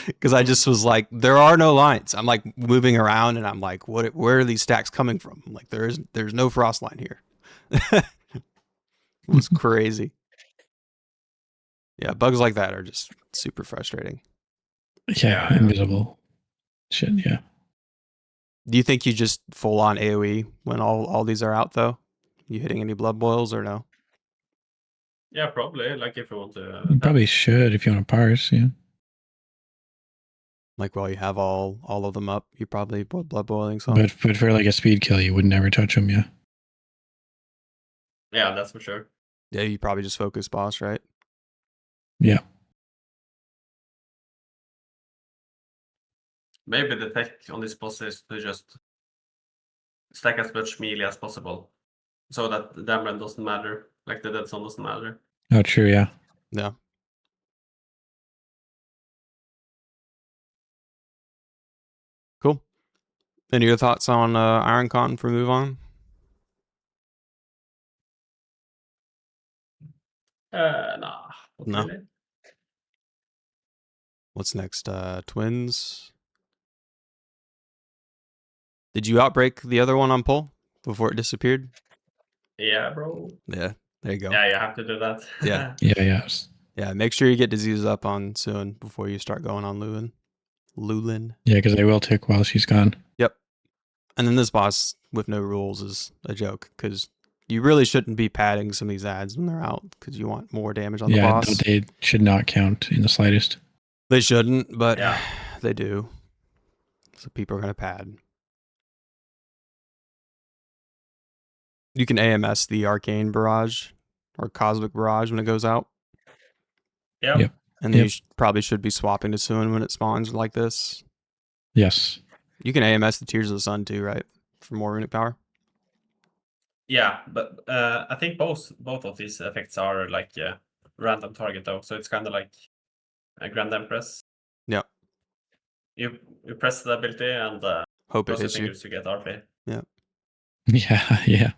because I just was like, there are no lines. I'm like moving around, and I'm like, where are these stacks coming from? I'm like, there's no frost line here. It was crazy. Yeah, bugs like that are just super frustrating. Yeah, invisible shit. Yeah. Do you think you just full on AOE when all these are out though? You hitting any blood boils or no? Yeah, probably. Like if you want to. You probably should if you want to parse. Yeah. Like while you have all of them up, you probably blood boiling some. But for like a speed kill, you would never touch them. Yeah. Yeah, that's for sure. Yeah, you probably just focus boss, right? Yeah. Maybe the tech on this boss is to just stack as much melee as possible, so that the damage doesn't matter. Like the dead zone doesn't matter. Oh, true. Yeah. Yeah. Cool. Any other thoughts on Iron Con for move on? Nah. No. Really. What's next? Twins. Did you outbreak the other one on pull before it disappeared? Yeah, bro. Yeah. There you go. Yeah, you have to do that. Yeah. Yes. Yeah. Make sure you get diseases up on soon before you start going on Lulin. Yeah, because they will tick while she's gone. Yep. And then this boss with no rules is a joke because you really shouldn't be padding some of these ads when they're out because you want more damage on the boss. Yeah, no, they should not count in the slightest. They shouldn't, but they do. So people are going to pad. You can AMS the Arcane Barrage or Cosmic Barrage when it goes out. Yep. And then you probably should be swapping to Suin when it spawns like this. Yes. You can AMS the Tears of the Sun too, right? For more runic power. Yeah, but I think both of these effects are like random target though, so it's kind of like a Grand Empress. Yeah. You press the ability and hope it hits you. To get RP. Yeah. Yeah.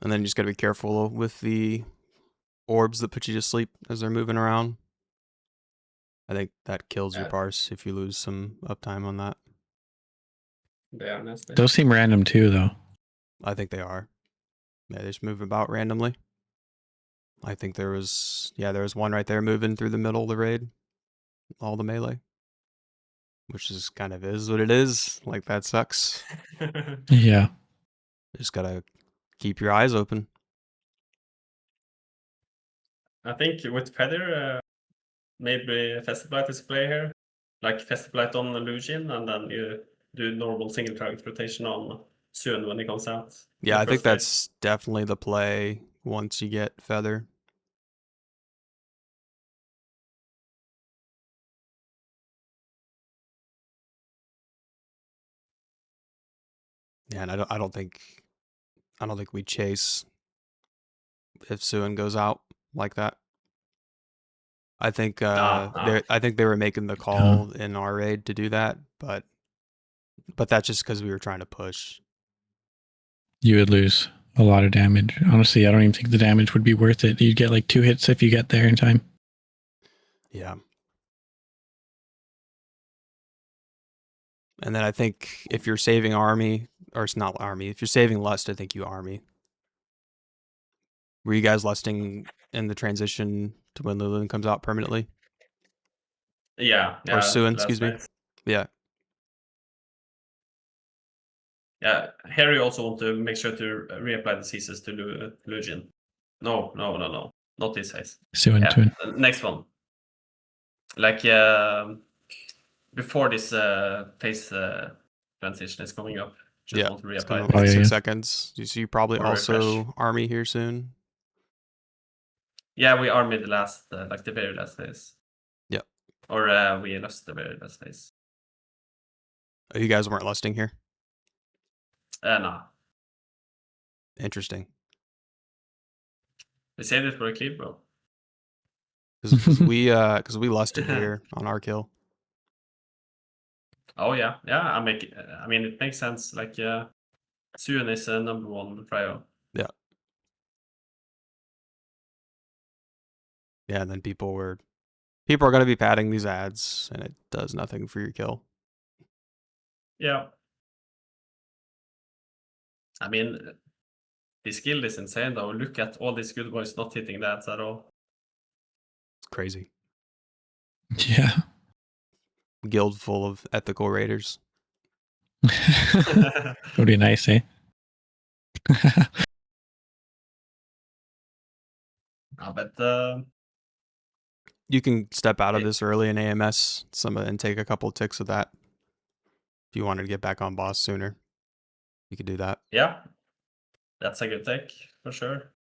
And then you just got to be careful with the orbs that put you to sleep as they're moving around. I think that kills your parse if you lose some uptime on that. Yeah, nasty. Those seem random too, though. I think they are. Yeah, they just move about randomly. I think there was one right there moving through the middle of the raid. All the melee. Which is kind of is what it is. Like, that sucks. Yeah. Just gotta keep your eyes open. I think with Feather, maybe Festivalite is play here. Like Festivalite on Lucian, and then you do normal single target rotation on Suin when it comes out. Yeah, I think that's definitely the play once you get Feather. Yeah, and I don't think we chase if Suin goes out. like that. I think Nah. I think they were making the call in our raid to do that, but that's just because we were trying to push. You would lose a lot of damage. Honestly, I don't even think the damage would be worth it. You'd get like 2 hits if you get there in time. Yeah. And then I think if you're saving army, or it's not army, if you're saving lust, I think you army. Were you guys lusting in the transition to when Lulun comes out permanently? Yeah. Or Suin, excuse me. Nice. Yeah. Yeah. Here you also want to make sure to reapply diseases to Lugian. No. Not this phase. Suin. Next one. Like before this phase transition is coming up. Just want to it's reapply. coming up in 6 seconds. You probably Or also refresh. army here soon. Yeah, we armied the last, like the very last phase. Yeah. Or we lost the very last phase. Oh, you guys weren't lusting here? No. Interesting. We saved it for a cleave, bro. Because we lusted here on our kill. Oh yeah. I mean, it makes sense. Like Suin is number 1 prio. Yeah. Yeah, and then people are going to be padding these ads, and it does nothing for your kill. Yeah. I mean, this guild is insane though. Look at all these good boys not hitting the ads at all. It's crazy. Yeah. Guild full of ethical raiders. Would be nice, eh? But you can step out of this early in AMS and take a couple ticks of that. If you wanted to get back on boss sooner, you could do that. Yeah, that's a good take for sure.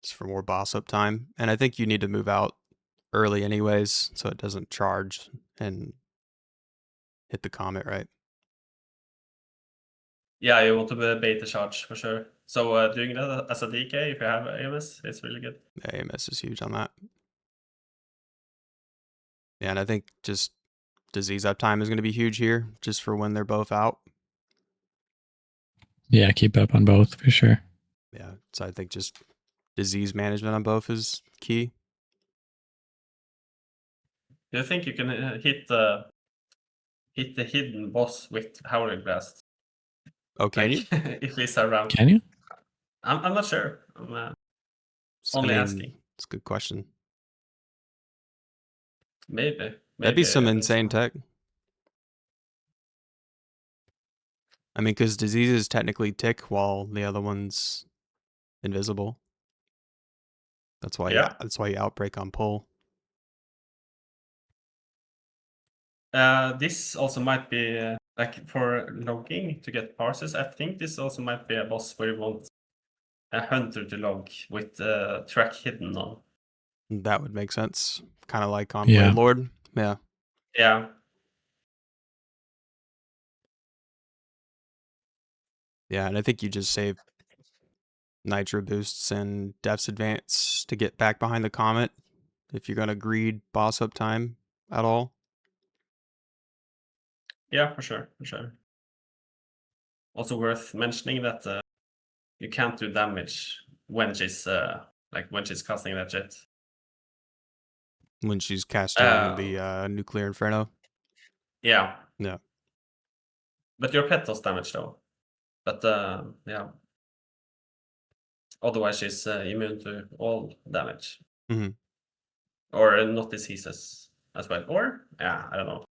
Just for more boss up time. And I think you need to move out early anyways, so it doesn't charge and hit the comet, right? Yeah, you want to bait the charge for sure. So doing that as a DK, if you have AMS, it's really good. AMS is huge on that. Yeah, and I think just disease uptime is going to be huge here, just for when they're both out. Yeah, keep up on both for sure. Yeah, so I think just disease management on both is key. Do you think you can hit the hidden boss with Howling Blast? Oh, can you? If he's around. Can you? I'm not sure. I'm only asking. It's a good question. Maybe. That'd be some insane tech. I mean, because diseases technically tick while the other one's invisible. That's why. Yeah. That's why you outbreak on pull. This also might be like for logging to get parses. I think this also might be a boss where you want a hunter to log with track hidden on. That would make sense. Kind of like on Yeah. Blade Lord. Yeah. Yeah. Yeah, and I think you just save nitro boosts and Death's Advance to get back behind the comet if you're gonna greed boss uptime at all. Yeah, for sure. Also worth mentioning that you can't do damage when she's casting that jet. When she's casting the Nuclear Inferno. Yeah. Yeah. But your pet does damage though. But yeah. Otherwise she's immune to all damage. Mm-hmm. Or not diseases as well. Or yeah, I don't know.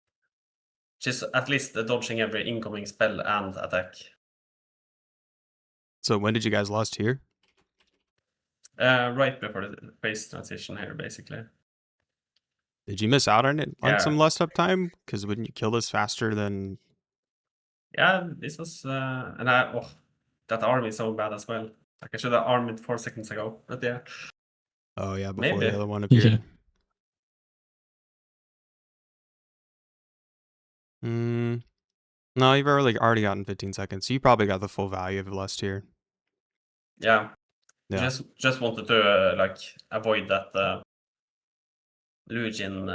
She's at least dodging every incoming spell and attack. So when did you guys lust here? Right before the phase transition here, basically. Did you miss out on it on Yeah. some lust uptime? Because wouldn't you kill this faster than? Yeah, this was that army is so bad as well. Like I should have armed it 4 seconds ago. But yeah. Oh yeah, before Maybe. the other one appeared. No, you've already gotten 15 seconds. So you probably got the full value of lust here. Yeah. Yeah. Just wanted to like avoid that Lugin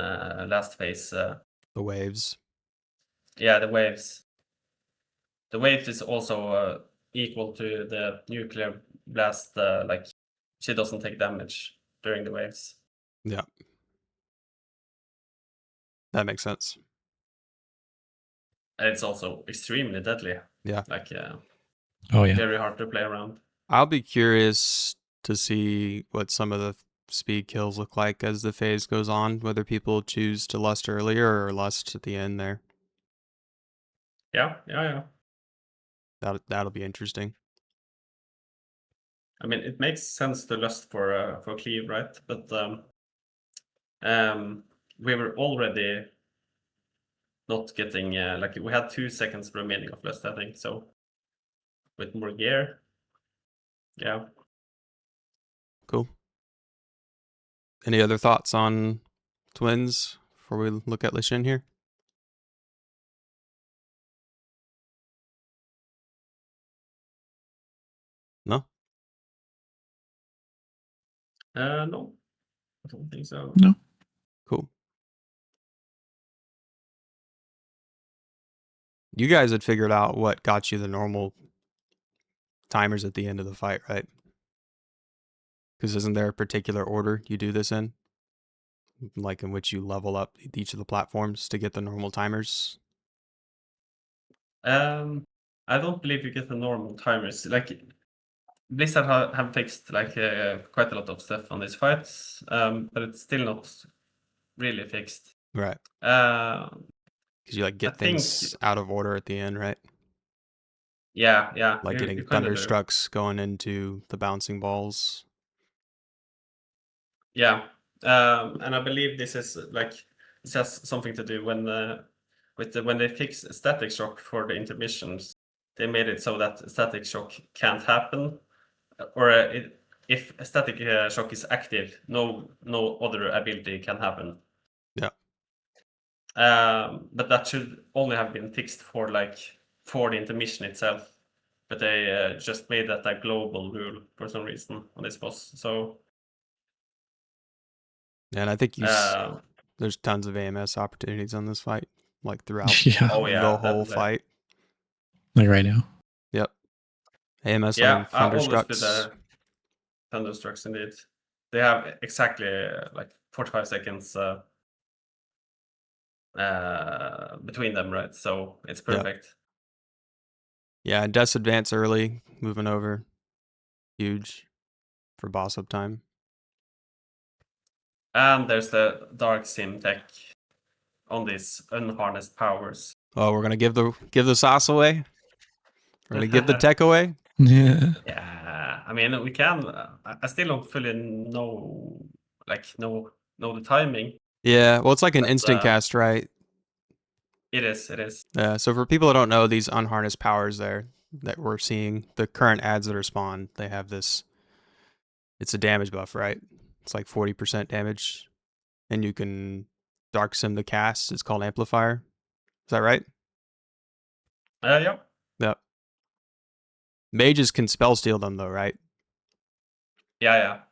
last phase. The waves. Yeah, the waves. The waves is also equal to the nuclear blast. Like she doesn't take damage during the waves. Yeah. That makes sense. And it's also extremely deadly. Yeah. Like Oh yeah. very hard to play around. I'll be curious to see what some of the speed kills look like as the phase goes on, whether people choose to lust earlier or lust at the end there. Yeah. That'll be interesting. I mean, it makes sense to lust for cleave, right? But we were already not getting like we had 2 seconds remaining of lust, I think. So with more gear, yeah. Cool. Any other thoughts on twins before we look at Lishin here? No? No, I don't think so. No. Cool. You guys had figured out what got you the normal timers at the end of the fight, right? Because isn't there a particular order you do this in? Like in which you level up each of the platforms to get the normal timers? I don't believe you get the normal timers. Like Blizzard have fixed like quite a lot of stuff on these fights, but it's still not really fixed. Right. Uh, Because you like get I things think- out of order at the end, right? yeah. Like getting you kinda do. thunderstrucks going into the bouncing balls. Yeah, and I believe this is like this has something to do when when they fix static shock for the intermissions, they made it so that static shock can't happen, or if a static shock is active, no other ability can happen. Yeah. But that should only have been fixed for the intermission itself. But they just made that a global rule for some reason on this boss. So And I think there's tons of AMS opportunities on this fight, like throughout Yeah. oh yeah, the whole definitely. fight. Like right now. Yep. AMS Yeah, on I always thunderstrucks. do the thunderstrucks indeed. They have exactly like 45 seconds between them, right? So it's perfect. Yeah, and Death's Advance early, moving over. Huge for boss up time. And there's the Dark Sim tech on these unharnessed powers. Oh, we're gonna give the sauce away. We're gonna give the tech away. Yeah. Yeah, I mean we can. I still don't fully know the timing. Yeah, well, it's like an But, instant cast, right? It is. So for people that don't know, these unharnessed powers there that we're seeing, the current ads that are spawned, they have this. It's a damage buff, right? It's like 40% damage, and you can dark sim the cast. It's called Amplifier. Is that right? Yeah. Yep. Mages can spell steal them though, right? Yeah.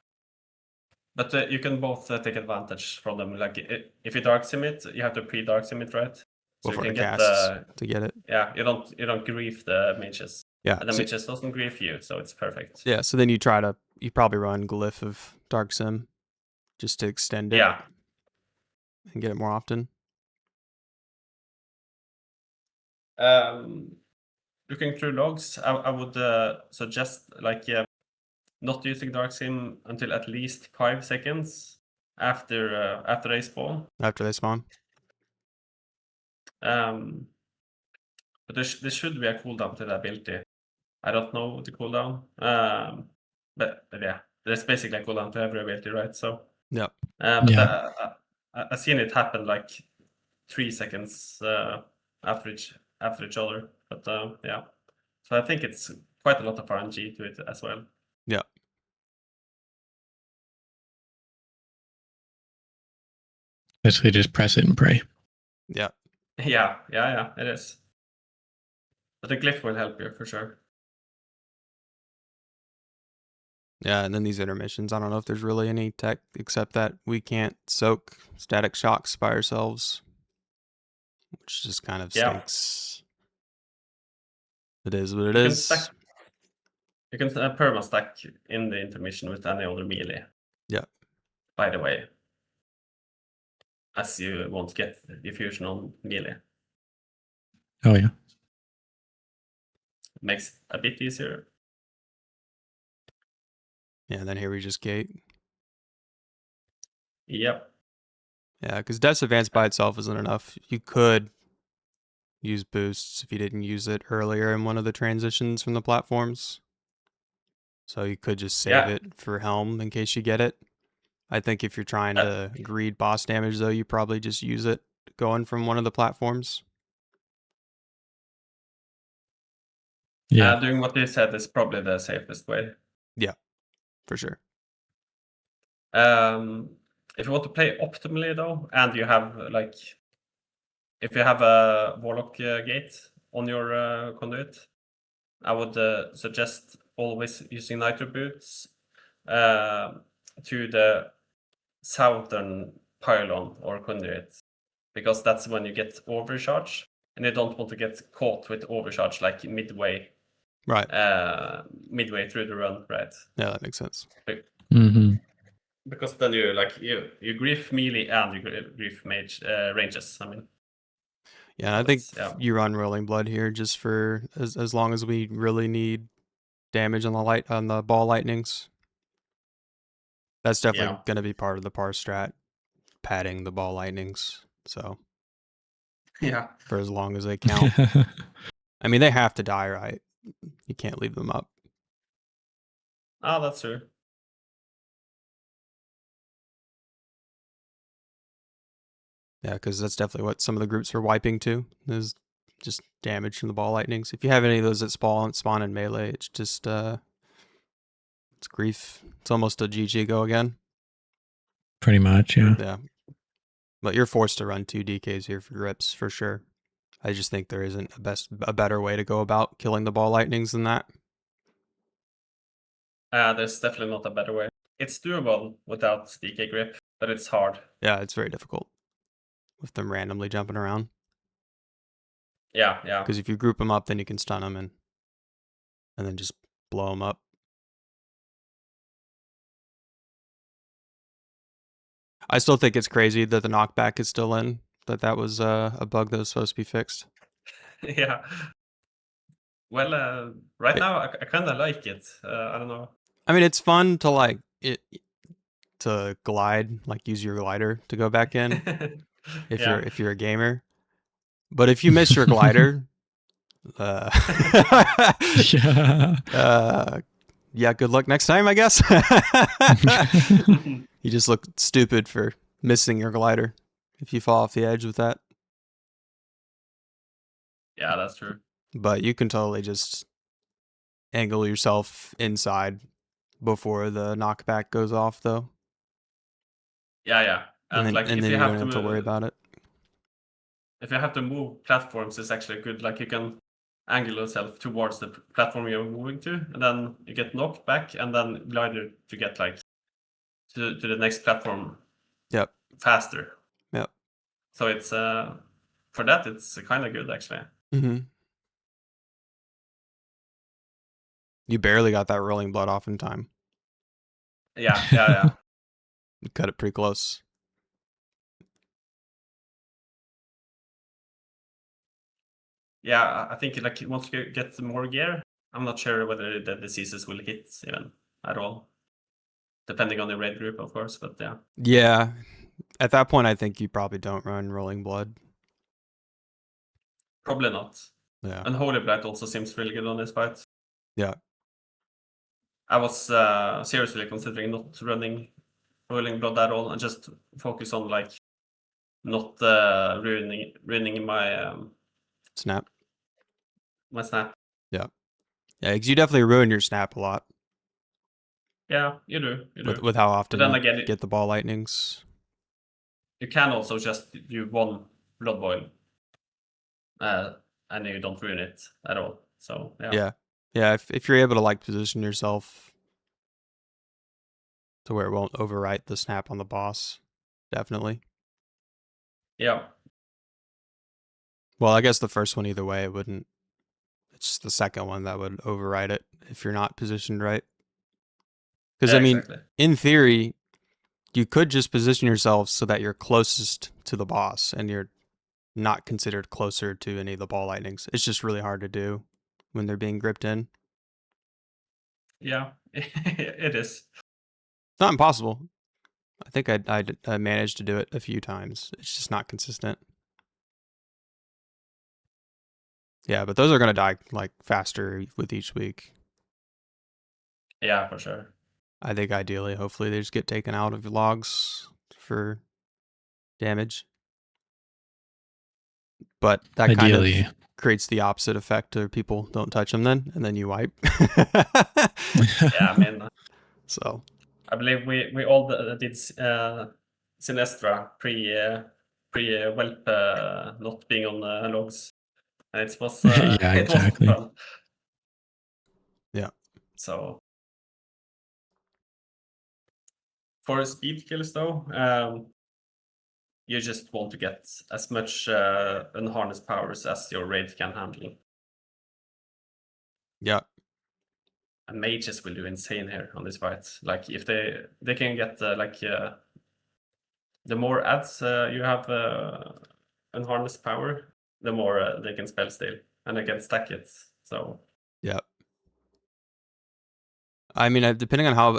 But you can both take advantage from them. Like if you dark sim it, you have to pre-dark sim it, right? So Before you the can casts to get it. Yeah, you don't grief the mages. Yeah. And the mages doesn't grief you, so it's perfect. Yeah, so then you probably run Glyph of Dark Sim just to extend it. Yeah. And get it more often. Looking through logs, I would suggest not using Dark Sim until at least 5 seconds after they spawn. After they spawn. But there should be a cooldown to the ability. I don't know the cooldown. But yeah, there's basically a cooldown to every ability, right? So Yep. But I've seen it happen like 3 seconds after each other. But yeah, so I think it's quite a lot of RNG to it as well. Yeah. Basically, just press it and pray. Yeah. Yeah, it is. But the glyph will help you for sure. Yeah, and then these intermissions, I don't know if there's really any tech except that we can't soak static shocks by ourselves, which just kind of stinks. It is what it is. You can perma stack in the intermission with any other melee. Yeah. By the way, as you won't get diffusion on melee. Oh yeah. Makes it a bit easier. Yeah, and then here we just gate. Yep. Yeah, because Death's Advance by itself isn't enough. You could use boosts if you didn't use it earlier in one of the transitions from the platforms. So you could just save it for Helm in case you get it. I think if you're trying to greed boss damage, though, you probably just use it going from one of the platforms. Yeah. Doing what you said is probably the safest way. Yeah, for sure. If you want to play optimally, though, and you have, like, if you have a Warlock gate on your conduit, I would suggest always using Nitro Boots to the southern pylon or conduit, because that's when you get overcharge, and you don't want to get caught with overcharge like midway. Right. Midway through the run, right? Yeah, that makes sense. Mm-hmm. Because then you grief melee and you grief mage ranges. I mean. Yeah, I think you run Rolling Blood here just for as long as we really need damage on the ball lightnings. That's definitely going to be part of the par strat, padding the ball lightnings. So yeah, for as long as they count. I mean, they have to die, right? You can't leave them up. Oh, that's true. Yeah, because that's definitely what some of the groups were wiping to, is just damage from the ball lightnings. If you have any of those that spawn in melee, it's just it's grief. It's almost a GG go again. Pretty much, yeah. Yeah. But you're forced to run 2 DKs here for grips for sure. I just think there isn't a better way to go about killing the ball lightnings than that. There's definitely not a better way. It's doable without DK grip, but it's hard. Yeah, it's very difficult with them randomly jumping around. Yeah. Because if you group them up, then you can stun them and then just blow them up. I still think it's crazy that the knockback is still in. That was a bug that was supposed to be fixed. Yeah. Well, right now I kind of like it. I don't know. I mean, it's fun to to glide, like use your glider to go back in if you're a gamer. But if you miss your glider, yeah, good luck next time, I guess. You just look stupid for missing your glider if you fall off the edge with that. Yeah, that's true. But you can totally just angle yourself inside before the knockback goes off, though. Yeah. And then, if you don't have to worry about it. If you have to move platforms, it's actually good. Like you can angle yourself towards the platform you're moving to, and then you get knocked back, and then glider to get like to the next platform. Yep. Faster. Yep. So it's for that it's kind of good actually. Mm-hmm. You barely got that Rolling Blood off in time. Yeah. You cut it pretty close. Yeah, I think like once you get more gear, I'm not sure whether the diseases will hit even at all. Depending on the raid group, of course, but yeah. Yeah. At that point, I think you probably don't run Rolling Blood. Probably not. Yeah. Unholy Blight also seems really good on this fight. Yeah. I was seriously considering not running Rolling Blood at all and just focus on like not ruining my snap. My snap. Yeah. Yeah, because you definitely ruin your snap a lot. Yeah, you do. With how often then you again, get the ball lightnings. You can also just do one blood boil. And you don't ruin it at all. So yeah. Yeah, if you're able to like position yourself to where it won't overwrite the snap on the boss. Definitely. Yeah. Well, I guess the first one either way, it wouldn't. It's just the second one that would override it if you're not positioned right. Because, Yeah, I mean, exactly. in theory, you could just position yourself so that you're closest to the boss and you're not considered closer to any of the ball lightnings. It's just really hard to do when they're being gripped in. Yeah, it is. It's not impossible. I think I managed to do it a few times. It's just not consistent. Yeah, but those are gonna die like faster with each week. Yeah, for sure. I think ideally, hopefully, they just get taken out of logs for damage. But that Ideally. kind of creates the opposite effect of people don't touch them then, and then you wipe. Yeah, I mean, So I believe we all did Sinestra pre Whelp not being on logs, and it was Yeah, it wasn't exactly. fun. yeah, So for speed kills though, you just want to get as much unharnessed powers as your raid can handle. yeah, And mages will do insane here on this fight. Like if they can get the more ads you have unharnessed power, the more they can spell steal, and they can stack it. So yeah. I mean, depending on how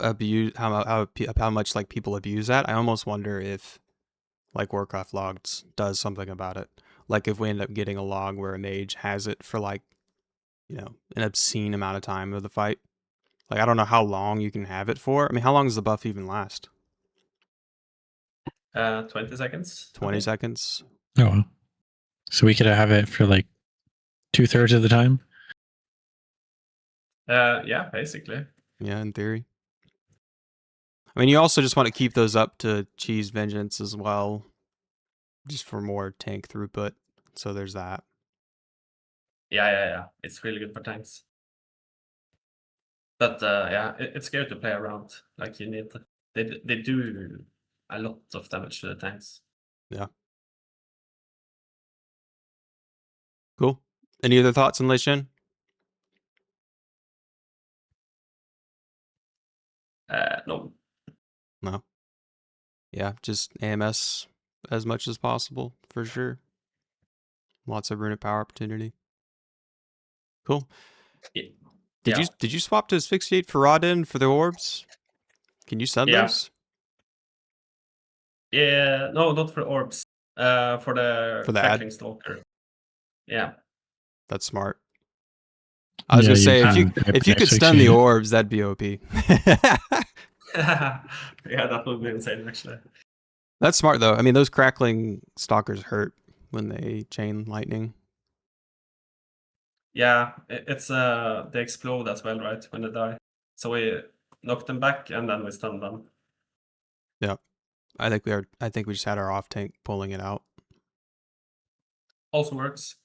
much like people abuse that, I almost wonder if like Warcraft logs does something about it. Like if we end up getting a log where a mage has it for like, an obscene amount of time of the fight. Like I don't know how long you can have it for. I mean, how long does the buff even last? 20 seconds. 20 seconds. Oh, wow. So we could have it for like 2/3 of the time. Yeah, basically. Yeah, in theory. I mean, you also just want to keep those up to cheese vengeance as well, just for more tank throughput. So there's that. Yeah. It's really good for tanks. But yeah, it's scary to play around. Like you need, they do a lot of damage to the tanks. Yeah. Cool. Any other thoughts on Lei Shin? No. No. Yeah, just AMS as much as possible for sure. Lots of runic power opportunity. Cool. Did you swap to asphyxiate for Rodin for the orbs? Can you send those? Yeah, no, not for orbs. For the ad? Stalker. Yeah. That's smart. I was gonna say if you could stun the orbs, that'd be OP. Yeah, that would be insane actually. That's smart though. I mean, those crackling stalkers hurt when they chain lightning. Yeah, it's they explode as well, right, when they die. So we knock them back and then we stun them. Yeah, I think we just had our off tank pulling it out. Also works.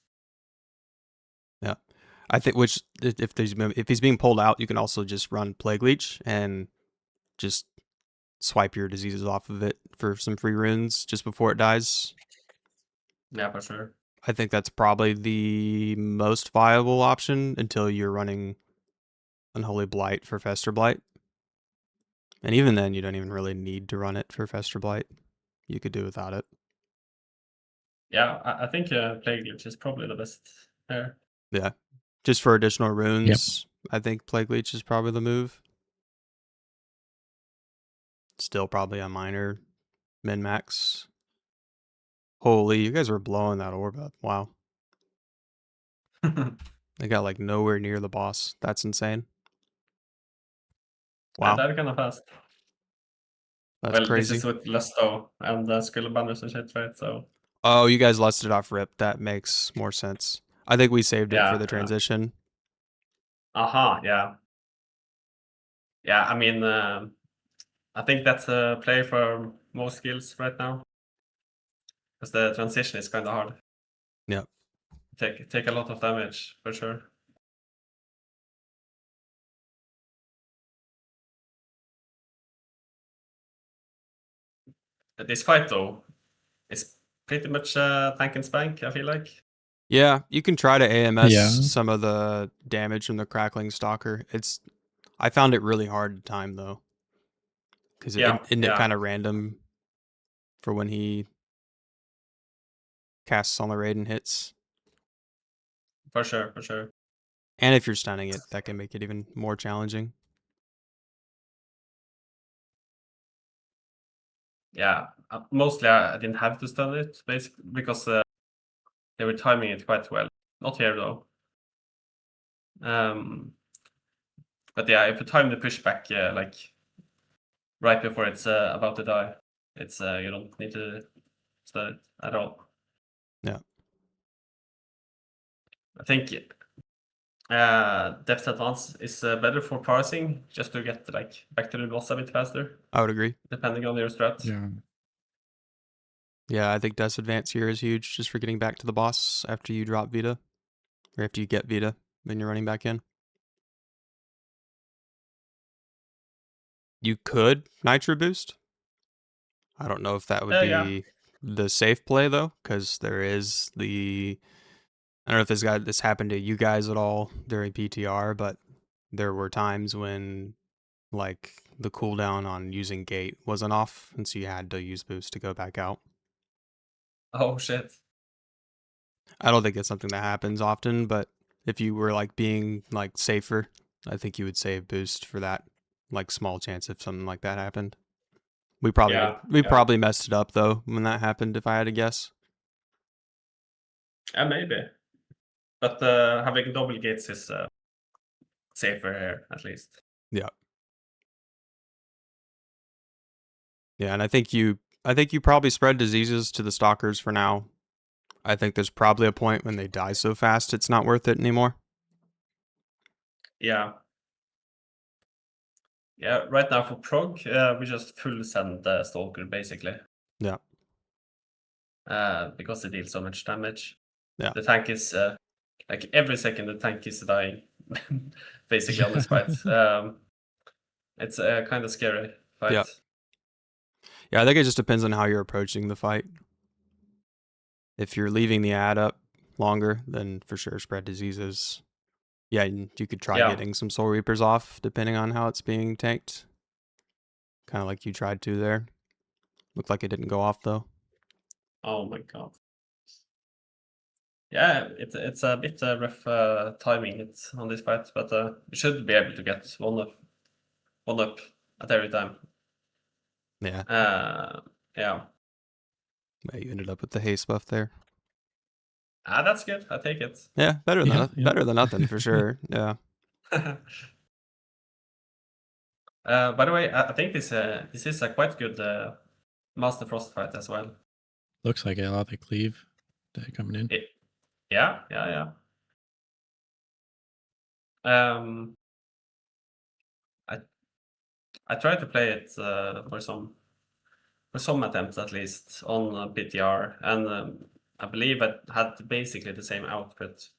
Yeah, I think if he's being pulled out, you can also just run Plague Leech and just swipe your diseases off of it for some free runes just before it dies. Yeah, for sure. I think that's probably the most viable option until you're running Unholy Blight for Fester Blight. And even then, you don't even really need to run it for Fester Blight. You could do without it. Yeah, I think Plague Leech is probably the best there. Yeah. Just for additional runes, I think Plague Leech is probably the move. Still probably a minor min-max. Holy, you guys were blowing that orb up. Wow. They got like nowhere near the boss. That's insane. Wow. They're kind of fast. That's crazy. This is with Lusto and Skull Banners and shit, right? So. Oh, you guys lusted off rip. That makes more sense. I think we saved it for the transition. Yeah. Yeah, I mean, I think that's a play for most skills right now. Because the transition is kind of hard. Yeah. Take a lot of damage, for sure. This fight though is pretty much tank and spank, I feel like. Yeah, you can try to AMS some of the damage from the crackling stalker. I found it really hard to time though, because isn't it kind of random for when he casts on the raid and hits. For sure. And if you're stunning it, that can make it even more challenging. Yeah, mostly I didn't have to stun it, basically, because they were timing it quite well. Not here though. But yeah, if you time the pushback, like right before it's about to die, it's you don't need to stun it at all. Yeah. I think depth advance is better for parsing, just to get like back to the boss a bit faster. I would agree. Depending on your strat. Yeah, I think depth advance here is huge, just for getting back to the boss after you drop Vita, or after you get Vita when you're running back in. You could Nitro boost. I don't know if that would be the safe play though, because there is the. I don't know if this happened to you guys at all during PTR, but there were times when like the cooldown on using gate wasn't off, and so you had to use boost to go back out. Oh shit. I don't think it's something that happens often, but if you were like being like safer, I think you would save boost for that like small chance if something like that happened. We probably messed it up though when that happened, if I had to guess. Yeah, maybe. But having double gates is safer here, at least. Yeah. Yeah, and I think you probably spread diseases to the stalkers for now. I think there's probably a point when they die so fast it's not worth it anymore. Yeah. Yeah, right now for prog, we just full send the stalker basically. Yeah. Because they deal so much damage. Yeah. The tank is like every second the tank is dying, basically on this fight. It's a kind of scary fight. Yeah. Yeah, I think it just depends on how you're approaching the fight. If you're leaving the ad up longer, then for sure spread diseases. Yeah, you could try getting some Soul Reapers off depending on how it's being tanked. Kind of like you tried to there. Looked like it didn't go off though. Oh my god. Yeah, it's a bit rough timing it on this fight, but we should be able to get one up at every time. Yeah. Yeah. You ended up with the haste buff there. That's good. I take it. Yeah, better than nothing for sure. Yeah. By the way, I think this is a quite good Master Frost fight as well. Looks like a lot of the cleave coming in. Yeah. I tried to play it for some attempts at least on PTR, and I believe it had basically the same output.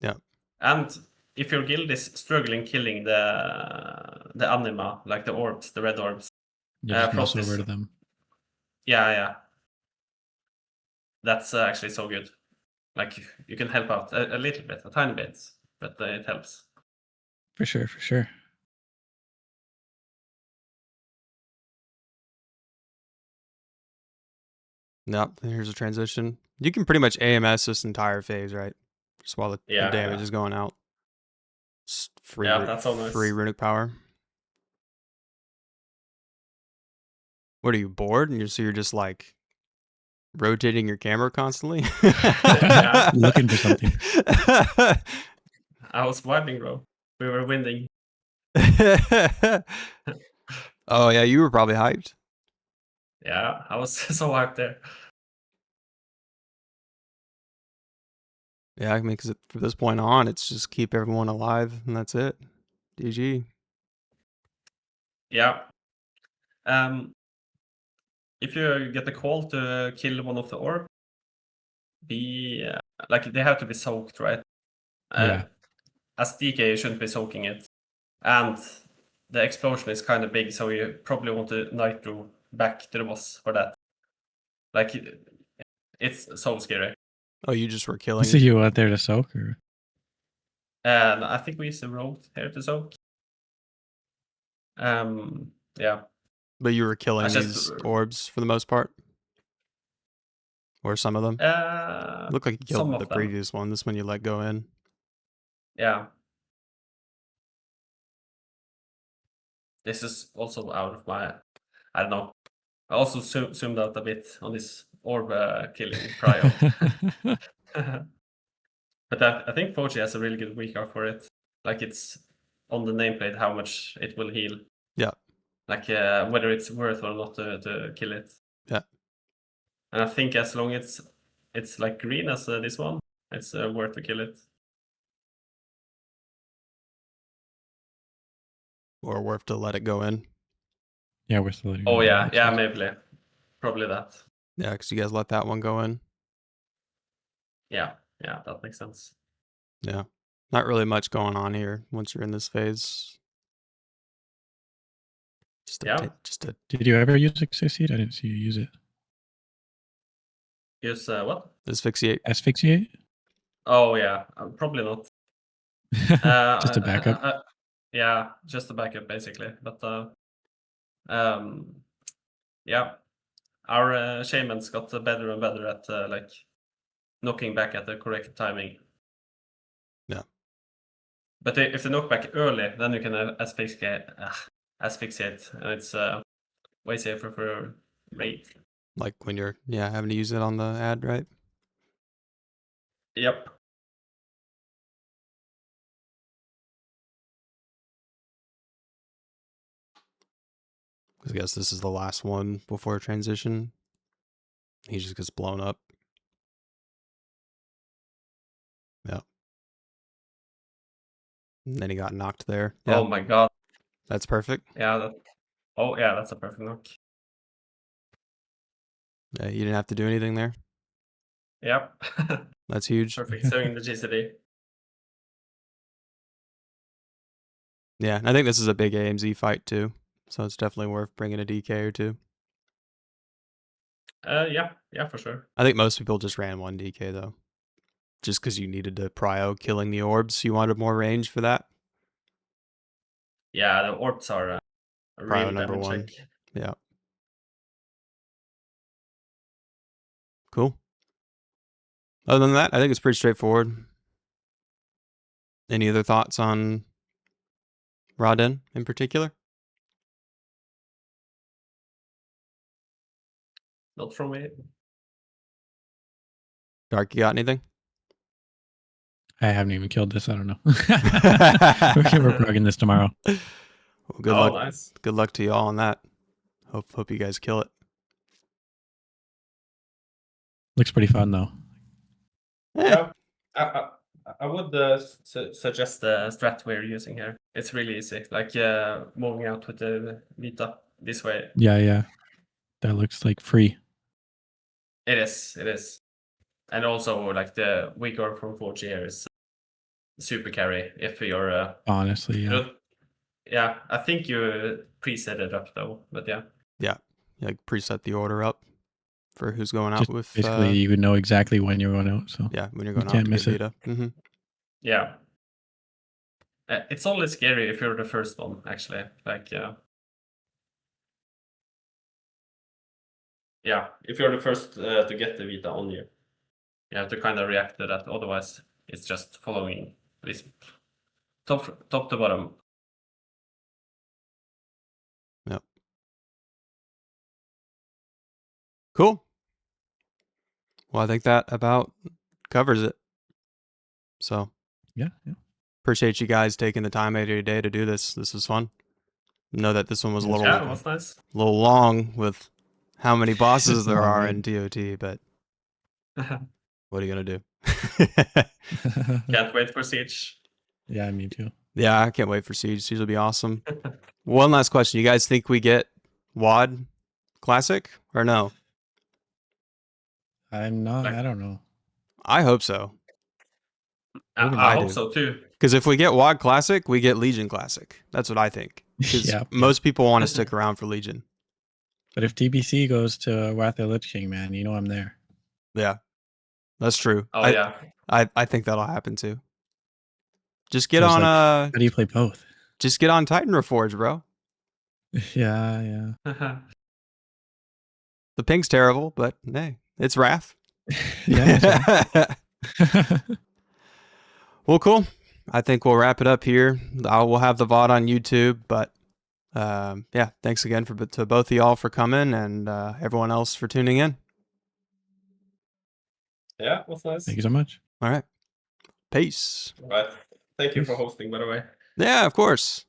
Yeah. And if your guild is struggling killing the anima, like the orbs, the red orbs, just mouse over to them. Yeah. That's actually so good. Like you can help out a little bit, a tiny bit, but it helps. For sure. Yep, here's a transition. You can pretty much AMS this entire phase, right? Just while the damage is going out. Just that's so nice. Free runic power. What are you, bored? And you're just like rotating your camera constantly? Looking for something. I was vibing, bro. We were winning. Oh yeah, you were probably hyped. Yeah, I was so hyped there. Yeah, I mean, because from this point on, it's just keep everyone alive, and that's it. GG. Yeah. If you get the call to kill one of the orb, like they have to be soaked, right? Yeah. As DK, you shouldn't be soaking it, and the explosion is kind of big, so you probably want to nitro back to the boss for that. Like, it's so scary. Oh, you just were killing. So you went there to soak, or? And I think we used a road here to soak. Yeah. But you were killing I just- these orbs for the most part? Or some of them? Looked like you some killed of the them. previous one. This one you let go in. Yeah. This is also out of my... I don't know. I also zoomed out a bit on this orb killing prio. But I think 4G has a really good weak arc for it. Like, it's on the nameplate how much it will heal. Yeah. Like, whether it's worth or not to kill it. Yeah. And I think as long as it's like green as this one, it's worth to kill it. Or worth to let it go in. Yeah, we're still. Oh yeah, yeah, maybe. Probably that. Yeah, because you guys let that one go in. Yeah, that makes sense. Yeah. Not really much going on here once you're in this phase. Just a Did you ever use Asphyxiate? I didn't see you use it. Use what? asphyxiate. Asphyxiate? Oh yeah, probably not. Just a backup. Yeah, just a backup basically. But yeah, our shamans got better and better at like knocking back at the correct timing. Yeah. But if they knock back early, then you can asphyxiate, and it's way safer for raid. Like when you're having to use it on the ad, right? Yep. I guess this is the last one before transition. He just gets blown up. Yeah. And then he got knocked there. Yeah. Oh my god. That's perfect. Yeah. That's a perfect knock. Yeah, you didn't have to do anything there. Yep. That's huge. Perfect. Serving the GCD. Yeah, and I think this is a big AMZ fight too, so it's definitely worth bringing a DK or two. Yeah, for sure. I think most people just ran one DK though, just because you needed to prio killing the orbs. You wanted more range for that. Yeah, the orbs are a Prio real number damage one. check. Yeah. Cool. Other than that, I think it's pretty straightforward. Any other thoughts on Rodin in particular? Not from me. Dark, you got anything? I haven't even killed this. I don't know. We're plugging this tomorrow. Well, good luck. Nice. Good luck to y'all on that. Hope you guys kill it. Looks pretty fun though. Yeah. I would suggest the strat we're using here. It's really easy. Like moving out with the Vita this way. Yeah. That looks like free. It is. And also like the weaker from 4G here is super carry if you're Honestly, yeah. Yeah, I think you preset it up though, but yeah. Yeah, like preset the order up for who's going out with. Basically, you would know exactly when you're going out. So yeah, when you're going out can't to miss get it. Vita. Mm-hmm. Yeah. It's only scary if you're the first one, actually. Like, yeah, if you're the first to get the Vita on you, you have to kind of react to that. Otherwise, it's just following this top to bottom. Yep. Cool. Well, I think that about covers it. So, yeah. Appreciate you guys taking the time out of your day to do this. This was fun. Know that this one was a little, Yeah, it was nice. Little long with how many bosses there are in ToT, but what are you gonna do? Can't wait for Siege. Yeah, me too. Yeah, I can't wait for Siege. Siege will be awesome. One last question: you guys think we get WoD Classic or no? I'm not. I don't know. I hope so. I hope do. so too. Because if we get WoD Classic, we get Legion Classic. That's what I think. Because most people want to stick around for Legion. But if TBC goes to Wrath of the Lich King, man, you know I'm there. Yeah, that's true. Oh yeah. I think that'll happen too. Just get So on how do you play both? Just get on Titan Reforged, bro. Yeah. The ping's terrible, but hey, it's Wrath. Yeah. Well, cool. I think we'll wrap it up here. We'll have the VOD on YouTube, but yeah, thanks again to both of y'all for coming and everyone else for tuning in. Yeah, it was nice. Thank you so much. All right. Peace. All right. Thank you for hosting, by the way. Yeah, of course.